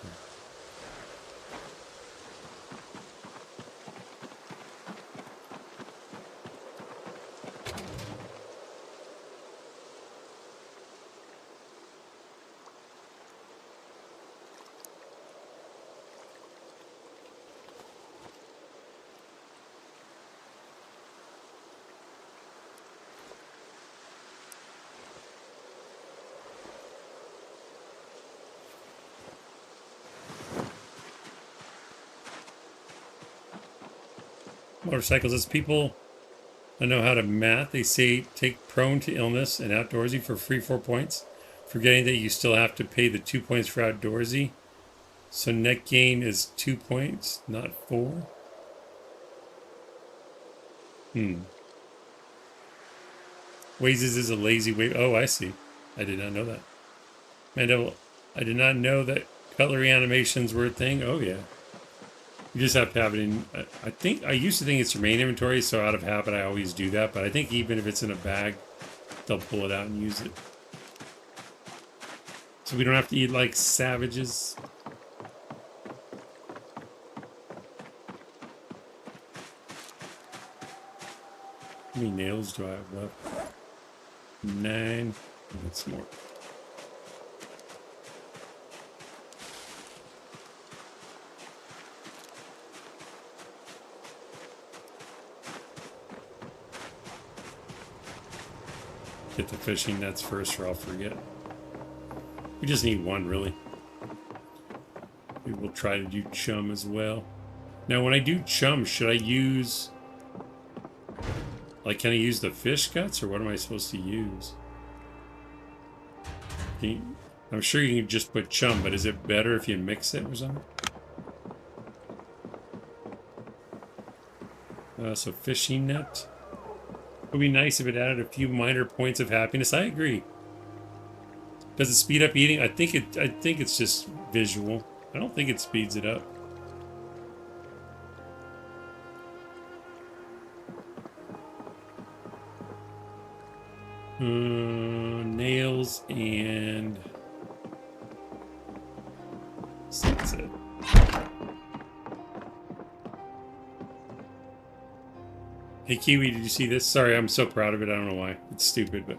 Motorcycles, as people that know how to math, they say take prone to illness and outdoorsy for free 4 points, forgetting that you still have to pay the 2 points for outdoorsy. So net gain is 2 points, not 4. Wazes is a lazy way. Oh, I see. I did not know that. Mandeville, I did not know that cutlery animations were a thing. Oh, yeah. You just have to have it in. I think I used to think it's your main inventory, so out of habit I always do that. But I think even if it's in a bag, they'll pull it out and use it. So we don't have to eat like savages. How many nails do I have left? 9. That's more. Get the fishing nets first or I'll forget. We just need one, really. We will try to do chum as well. Now, when I do chum, should I use... Like, can I use the fish guts, or what am I supposed to use? I'm sure you can just put chum, but is it better if you mix it or something? So fishing net. It would be nice if it added a few minor points of happiness. I agree. Does it speed up eating? I think it's just visual. I don't think it speeds it up. Nails and that's it. Hey Kiwi, did you see this? Sorry, I'm so proud of it. I don't know why. It's stupid, but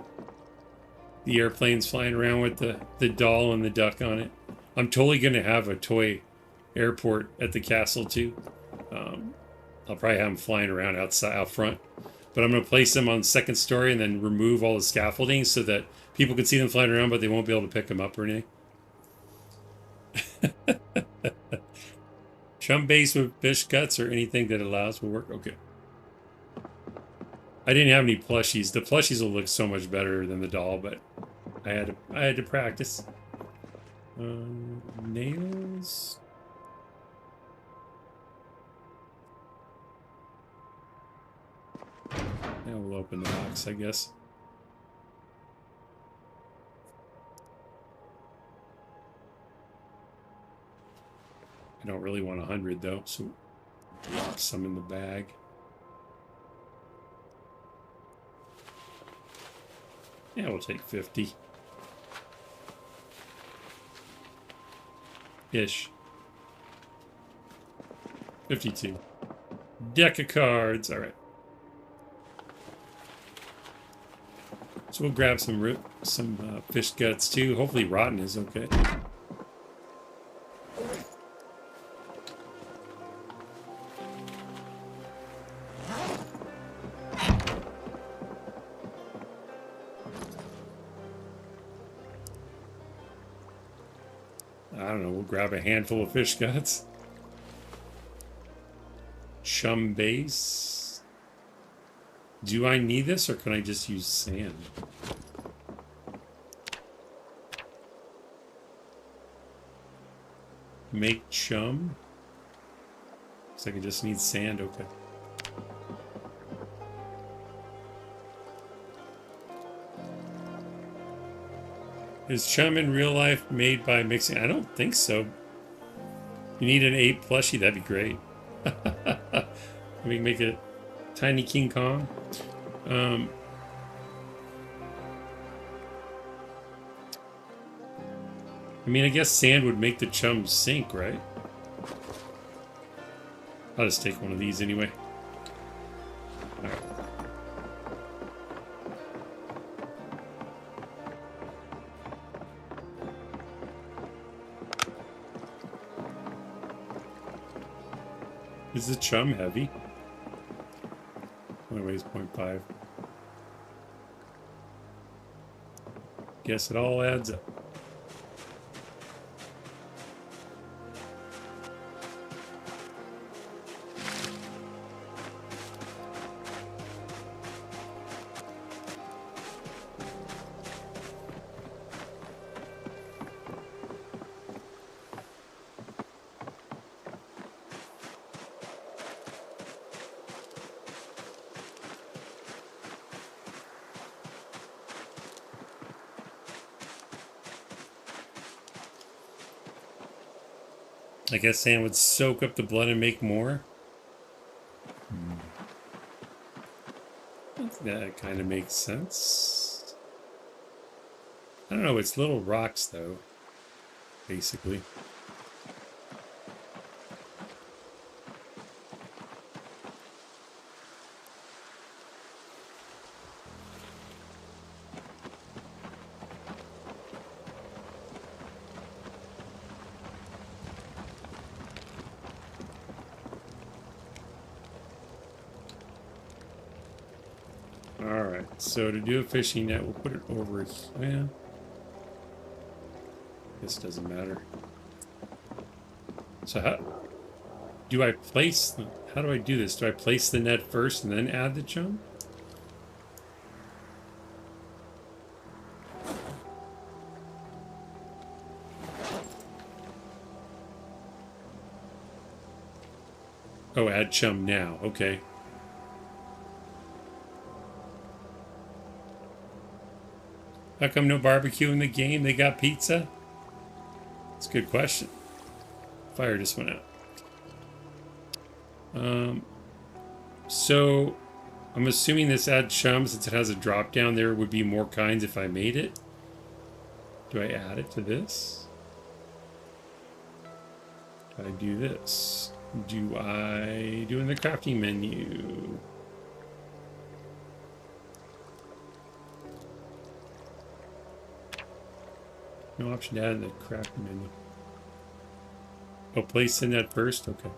the airplane's flying around with the doll and the duck on it. I'm totally gonna have a toy airport at the castle too. I'll probably have them flying around outside, out front. But I'm going to place them on the second story and then remove all the scaffolding so that people can see them flying around, but they won't be able to pick them up or anything. Chum base with fish guts or anything that allows will work. Okay. I didn't have any plushies. The plushies will look so much better than the doll, but I had to practice. Nails. Now we'll open the box, I guess. I don't really want 100 though, so drop some in the bag. Yeah, we'll take 50. Ish. 52. Deck of cards. All right. So we'll grab some fish guts too. Hopefully rotten is okay. I don't know, we'll grab a handful of fish guts. Chum base. Do I need this, or can I just use sand? Make chum? Looks like I just need sand, okay. Is chum in real life made by mixing? I don't think so. You need an 8 plushie, that'd be great. We can make a tiny King Kong. I mean, I guess sand would make the chum sink, right? I'll just take one of these anyway. All right. Is the chum heavy? Only weighs 0.5. Guess it all adds up. I guess sand would soak up the blood and make more. That kind of makes sense. I don't know, it's little rocks though, basically. Alright, so to do a fishing net, we'll put it over here. This doesn't matter. So how do I place, how do I do this? Do I place the net first and then add the chum? Oh, add chum now, okay. How come no barbecue in the game? They got pizza? That's a good question. Fire just went out. So I'm assuming this add chum, since it has a drop down, there would be more kinds if I made it. Do I add it to this? Do I do this? Do I do in the crafting menu? No option to add in the crafting menu. Oh, place the net first? Okay.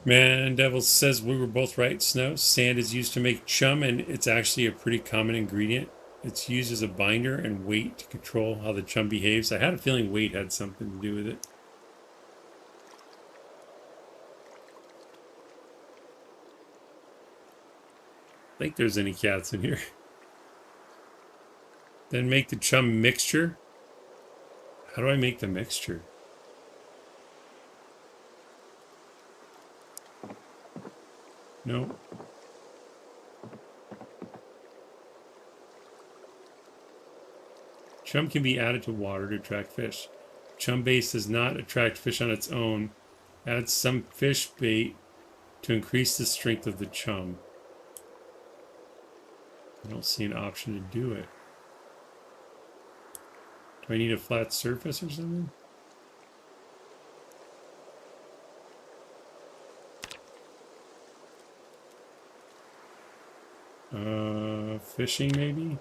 Man, Devil says we were both right, Snow. Sand is used to make chum, and it's actually a pretty common ingredient. It's used as a binder and weight to control how the chum behaves. I had a feeling weight had something to do with it. I think there's any cats in here. Then make the chum mixture. How do I make the mixture? No. Chum can be added to water to attract fish. Chum base does not attract fish on its own. Add some fish bait to increase the strength of the chum. I don't see an option to do it. Do I need a flat surface or something? Fishing maybe?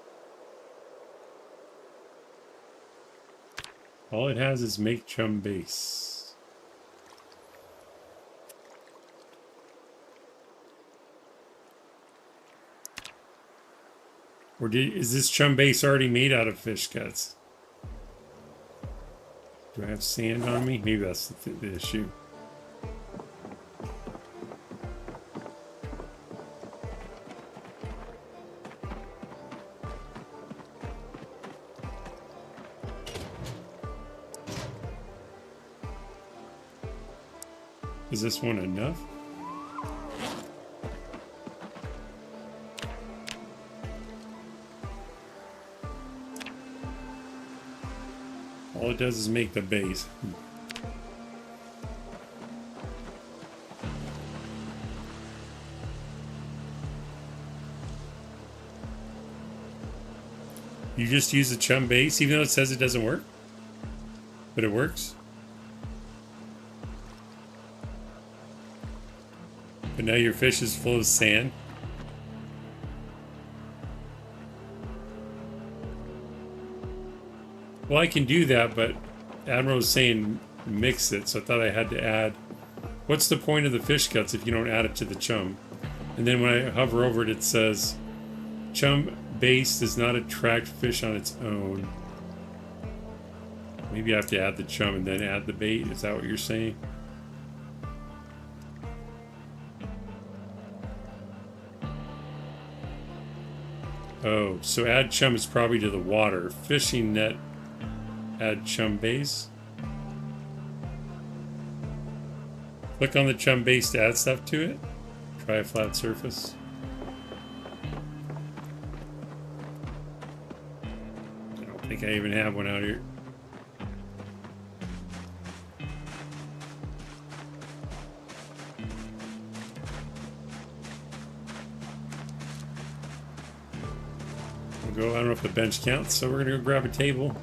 All it has is make chum base. Or is this chum base already made out of fish guts? Do I have sand on me? Maybe that's the issue. Is this one enough? All it does is make the base. You just use the chum base, even though it says it doesn't work? But it works? But now your fish is full of sand. Well, I can do that, but Admiral was saying mix it, so I thought I had to add. What's the point of the fish guts if you don't add it to the chum? And then when I hover over it, it says chum base does not attract fish on its own. Maybe I have to add the chum and then add the bait. Is that what you're saying? Oh, so add chum is probably to the water. Fishing net, add chum base. Click on the chum base to add stuff to it. Try a flat surface. I don't think I even have one out here. go. I don't know if the bench counts, so we're gonna go grab a table.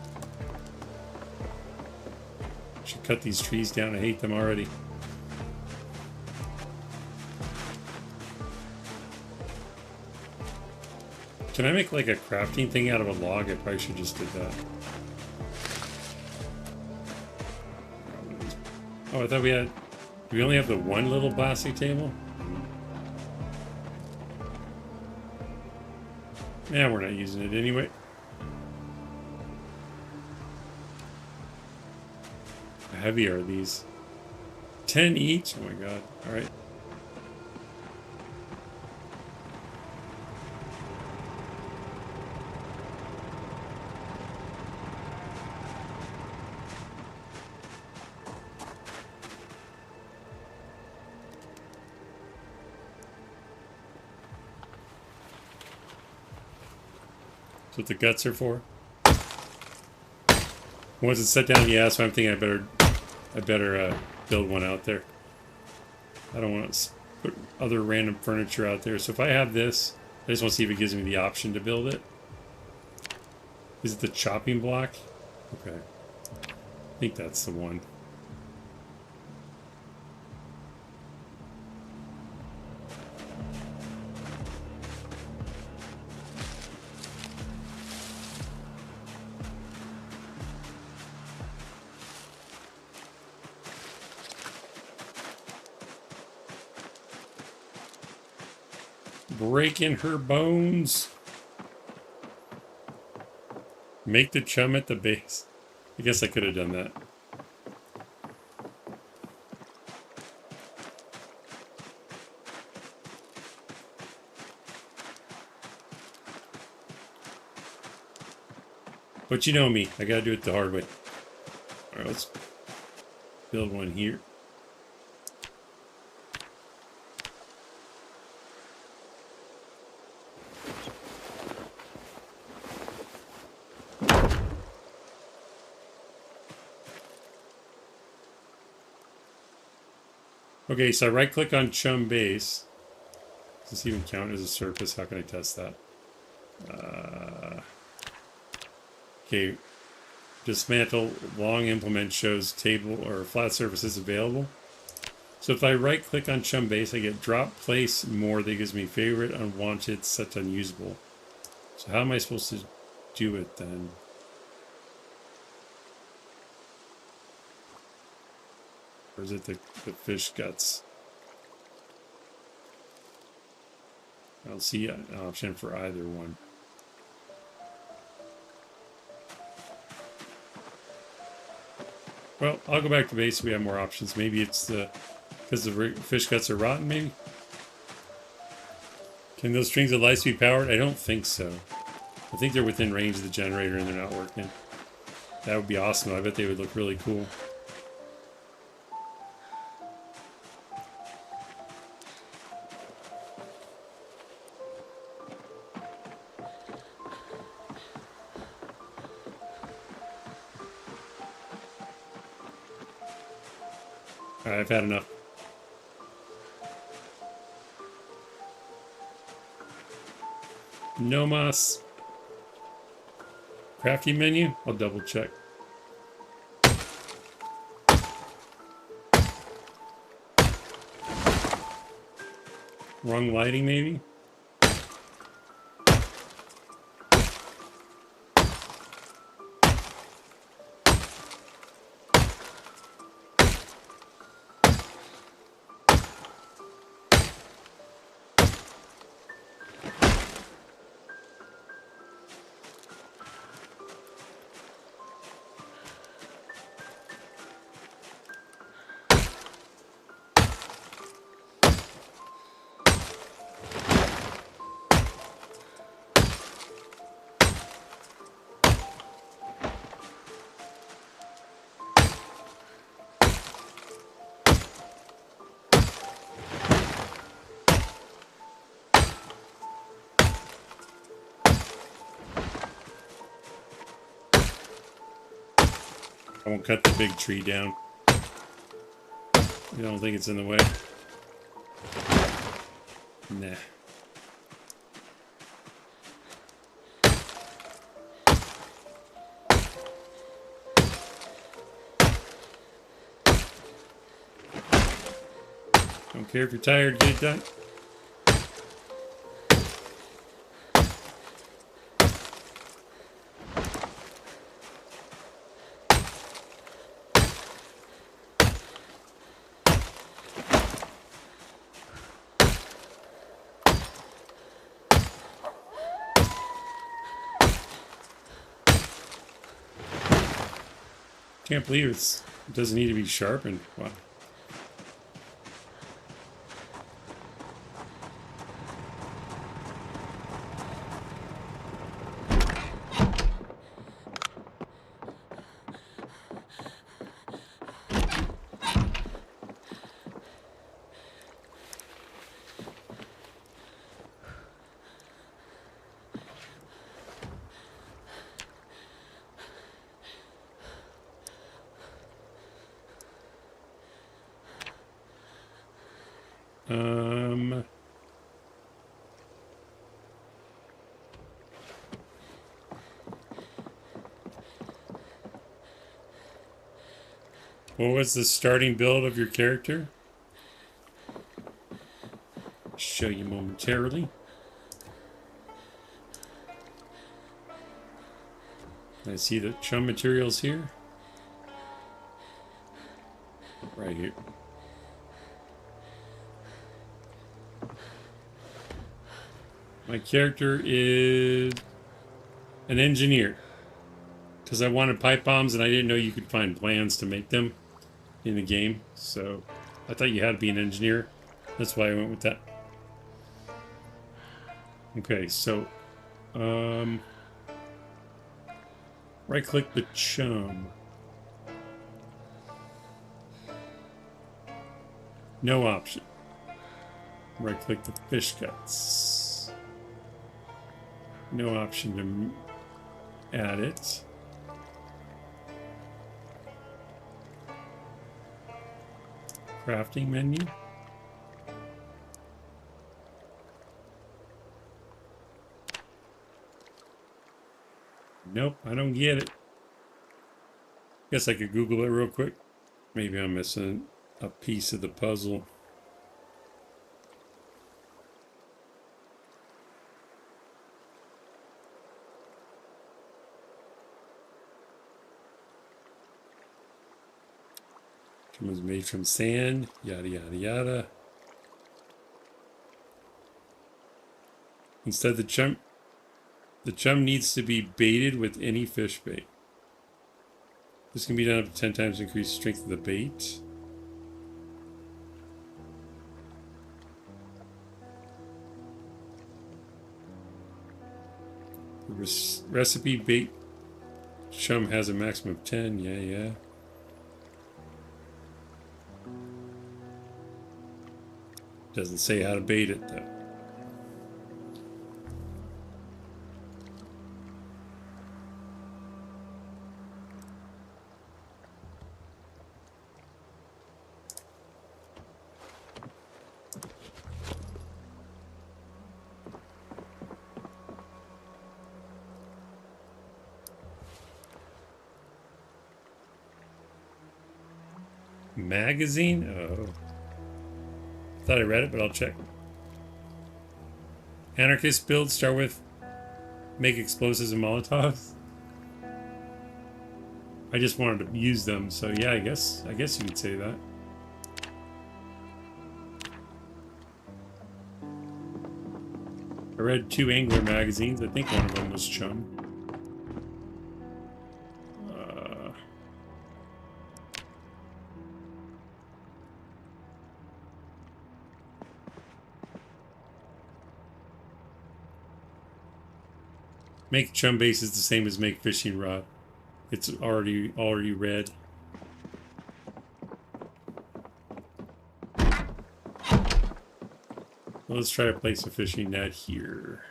Should cut these trees down. I hate them already. Can I make like a crafting thing out of a log? I probably should just did that. Oh, I thought we had... Do we only have the one little plastic table? Yeah, we're not using it anyway. How heavy are these? 10 each? Oh my god. Alright. That's what the guts are for. Once it's set down, yeah, so I'm thinking I better build one out there. I don't want to put other random furniture out there. So if I have this, I just want to see if it gives me the option to build it. Is it the chopping block? Okay. I think that's the one. Breaking her bones. Make the chum at the base. I guess I could have done that. But you know me, I gotta do it the hard way. Alright, let's build one here. Okay, so I right click on chum base. Does this even count as a surface? How can I test that? Okay, dismantle long implement shows table or flat surfaces available. So if I right click on chum base, I get drop place more that gives me favorite, unwanted, set unusable. So how am I supposed to do it then? Or is it the fish guts? I don't see an option for either one. Well, I'll go back to base so we have more options. Maybe it's the because the fish guts are rotten, maybe? Can those strings of lights be powered? I don't think so. I think they're within range of the generator and they're not working. That would be awesome. I bet they would look really cool. Alright, I've had enough. No mas. Crafting menu? I'll double check. Wrong lighting maybe? I won't cut the big tree down. I don't think it's in the way. Nah. Don't care if you're tired, get it done. Can't believe it doesn't need to be sharpened. Wow. What was the starting build of your character? Show you momentarily. I see the chum materials here. Right here. My character is an engineer. Because I wanted pipe bombs and I didn't know you could find plans to make them in the game. So I thought you had to be an engineer. That's why I went with that. Okay, so right click the chum. No option. Right click the fish guts. No option to add it. Crafting menu. Nope, I don't get it. Guess I could Google it real quick. Maybe I'm missing a piece of the puzzle. It was made from sand, yada yada yada. Instead, the chum needs to be baited with any fish bait. This can be done up to 10 times to increase the strength of the bait. The recipe bait chum has a maximum of 10. Yeah. Doesn't say how to bait it though. Magazine? Oh. Thought I read it, but I'll check. Anarchist builds start with make explosives and Molotovs. I just wanted to use them, so yeah, I guess you could say that. I read 2 angler magazines. I think one of them was chum. Make chum base is the same as make fishing rod. It's already read. Well, let's try to place a fishing net here.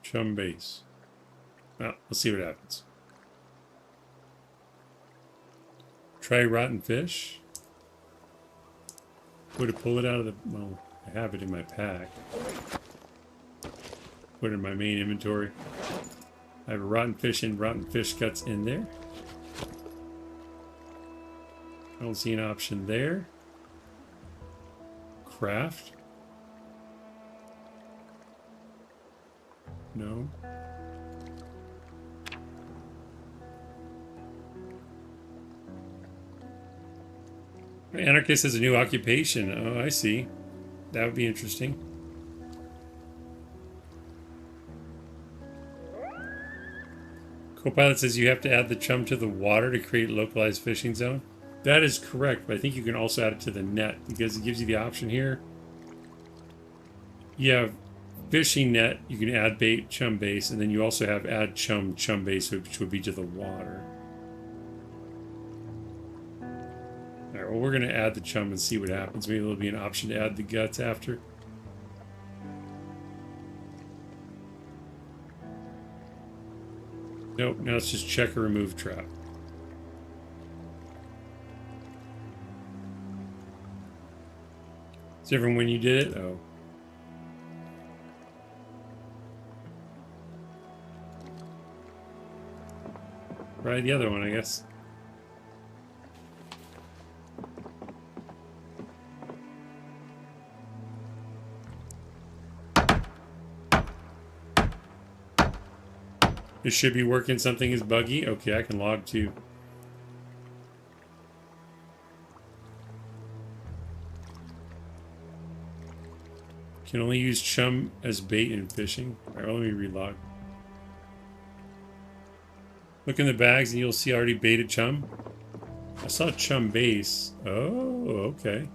Chum base. Well, let's see what happens. Try rotten fish. Would it pull it out of the... Well, I have it in my pack. Put it in my main inventory. I have a rotten fish and rotten fish guts in there. I don't see an option there. Craft. No. Anarchist has a new occupation. Oh, I see. That would be interesting. Copilot says you have to add the chum to the water to create localized fishing zone. That is correct, but I think you can also add it to the net because it gives you the option here. You have fishing net, you can add bait, chum base, and then you also have add chum base, which would be to the water. Alright, well, we're going to add the chum and see what happens. Maybe there'll be an option to add the guts after. Nope, now it's just check or remove trap. It's different when you did it? Oh. Try the other one, I guess. It should be working. Something is buggy. Okay, I can log too. Can only use chum as bait in fishing. Alright, let me relog. Look in the bags and you'll see already baited chum. I saw chum base. Oh, okay.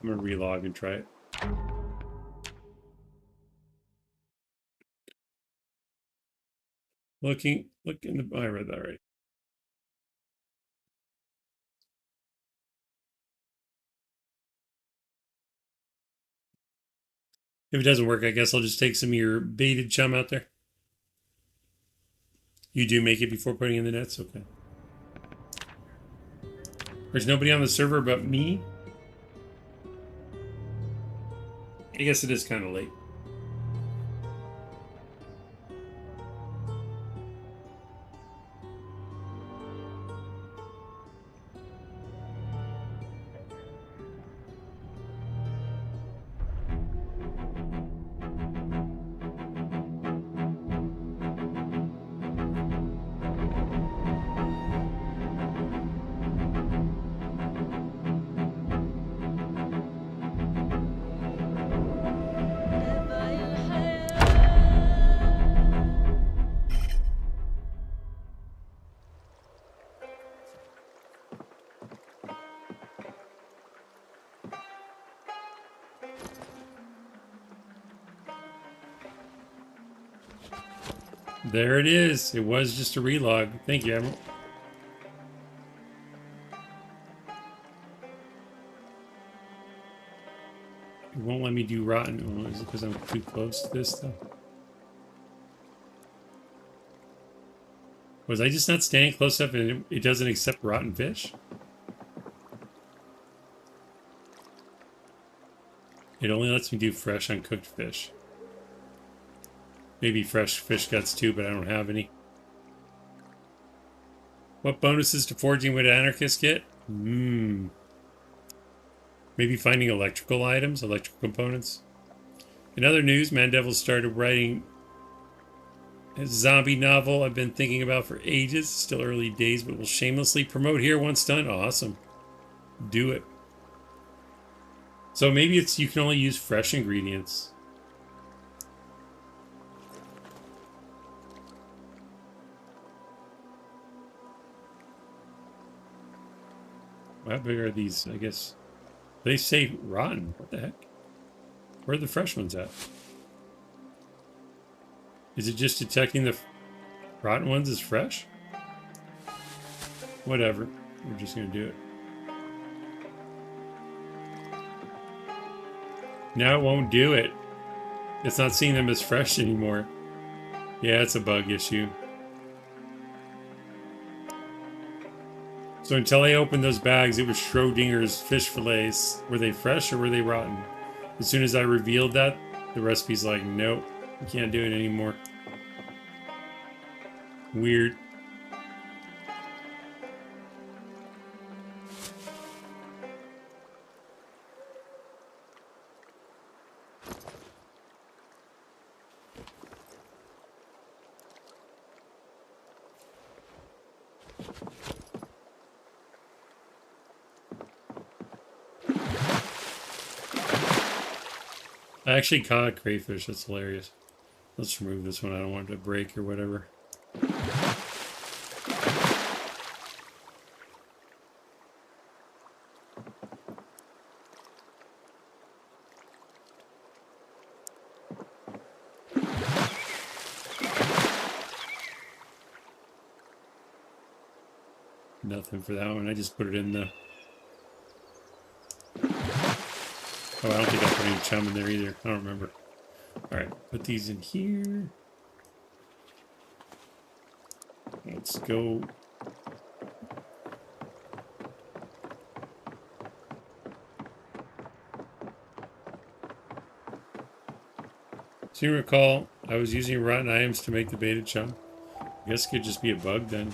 I'm gonna relog and try it. Look in the... I read that right. If it doesn't work, I guess I'll just take some of your baited chum out there. You do make it before putting in the nets? Okay. There's nobody on the server but me? I guess it is kind of late. There it is. It was just a relog. Thank you, Admiral. It won't let me do rotten. Oh, is it because I'm too close to this stuff? Was I just not standing close enough and it doesn't accept rotten fish? It only lets me do fresh uncooked fish. Maybe fresh fish guts too, but I don't have any. What bonuses to forging would anarchists get? Maybe finding electrical items, electrical components. In other news, Mandevil started writing a zombie novel I've been thinking about for ages. Still early days, but will shamelessly promote here once done. Awesome. Do it. So maybe it's you can only use fresh ingredients. How big are these? I guess they say rotten. What the heck? Where are the fresh ones at? Is it just detecting the rotten ones as fresh? Whatever. We're just going to do it. Now it won't do it. It's not seeing them as fresh anymore. Yeah, it's a bug issue. So until I opened those bags, it was Schrodinger's fish fillets. Were they fresh or were they rotten? As soon as I revealed that, the recipe's like, nope, you can't do it anymore. Weird. I actually caught a crayfish. That's hilarious. Let's remove this one. I don't want it to break or whatever. Nothing for that one. I just put it in the... Oh, I don't think I put any chum in there either. I don't remember. Alright, put these in here. Let's go. So you recall, I was using rotten items to make the baited chum. I guess it could just be a bug then.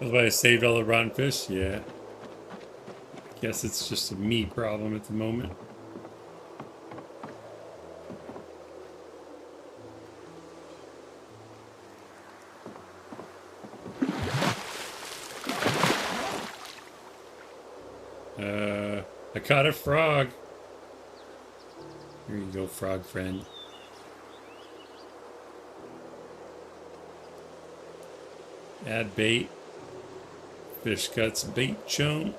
That's why I saved all the rotten fish? Yeah. Guess it's just a me problem at the moment. I caught a frog. Here you go, frog friend. Add bait. Fish guts bait chum.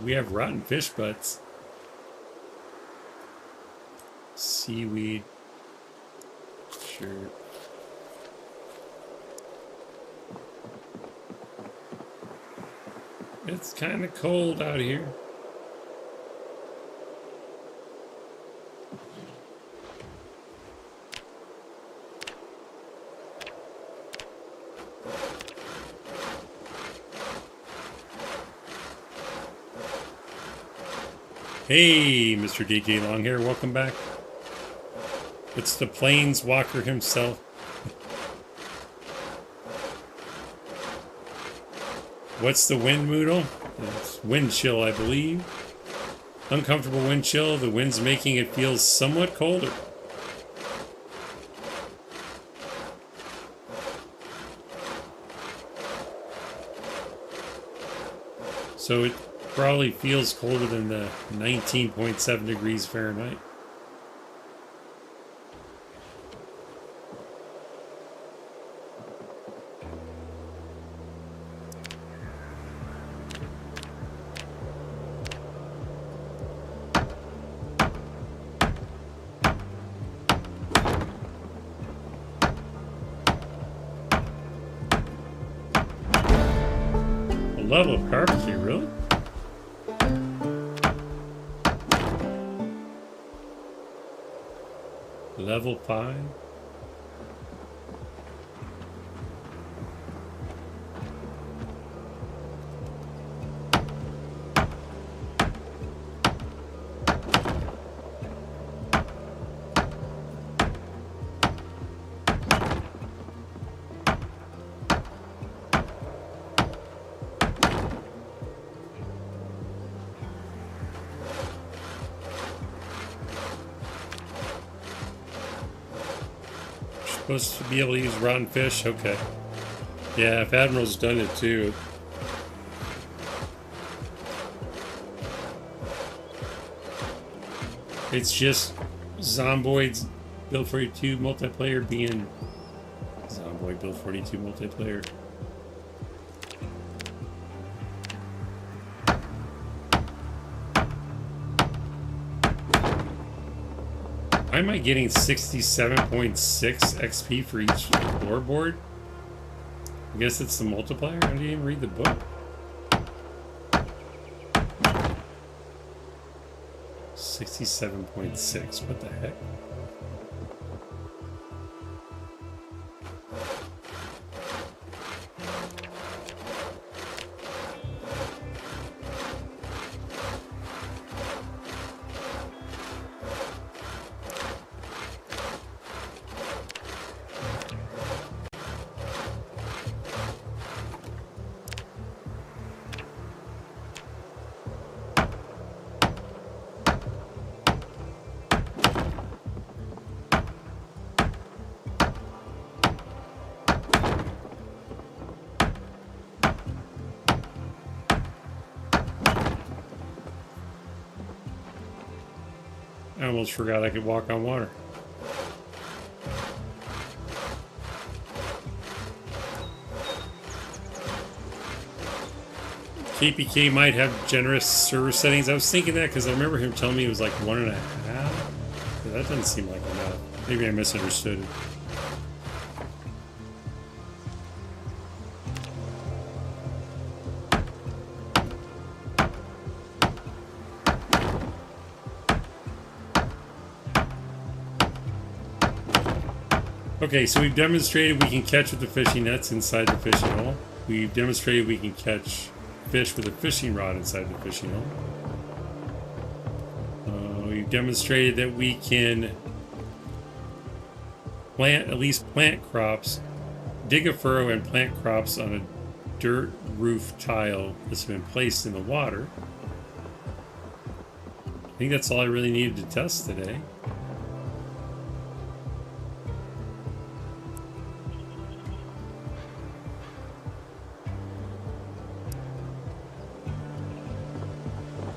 We have rotten fish butts. Seaweed. Sure. It's kind of cold out here. Hey, Mr. DK Longhair, welcome back. It's the Planeswalker himself. What's the wind moodle? It's wind chill, I believe. Uncomfortable wind chill. The wind's making it feel somewhat colder. So it probably feels colder than the 19.7 degrees Fahrenheit. A level of carpentry, really? Level 5. Supposed to be able to use rotten fish? Okay. Yeah, if Admiral's done it too. It's just Zomboid's Build 42 multiplayer being Zomboid Build 42 multiplayer. Why am I getting 67.6 XP for each floorboard? I guess it's the multiplier? I didn't even read the book. 67.6. What the heck? I almost forgot I could walk on water. KPK might have generous server settings. I was thinking that because I remember him telling me it was like 1.5. But that doesn't seem like enough. Maybe I misunderstood it. Okay, so we've demonstrated we can catch with the fishing nets inside the fishing hole. We've demonstrated we can catch fish with a fishing rod inside the fishing hole. We've demonstrated that we can at least plant crops, dig a furrow and plant crops on a dirt roof tile that's been placed in the water. I think that's all I really needed to test today.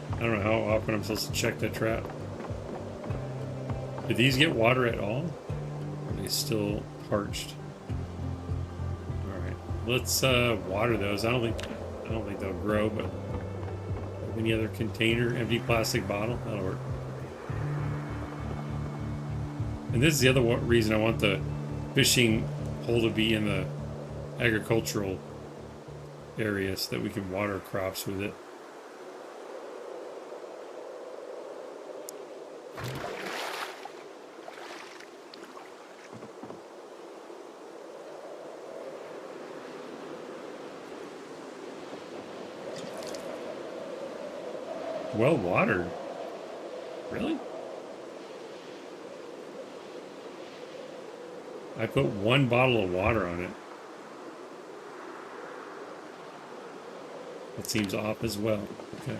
I don't know how often I'm supposed to check that trap. Do these get water at all? Or are they still parched? Alright. Let's water those. I don't think they'll grow, but any other container, empty plastic bottle, that'll work. And this is the other reason I want the fishing hole to be in the agricultural area so that we can water crops with it. Well watered. Really? I put 1 bottle of water on it. That seems off as well. Okay.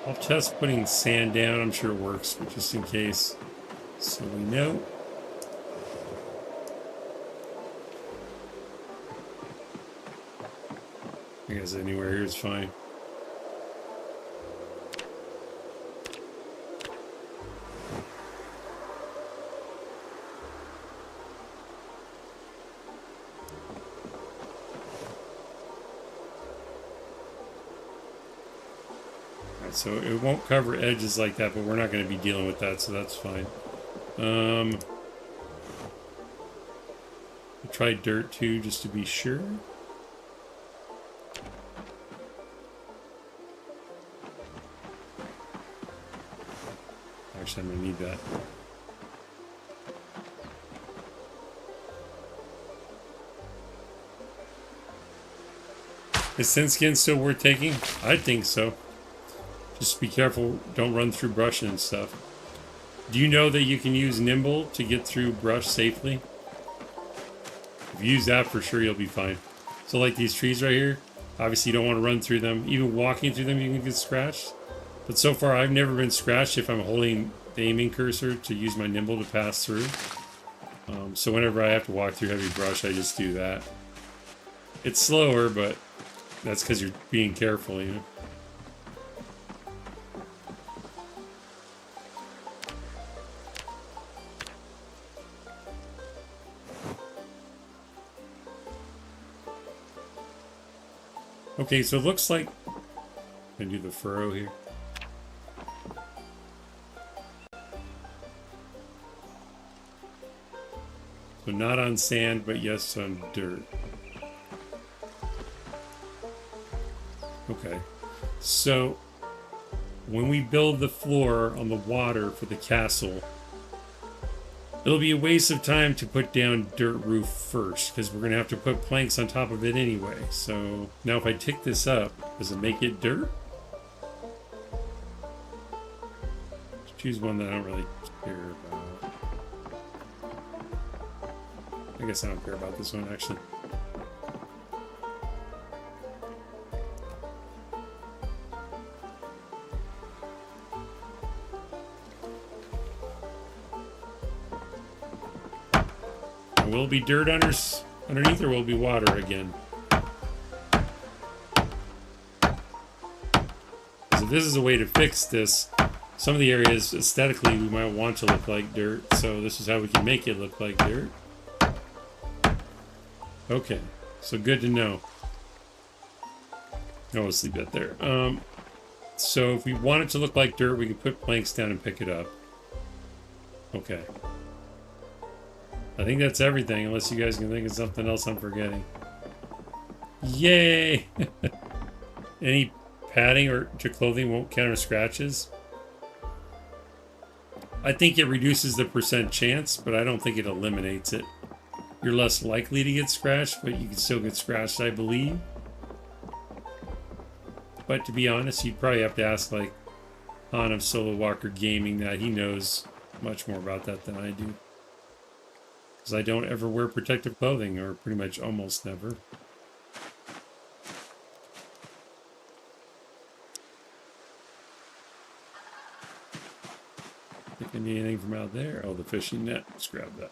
I'll test putting sand down. I'm sure it works, but just in case, so we know. I guess anywhere here is fine. So it won't cover edges like that, but we're not going to be dealing with that, so that's fine. Try dirt too, just to be sure. Actually, I'm gonna need that. Is Sin Skin still worth taking? I think so. Just be careful, don't run through brush and stuff. Do you know that you can use Nimble to get through brush safely? If you use that, for sure you'll be fine. So like these trees right here, obviously you don't want to run through them. Even walking through them you can get scratched. But so far I've never been scratched if I'm holding the aiming cursor to use my Nimble to pass through. So whenever I have to walk through heavy brush, I just do that. It's slower, but that's because you're being careful, you know. Okay, so it looks like I'm gonna do the furrow here. So not on sand, but yes on dirt. Okay, so when we build the floor on the water for the castle, it'll be a waste of time to put down dirt roof first, because we're going to have to put planks on top of it anyway. So now if I tick this up, does it make it dirt? Let's choose one that I don't really care about. I guess I don't care about this one, actually. Will it be dirt underneath, or will it be water again? So this is a way to fix this. Some of the areas aesthetically we might want to look like dirt, so this is how we can make it look like dirt. Okay, so good to know. Oh, let's leave that there. So if we want it to look like dirt, we can put planks down and pick it up. Okay. I think that's everything, unless you guys can think of something else I'm forgetting. Yay! Any padding or to clothing won't counter scratches. I think it reduces the % chance, but I don't think it eliminates it. You're less likely to get scratched, but you can still get scratched, I believe. But to be honest, you'd probably have to ask, like, Han of Solo Walker Gaming, that he knows much more about that than I do. Because I don't ever wear protective clothing, or pretty much almost never. Think I need anything from out there? Oh, the fishing net. Let's grab that.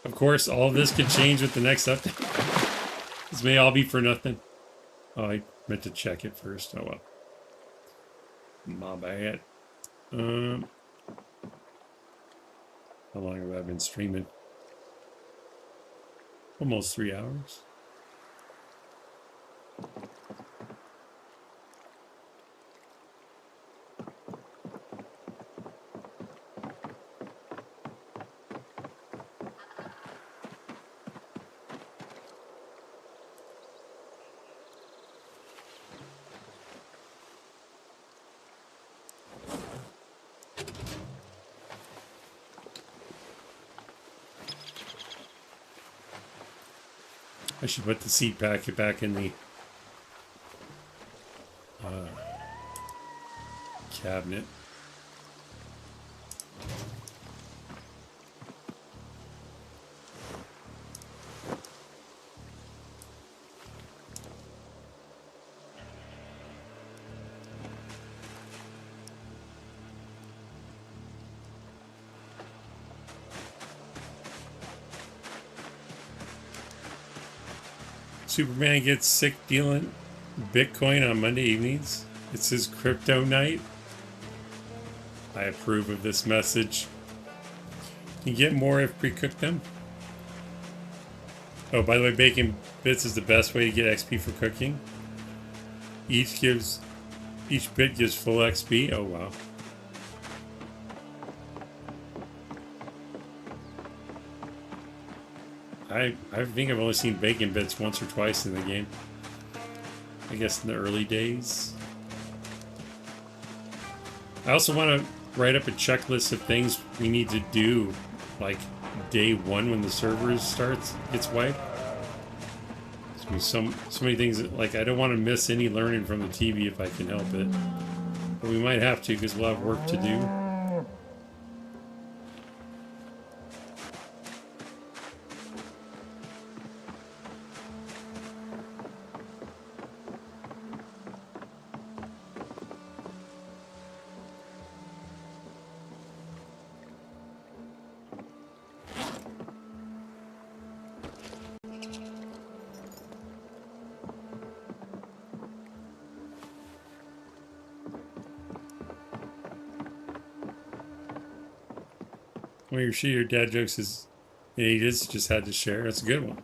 Of course, all of this could change with the next update. This may all be for nothing. Oh, I meant to check it first. Oh well. My bad. How long have I been streaming? Almost 3 hours. I should put the seed packet back in the cabinet. Superman gets sick dealing Bitcoin on Monday evenings. It's his crypto night. I approve of this message. You get more if pre-cooked them. Oh, by the way, bacon bits is the best way to get XP for cooking. Each gives Each bit gives full XP. Oh, wow. I think I've only seen bacon bits once or twice in the game. I guess in the early days. I also want to write up a checklist of things we need to do, like day one when the server gets wiped. So many things that, like, I don't want to miss any learning from the TV if I can help it. But we might have to because we'll have work to do. Well, your dad jokes is he just had to share. That's a good one.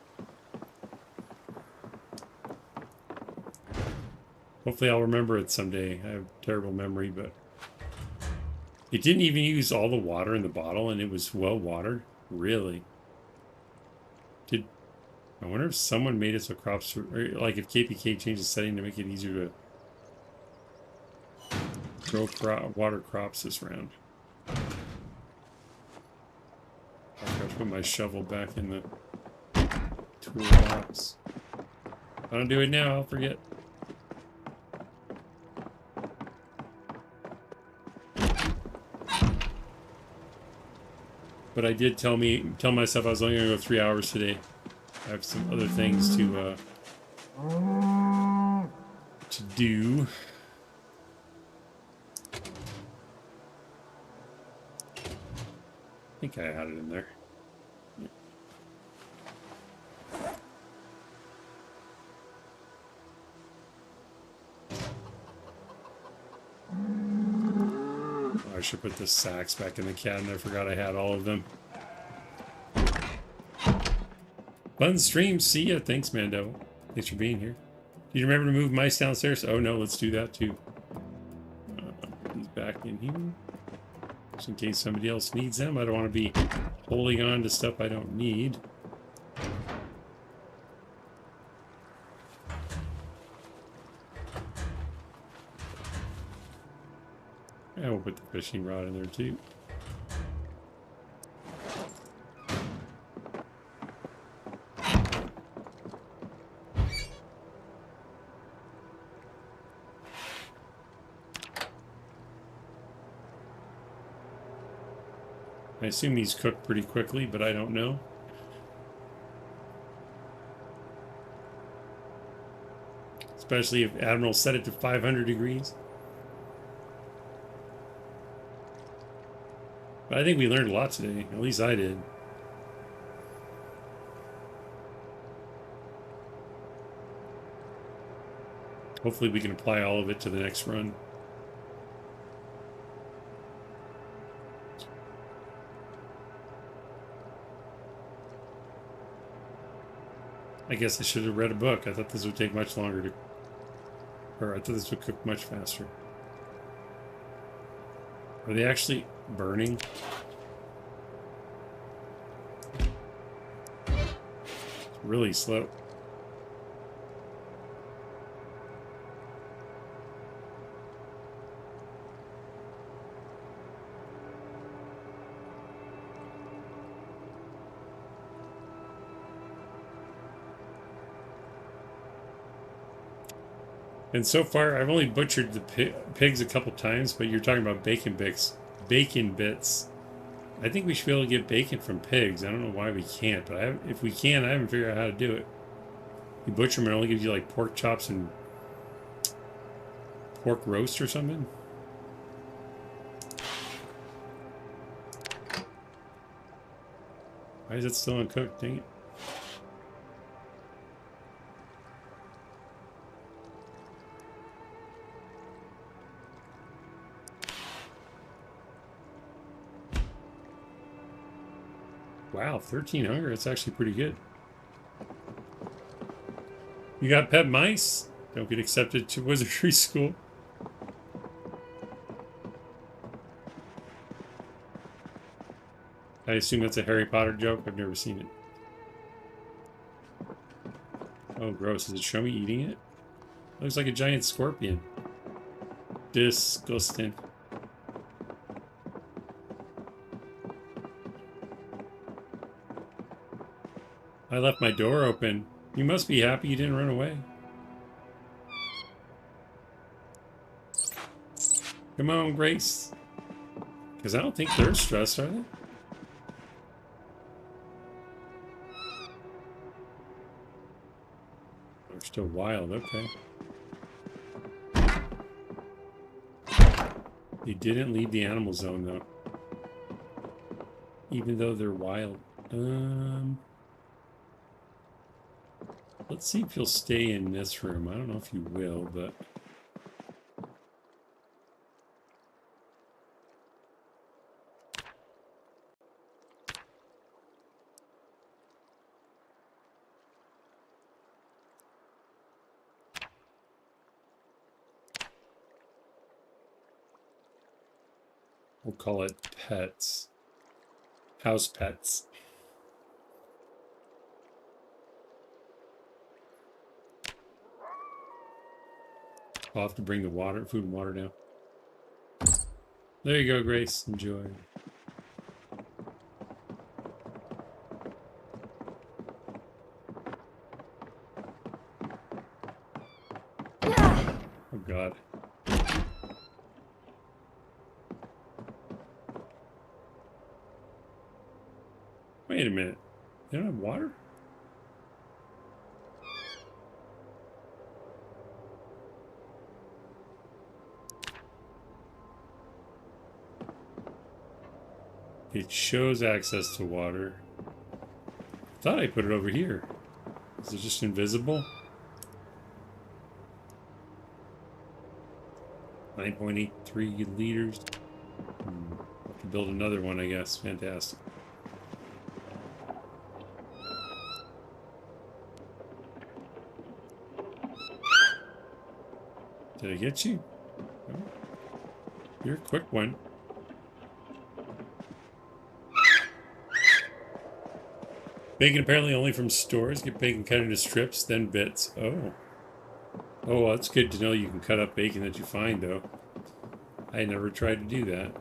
Hopefully I'll remember it someday. I have terrible memory, but it didn't even use all the water in the bottle, and it was well watered. Really? I wonder if someone made it so crops, or like if KPK changed the setting to make it easier to grow water crops this round. I put my shovel back in the toolbox. If I don't do it now, I'll forget. But I did tell myself I was only going to go 3 hours today. I have some other things to do. I think I had it in there. Yeah. Oh, I should put the sacks back in the cabinet. I forgot I had all of them. Fun stream. See ya. Thanks, Mando. Thanks for being here. Do you remember to move mice downstairs? Oh, no. Let's do that, too. He's back in here. Just in case somebody else needs them. I don't want to be holding on to stuff I don't need. I will put the fishing rod in there too. I assume these cook pretty quickly, but I don't know. Especially if Admiral set it to 500 degrees. But I think we learned a lot today. At least I did. Hopefully we can apply all of it to the next run. I guess I should have read a book. I thought this would take much longer to... Or I thought this would cook much faster. Are they actually burning? It's really slow. And so far, I've only butchered the pigs a couple times, but you're talking about bacon bits. Bacon bits. I think we should be able to get bacon from pigs. I don't know why we can't, but if we can, I haven't figured out how to do it. You butcher them, it only gives you like pork chops and pork roast or something. Why is it still uncooked? Dang it. Wow, 13 hunger. That's actually pretty good. You got pet mice? Don't get accepted to wizardry school. I assume that's a Harry Potter joke. I've never seen it. Oh, gross. Does it show me eating it? Looks like a giant scorpion. Disgusting. I left my door open. You must be happy you didn't run away. Come on, Grace. Because I don't think they're stressed, are they? They're still wild, okay. They didn't leave the animal zone, though. Even though they're wild. Let's see if you'll stay in this room. I don't know if you will, but... we'll call it pets. House pets. I'll have to bring the water, food and water down. There you go, Grace. Enjoy. Oh, God. Wait a minute. They don't have water? It shows access to water. I thought I put it over here. Is it just invisible? 9.83 liters. Have to build another one, I guess. Fantastic. Did I get you? Oh. You're a quick one. Bacon apparently only from stores. Get bacon cut into strips, then bits. Oh. Oh, well, that's good to know you can cut up bacon that you find, though. I never tried to do that.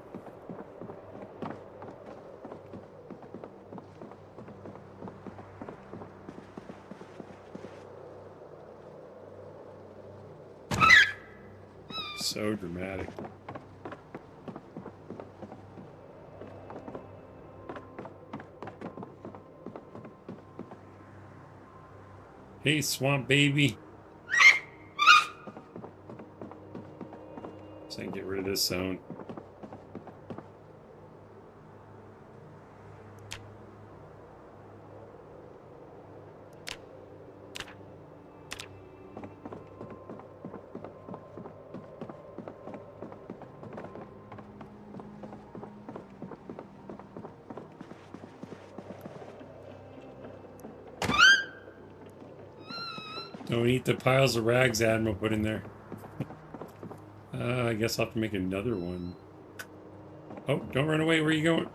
So dramatic. Hey, swamp baby. So I can get rid of this zone. Don't eat the piles of rags Admiral put in there. I guess I'll have to make another one. Oh, don't run away. Where are you going?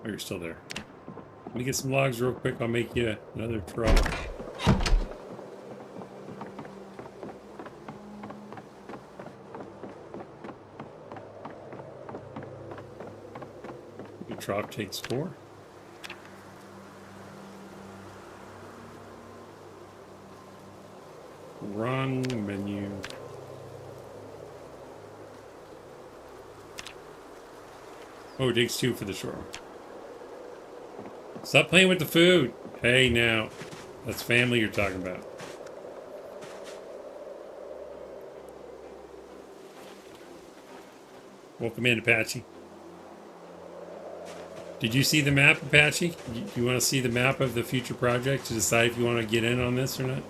Oh, you're still there. Let me get some logs real quick. I'll make you another trough. The trough takes 4. Wrong menu. Oh, it takes 2 for the shore. Stop playing with the food. Hey, now. That's family you're talking about. Welcome in, Apache. Did you see the map, Apache? You want to see the map of the future project to decide if you want to get in on this or not?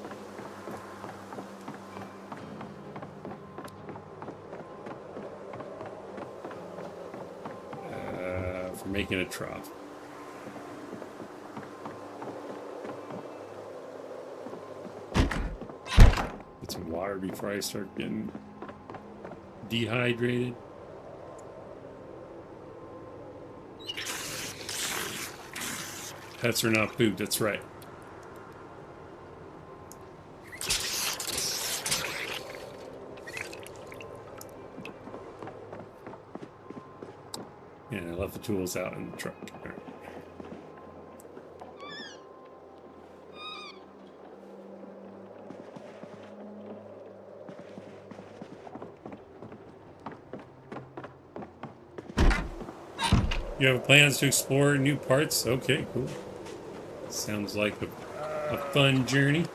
For making a trough. Get some water before I start getting dehydrated. Pets are not food, that's right. Yeah, I left the tools out in the truck. All right. You have plans to explore new parts? Okay, cool. Sounds like a fun journey.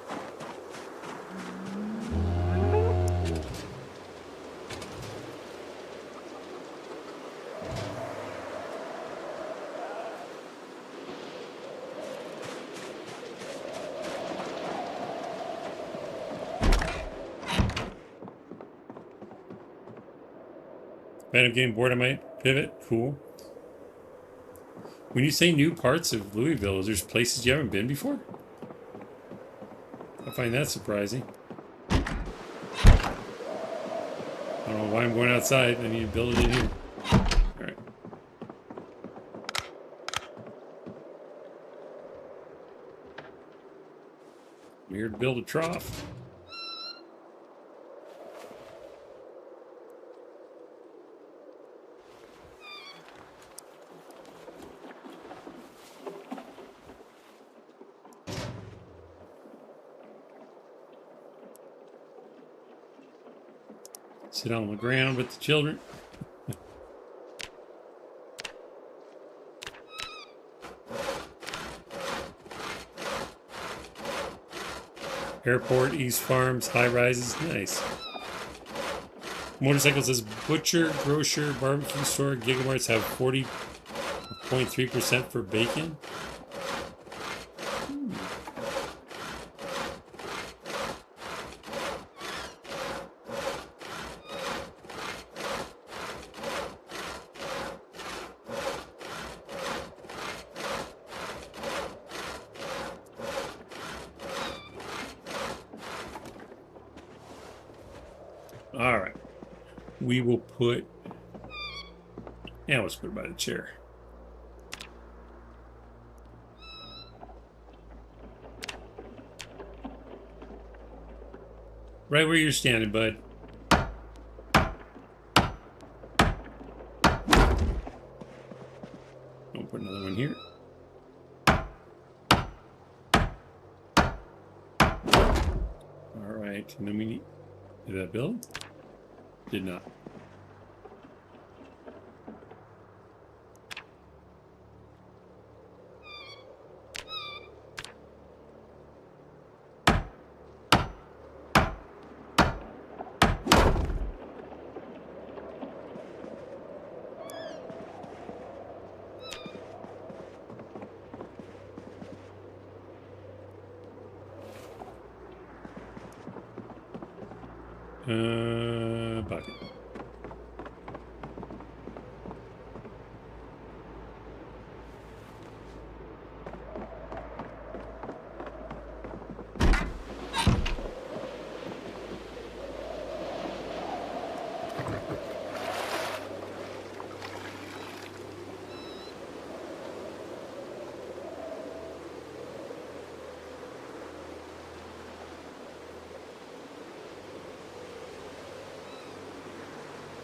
Fan of getting bored, I might pivot. Cool. When you say new parts of Louisville, is there places you haven't been before? I find that surprising. I don't know why I'm going outside. I need to build it in here. Alright. I'm here to build a trough. Sit on the ground with the children. Airport, East Farms, high rises. Nice. Motorcycle says butcher, grocer, barbecue store, Gigamarts have 40.3% for bacon. All right, we will put, yeah, let's put it by the chair. Right where you're standing, bud. We'll put another one here. All right, and then we need, did that build? Did not. Bucket.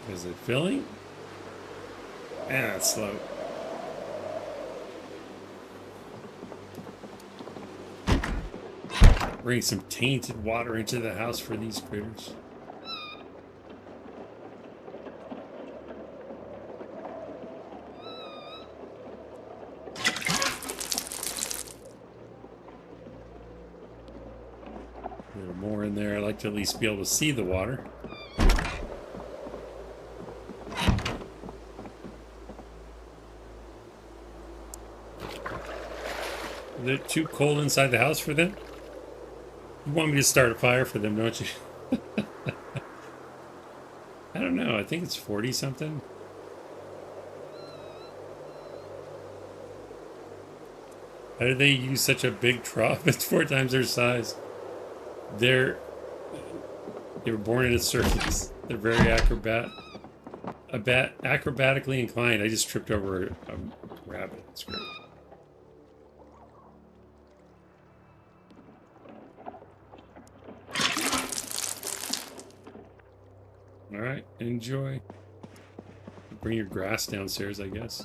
Is it filling? Man, that's slow. Bring some tainted water into the house for these critters. A little more in there. I like to at least be able to see the water. Is it too cold inside the house for them? You want me to start a fire for them, don't you? I don't know. I think it's 40 something. How do they use such a big trough? It's 4 times their size. They were born in a circus. They're very acrobatically inclined. I just tripped over a rabbit. It's great. All right, enjoy. Bring your grass downstairs, I guess.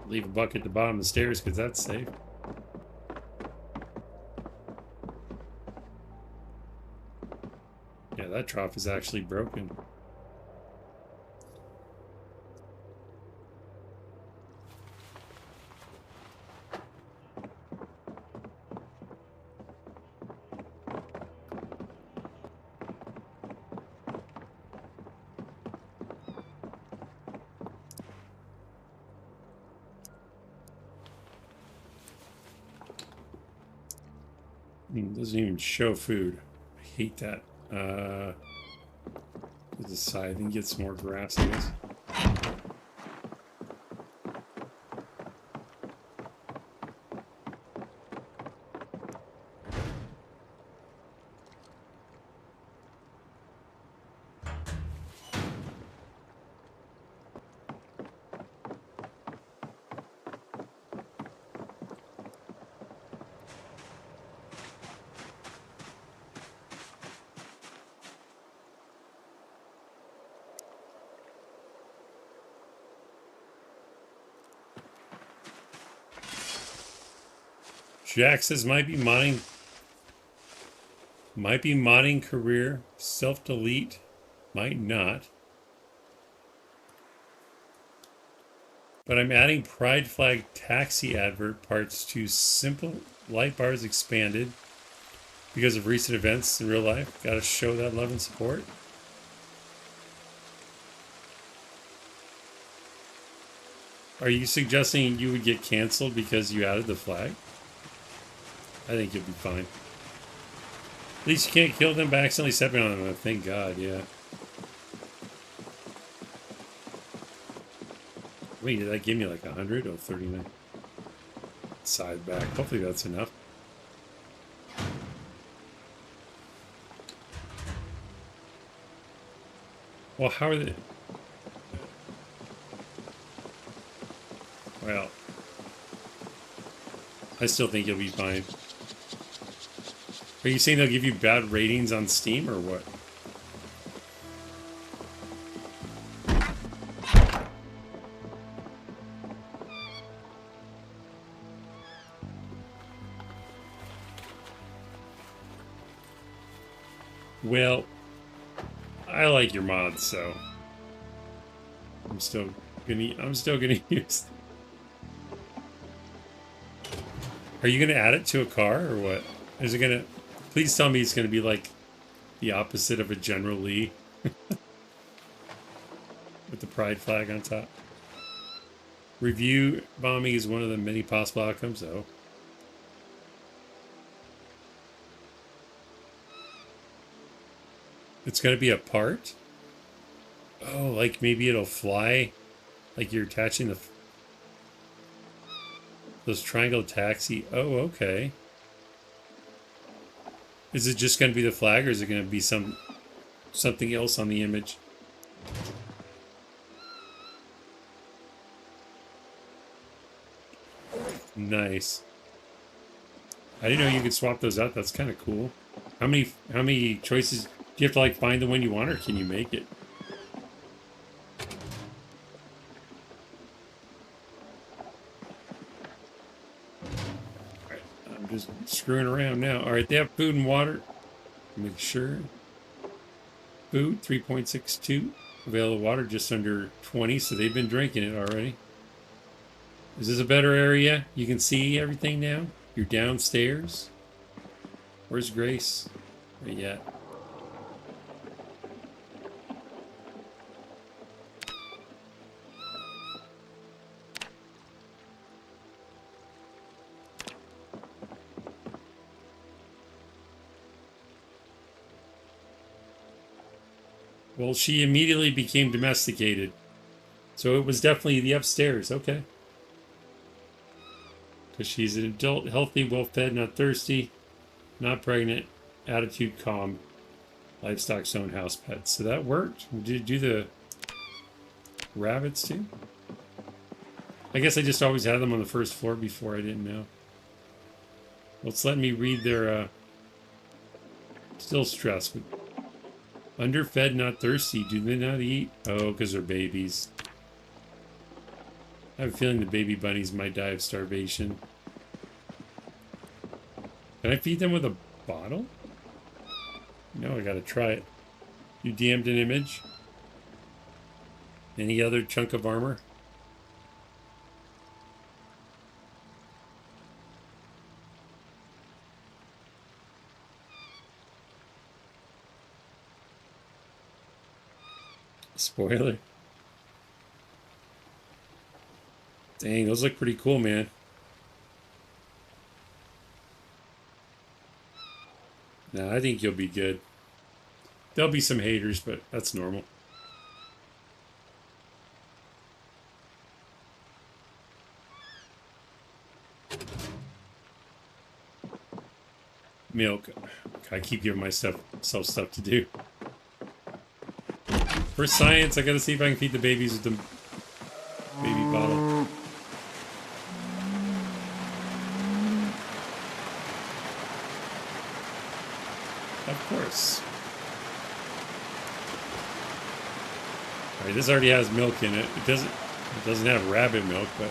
Leave a bucket at the bottom of the stairs because that's safe. Yeah, that trough is actually broken. It doesn't even show food. I hate that. To the side and get some more grass, I guess. Jack says might be modding career, self-delete, might not. But I'm adding pride flag taxi advert parts to simple light bars expanded because of recent events in real life. Gotta show that love and support. Are you suggesting you would get canceled because you added the flag? I think you'll be fine. At least you can't kill them by accidentally stepping on them. Thank God, yeah. Wait, did that give me like 100 or 39? Side back. Hopefully that's enough. Well, how are they? Well, I still think you'll be fine. Are you saying they'll give you bad ratings on Steam or what? Well, I like your mods, so I'm still gonna use. Are you gonna add it to a car or what? Is it gonna? Please tell me it's gonna be like the opposite of a General Lee with the pride flag on top. Review bombing is one of the many possible outcomes, though. It's gonna be a part? Oh, like maybe it'll fly? Like you're attaching those triangle taxi. Oh, okay. Is it just gonna be the flag or is it gonna be something else on the image? Nice. I didn't know you could swap those out. That's kind of cool. How many choices do you have to like find the one you want, or can you make it? Alright, I'm just screwing around now. Alright, they have food and water. Make sure. Food 3.62. Available water just under 20, so they've been drinking it already. Is this a better area? You can see everything now? You're downstairs? Where's Grace? Where you at? Well, she immediately became domesticated. So it was definitely the upstairs. Okay. Because she's an adult, healthy, well-fed, not thirsty, not pregnant, attitude calm, livestock zone house pets. So that worked. Did you do the rabbits too? I guess I just always had them on the first floor before. I didn't know. Well, it's letting me read their, still stressed. Underfed, not thirsty. Do they not eat? Oh, because they're babies. I have a feeling the baby bunnies might die of starvation. Can I feed them with a bottle? No, I gotta try it. You DM'd an image? Any other chunk of armor? Spoiler. Dang, those look pretty cool, man. Nah, I think you'll be good. There'll be some haters, but that's normal. Milk. I keep giving myself stuff to do. For science, I gotta see if I can feed the babies with the baby bottle. Of course. Alright, this already has milk in it. It doesn't have rabbit milk, but I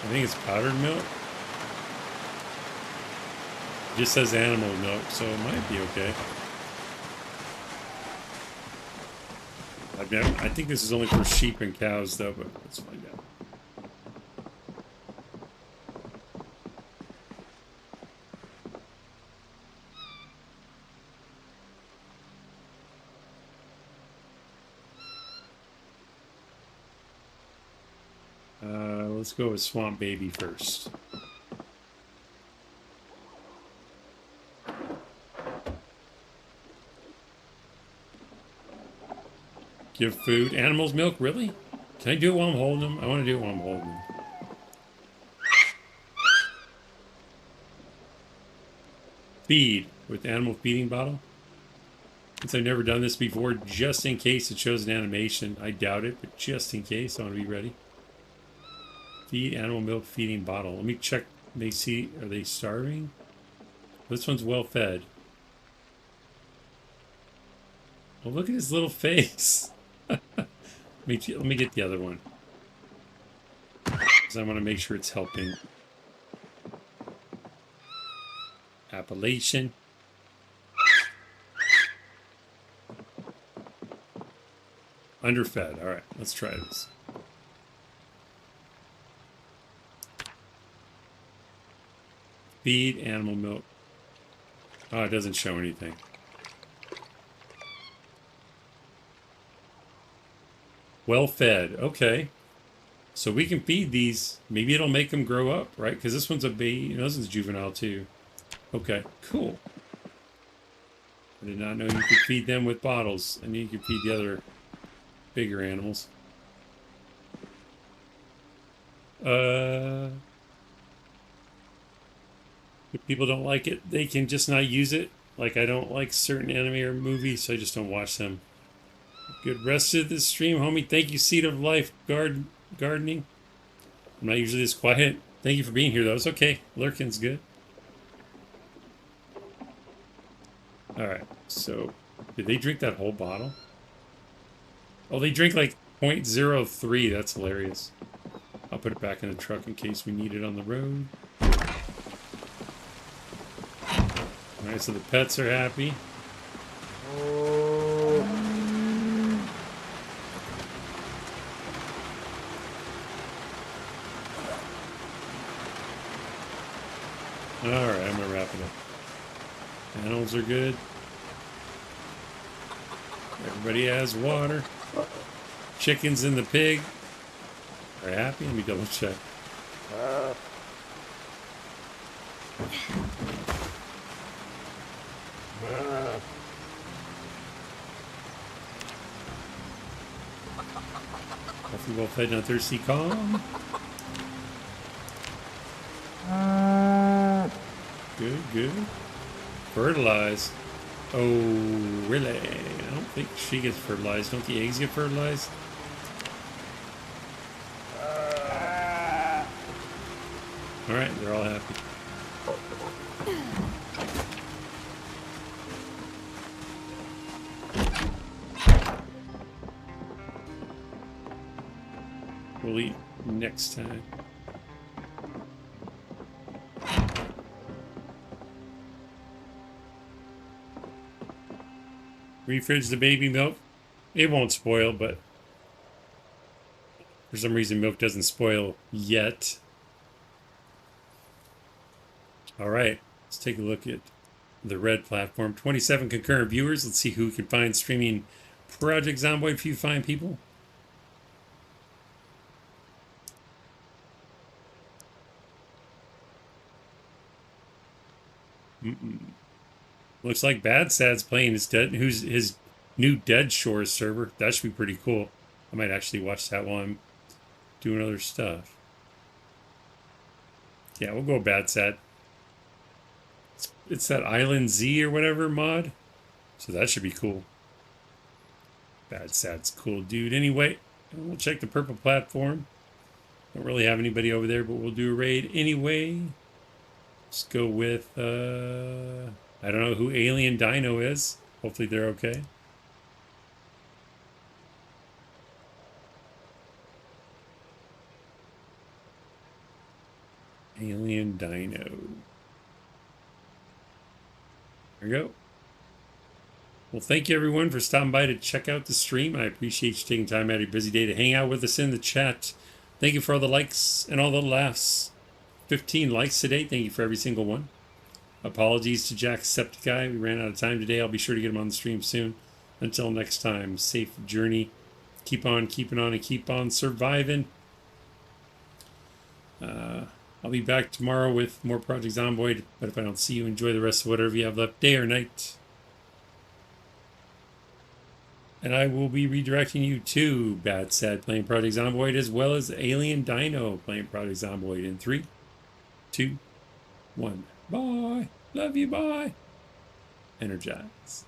think it's powdered milk. It just says animal milk, so it might be okay. I think this is only for sheep and cows, though, but let's find out. Let's go with Swamp Baby first. Give food. Animals milk? Really? Can I do it while I'm holding them? I want to do it while I'm holding them. Feed with animal feeding bottle. Since I've never done this before, just in case it shows an animation. I doubt it, but just in case, I want to be ready. Feed animal milk feeding bottle. Let me check. They see. Are they starving? This one's well fed. Oh, look at his little face. Let me get the other one. Because I want to make sure it's helping. Appellation. Underfed. Alright, let's try this. Feed animal milk. Oh, it doesn't show anything. Well fed. Okay. So we can feed these. Maybe it'll make them grow up, right? Because this one's a baby. You know, this one's juvenile too. Okay, cool. I did not know you could feed them with bottles. I knew you could feed the other bigger animals. If people don't like it, they can just not use it. Like, I don't like certain anime or movies, so I just don't watch them. Good rest of the stream, homie. Thank you, Seed of Life Gardening. I'm not usually this quiet. Thank you for being here, though. It's okay. Lurking's good. Alright, so did they drink that whole bottle? Oh, they drink like 0.03. That's hilarious. I'll put it back in the truck in case we need it on the road. Alright, so the pets are happy. Alright, I'm gonna wrap it up. Animals are good. Everybody has water. Chickens and the pig are happy. Let me double check. Healthy, well fed, not thirsty, calm. Good, good. Fertilize. Oh, really? I don't think she gets fertilized. Don't the eggs get fertilized? Alright, they're all happy. We'll eat next time. Refridge the baby milk. It won't spoil, but for some reason milk doesn't spoil yet. All right, let's take a look at the red platform. 27 concurrent viewers. Let's see who can find streaming Project Zomboid for you fine people. Looks like Bad Sad's playing his new Dead Shores server. That should be pretty cool. I might actually watch that while I'm doing other stuff. Yeah, we'll go Bad Sad. It's that Island Z or whatever mod. So that should be cool. Bad Sad's cool dude. Anyway, we'll check the purple platform. Don't really have anybody over there, but we'll do a raid anyway. Let's go with, I don't know who Alien Dino is. Hopefully they're okay. Alien Dino. There we go. Well, thank you everyone for stopping by to check out the stream. I appreciate you taking time out of your busy day to hang out with us in the chat. Thank you for all the likes and all the laughs. 15 likes today. Thank you for every single one. Apologies to Jacksepticeye. We ran out of time today. I'll be sure to get him on the stream soon. Until next time, safe journey. Keep on keeping on and keep on surviving. I'll be back tomorrow with more Project Zomboid. But if I don't see you, enjoy the rest of whatever you have left, day or night. And I will be redirecting you to Bad Sad playing Project Zomboid, as well as Alien Dino playing Project Zomboid in 3, 2, 1. Bye. Love you. Bye. Energize.